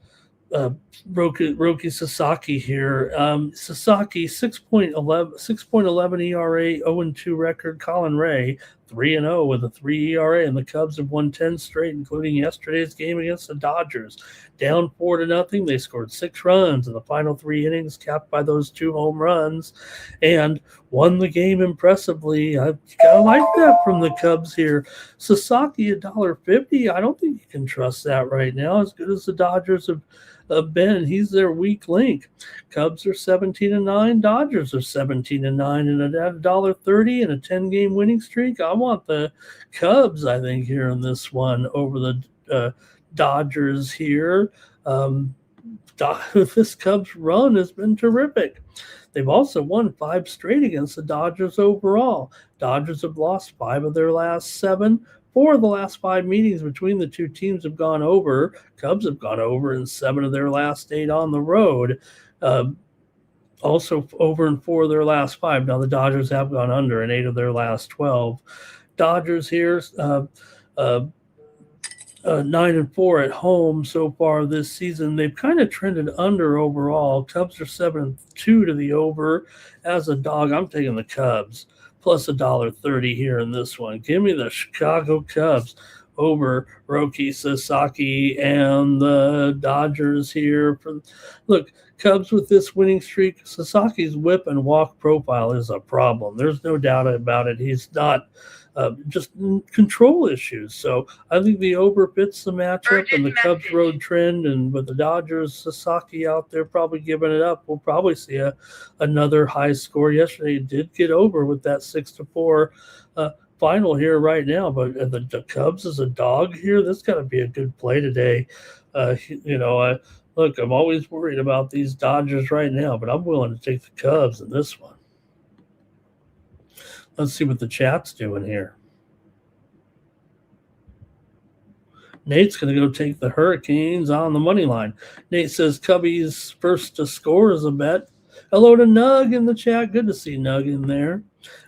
Roki Sasaki here. Sasaki 6.11 ERA, 0-2 record. Colin Ray 3-0 with a 3 ERA, and the Cubs have won 10 straight, including yesterday's game against the Dodgers. Down 4-0, they scored 6 runs in the final 3 innings, capped by those 2 home runs, and won the game impressively. I gotta like that from the Cubs here. Sasaki $1.50. I don't think you can trust that right now. As good as the Dodgers have been, he's their weak link. Cubs are 17-9, Dodgers are 17-9, and at $1.30 and a 10-game winning streak. I want the Cubs, I think, here in this one over the Dodgers here. This Cubs run has been terrific. They've also won 5 straight against the Dodgers overall. Dodgers have lost 5 of their last 7. 4 of the last 5 meetings between the two teams have gone over. Cubs have gone over in 7 of their last 8 on the road. Also over in 4 of their last 5. Now the Dodgers have gone under in 8 of their last 12. Dodgers here, 9-4 at home so far this season. They've kind of trended under overall. Cubs are 7-2 to the over. As a dog, I'm taking the Cubs. plus $1.30 here in this one. Give me the Chicago Cubs over Roki Sasaki and the Dodgers here. Look, Cubs with this winning streak, Sasaki's whip and walk profile is a problem. There's no doubt about it. He's not just control issues. So I think the over fits the matchup and the Cubs road trend, and with the Dodgers, Sasaki out there probably giving it up. We'll probably see another high score. Yesterday it did get over with that 6-4 final here right now, but the Cubs as a dog here, that's got to be a good play today. Look, I'm always worried about these Dodgers right now, but I'm willing to take the Cubs in this one. Let's see what the chat's doing here. Nate's going to go take the Hurricanes on the money line. Nate says Cubbies first to score is a bet. Hello to Nug in the chat. Good to see Nug in there.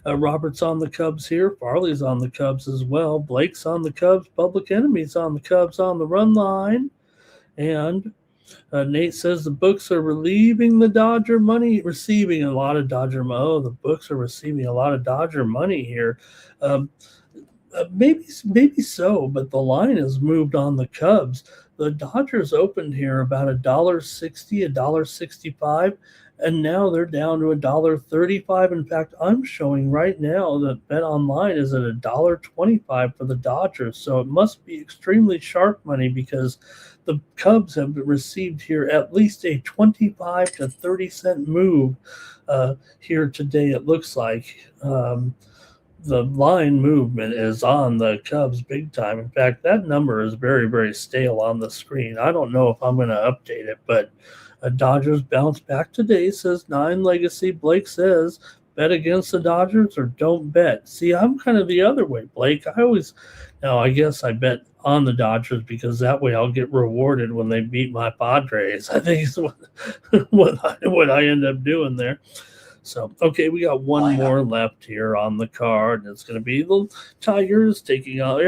Robert's on the Cubs here. Farley's on the Cubs as well. Blake's on the Cubs. Public Enemy's on the Cubs on the run line. And Nate says the books are receiving a lot of Dodger money. Oh, the books are receiving a lot of Dodger money here. Maybe so, but the line has moved on the Cubs. The Dodgers opened here about $1.60, $1.65, and now they're down to $1.35. In fact, I'm showing right now that Bet Online is at $1.25 for the Dodgers, so it must be extremely sharp money because the Cubs have received here at least a 25 to 30 cent move here today, it looks like. The line movement is on the Cubs big time. In fact, that number is very, very stale on the screen. I don't know if I'm going to update it, but Dodgers bounce back today, says 9 Legacy. Blake says, bet against the Dodgers or don't bet. See, I'm kind of the other way, Blake. I guess I bet on the Dodgers because that way I'll get rewarded when they beat my Padres. I think is what I end up doing there. So, okay, we got one more left here on the card, and it's going to be the Tigers taking out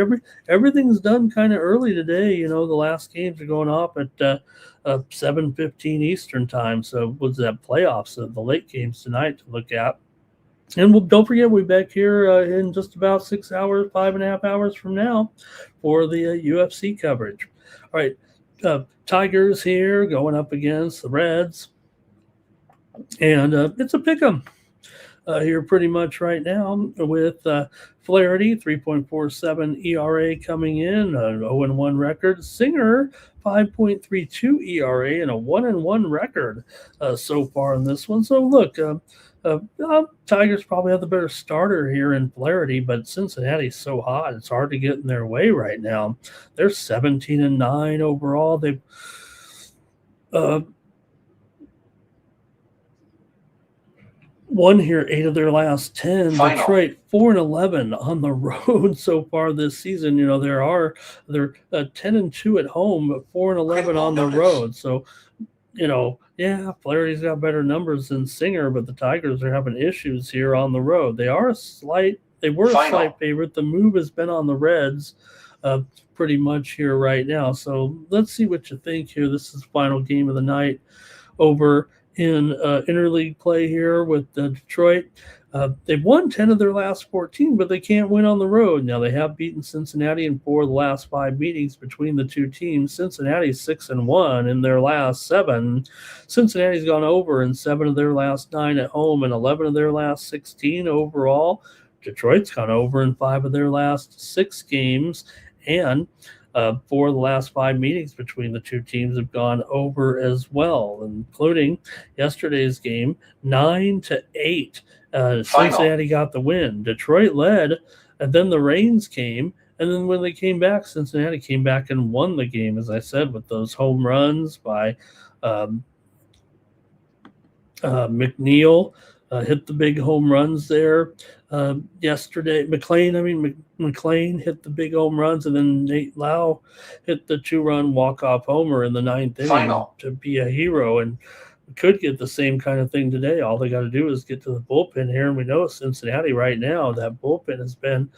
everything's done kind of early today. The last games are going off at 7:15 Eastern time. So, was that playoffs, the late games tonight to look at. And don't forget, we'll be back here in just about 6 hours, 5.5 hours from now for the UFC coverage. All right, Tigers here going up against the Reds. And it's a pick'em here pretty much right now with Flaherty, 3.47 ERA coming in, an 0-1 record. Singer, 5.32 ERA and a 1-1 record so far in this one. So look, Tigers probably have the better starter here in Flaherty, but Cincinnati's so hot, it's hard to get in their way right now. They're 17-9 overall. They've won here 8 of their last 10. Final. Detroit 4-11 on the road so far this season. They're 10-2 at home, but 4-11 on the road. So, Flaherty's got better numbers than Singer, but the Tigers are having issues here on the road. They were a slight favorite. The move has been on the Reds pretty much here right now. So let's see what you think here. This is the final game of the night over in interleague play here with Detroit. They've won 10 of their last 14, but they can't win on the road. Now, they have beaten Cincinnati in 4 of the last 5 meetings between the two teams. Cincinnati's 6-1 in their last 7. Cincinnati's gone over in 7 of their last 9 at home and 11 of their last 16 overall. Detroit's gone over in 5 of their last 6 games, and 4 of the last 5 meetings between the two teams have gone over as well, including yesterday's game, 9-8. Cincinnati got the win. Detroit led, and then the rains came, and then when they came back, Cincinnati came back and won the game, as I said, with those home runs by McNeil. Hit the big home runs there yesterday. McLean hit the big home runs, and then Nate Lau hit the 2-run walk-off homer in the 9th inning to be a hero. And we could get the same kind of thing today. All they got to do is get to the bullpen here, and we know Cincinnati right now, that bullpen has been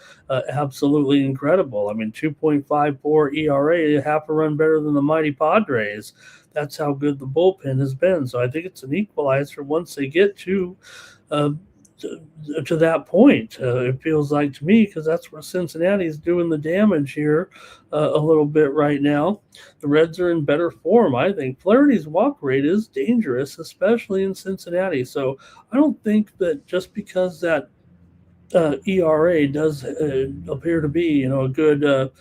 absolutely incredible. 2.54 ERA, half a run better than the mighty Padres. That's how good the bullpen has been. So I think it's an equalizer once they get to to that point. It feels like to me, because that's where Cincinnati's doing the damage here a little bit right now. The Reds are in better form, I think. Flaherty's walk rate is dangerous, especially in Cincinnati. So I don't think that just because that ERA does appear to be, a good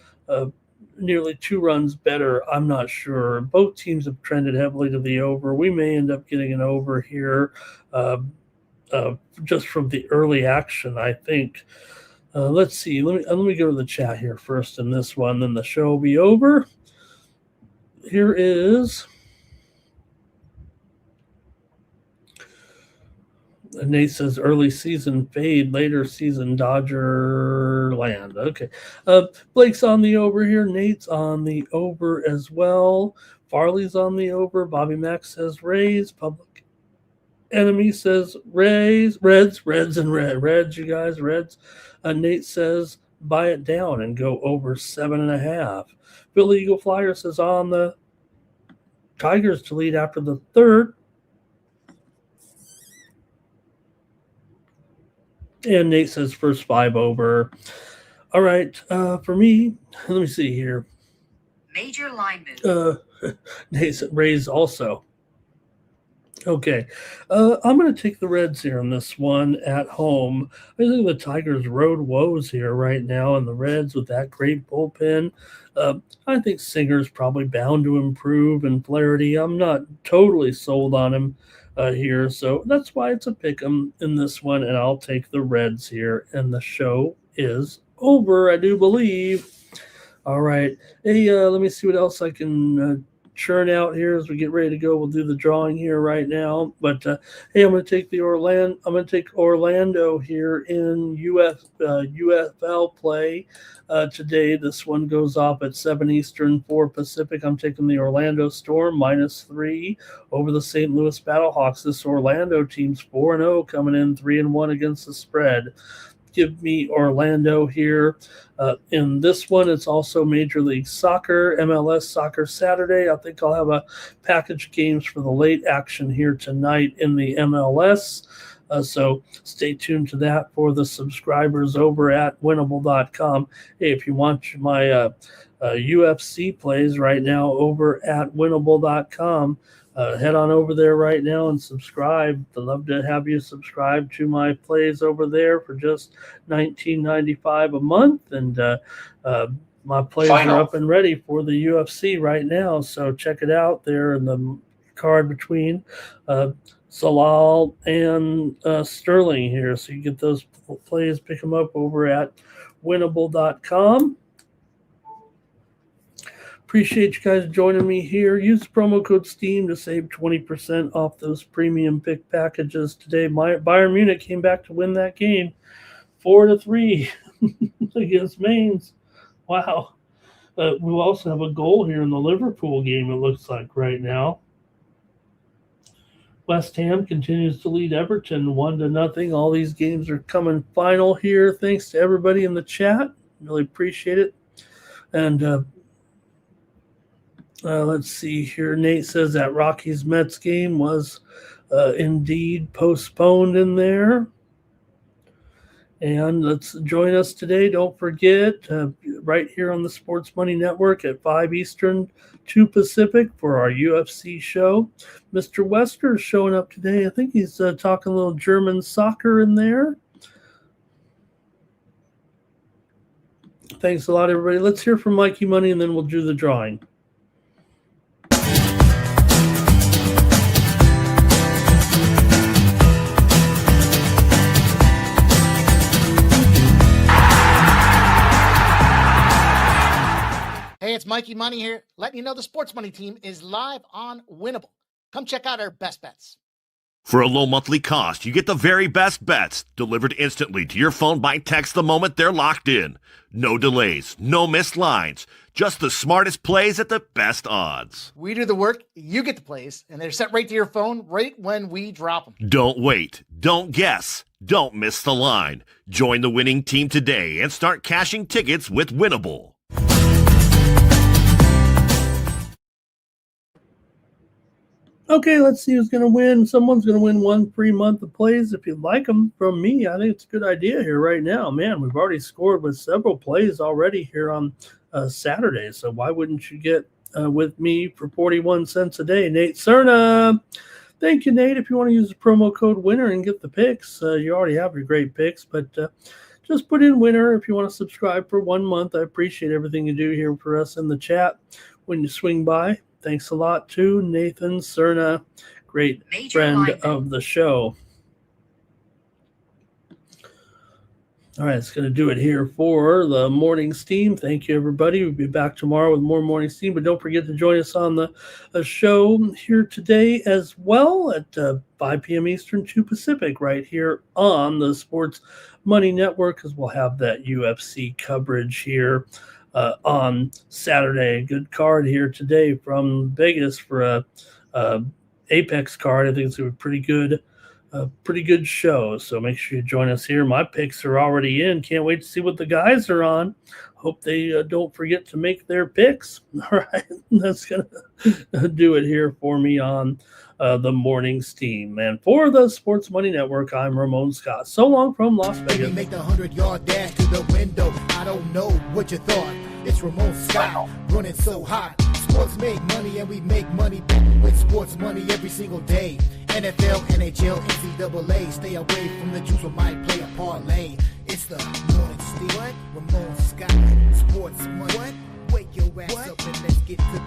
nearly 2 runs better. I'm not sure. Both teams have trended heavily to the over. We may end up getting an over here. Just from the early action, I think. Let's see. Let me go to the chat here first in this one, then the show will be over. Here is Nate says early season fade, later season Dodger land. Okay. Blake's on the over here. Nate's on the over as well. Farley's on the over. Bobby Mack says Rays. Public Enemy says Reds, and Reds, you guys, Reds. Nate says buy it down and go over 7.5. Billy Eagle Flyer says on the Tigers to lead after the third. And Nate says first 5 over. All right, for me, let me see here. Major line move. Nate said Rays also. Okay, I'm going to take the Reds here on this one at home. I think the Tigers' road woes here right now, and the Reds with that great bullpen. I think Singer's probably bound to improve, and Flaherty, I'm not totally sold on him here, so that's why it's a pick 'em in this one, and I'll take the Reds here, and the show is over, I do believe. All right, hey, let me see what else I can churn out here as we get ready to go. We'll do the drawing here right now. But hey, I'm going to take Orlando here in UFL play today. This one goes off at 7 Eastern, 4 Pacific. I'm taking the Orlando Storm -3 over the St. Louis Battlehawks. This Orlando team's 4-0, coming in 3-1 against the spread. Give me Orlando here. In this one, it's also Major League Soccer, MLS Soccer Saturday. I think I'll have a package games for the late action here tonight in the MLS. So stay tuned to that for the subscribers over at winnable.com. Hey, if you want my UFC plays right now over at winnable.com, head on over there right now and subscribe. I'd love to have you subscribe to my plays over there for just $19.95 a month. And my plays are up and ready for the UFC right now. So check it out there in the card between Salal and Sterling here. So you get those plays, pick them up over at winnable.com. Appreciate you guys joining me here. Use the promo code STEAM to save 20% off those premium pick packages today. Bayern Munich came back to win that game 4-3 against Mainz. Wow. We also have a goal here in the Liverpool game, it looks like right now. West Ham continues to lead Everton 1-0. All these games are coming final here. Thanks to everybody in the chat. Really appreciate it. And let's see here. Nate says that Rockies Mets game was indeed postponed in there. And let's join us today. Don't forget, right here on the Sports Money Network at 5 Eastern, 2 Pacific for our UFC show. Mr. Wester's showing up today. I think he's talking a little German soccer in there. Thanks a lot, everybody. Let's hear from Mikey Money, and then we'll do the drawing. Hey, it's Mikey Money here, letting you know the Sports Money team is live on Winnable. Come check out our best bets. For a low monthly cost, you get the very best bets delivered instantly to your phone by text the moment they're locked in. No delays, no missed lines, just the smartest plays at the best odds. We do the work, you get the plays, and they're sent right to your phone right when we drop them. Don't wait, don't guess, don't miss the line. Join the winning team today and start cashing tickets with Winnable. Okay, let's see who's going to win. Someone's going to win 1 free month of plays if you'd like them from me. I think it's a good idea here right now. Man, we've already scored with several plays already here on Saturday. So why wouldn't you get with me for 41 cents a day? Nate Cerna. Thank you, Nate. If you want to use the promo code WINNER and get the picks, you already have your great picks, but just put in WINNER if you want to subscribe for 1 month. I appreciate everything you do here for us in the chat when you swing by. Thanks a lot to Nathan Cerna, great friend of the show. All right, it's going to do it here for the Morning Steam. Thank you, everybody. We'll be back tomorrow with more Morning Steam, but don't forget to join us on the show here today as well at 5 p.m. Eastern, 2 Pacific, right here on the Sports Money Network, because we'll have that UFC coverage here on Saturday. Good card here today from Vegas for a Apex card. I think it's a pretty good show. So make sure you join us here. My picks are already in. Can't wait to see what the guys are on. Hope they don't forget to make their picks. All right, that's gonna do it here for me on the Morning Steam. And for the Sports Money Network, I'm Ramon Scott. So long from Las Vegas. Make the 100-yard dash to the window. I don't know what you thought. It's Ramon Scott running so hot. Sports make money and we make money with sports money every single day. NFL, NHL, NCAA. Stay away from the juice or might play a parlay. It's the Morning Steam. Ramon Scott. Sports money. Wake your ass up and let's get to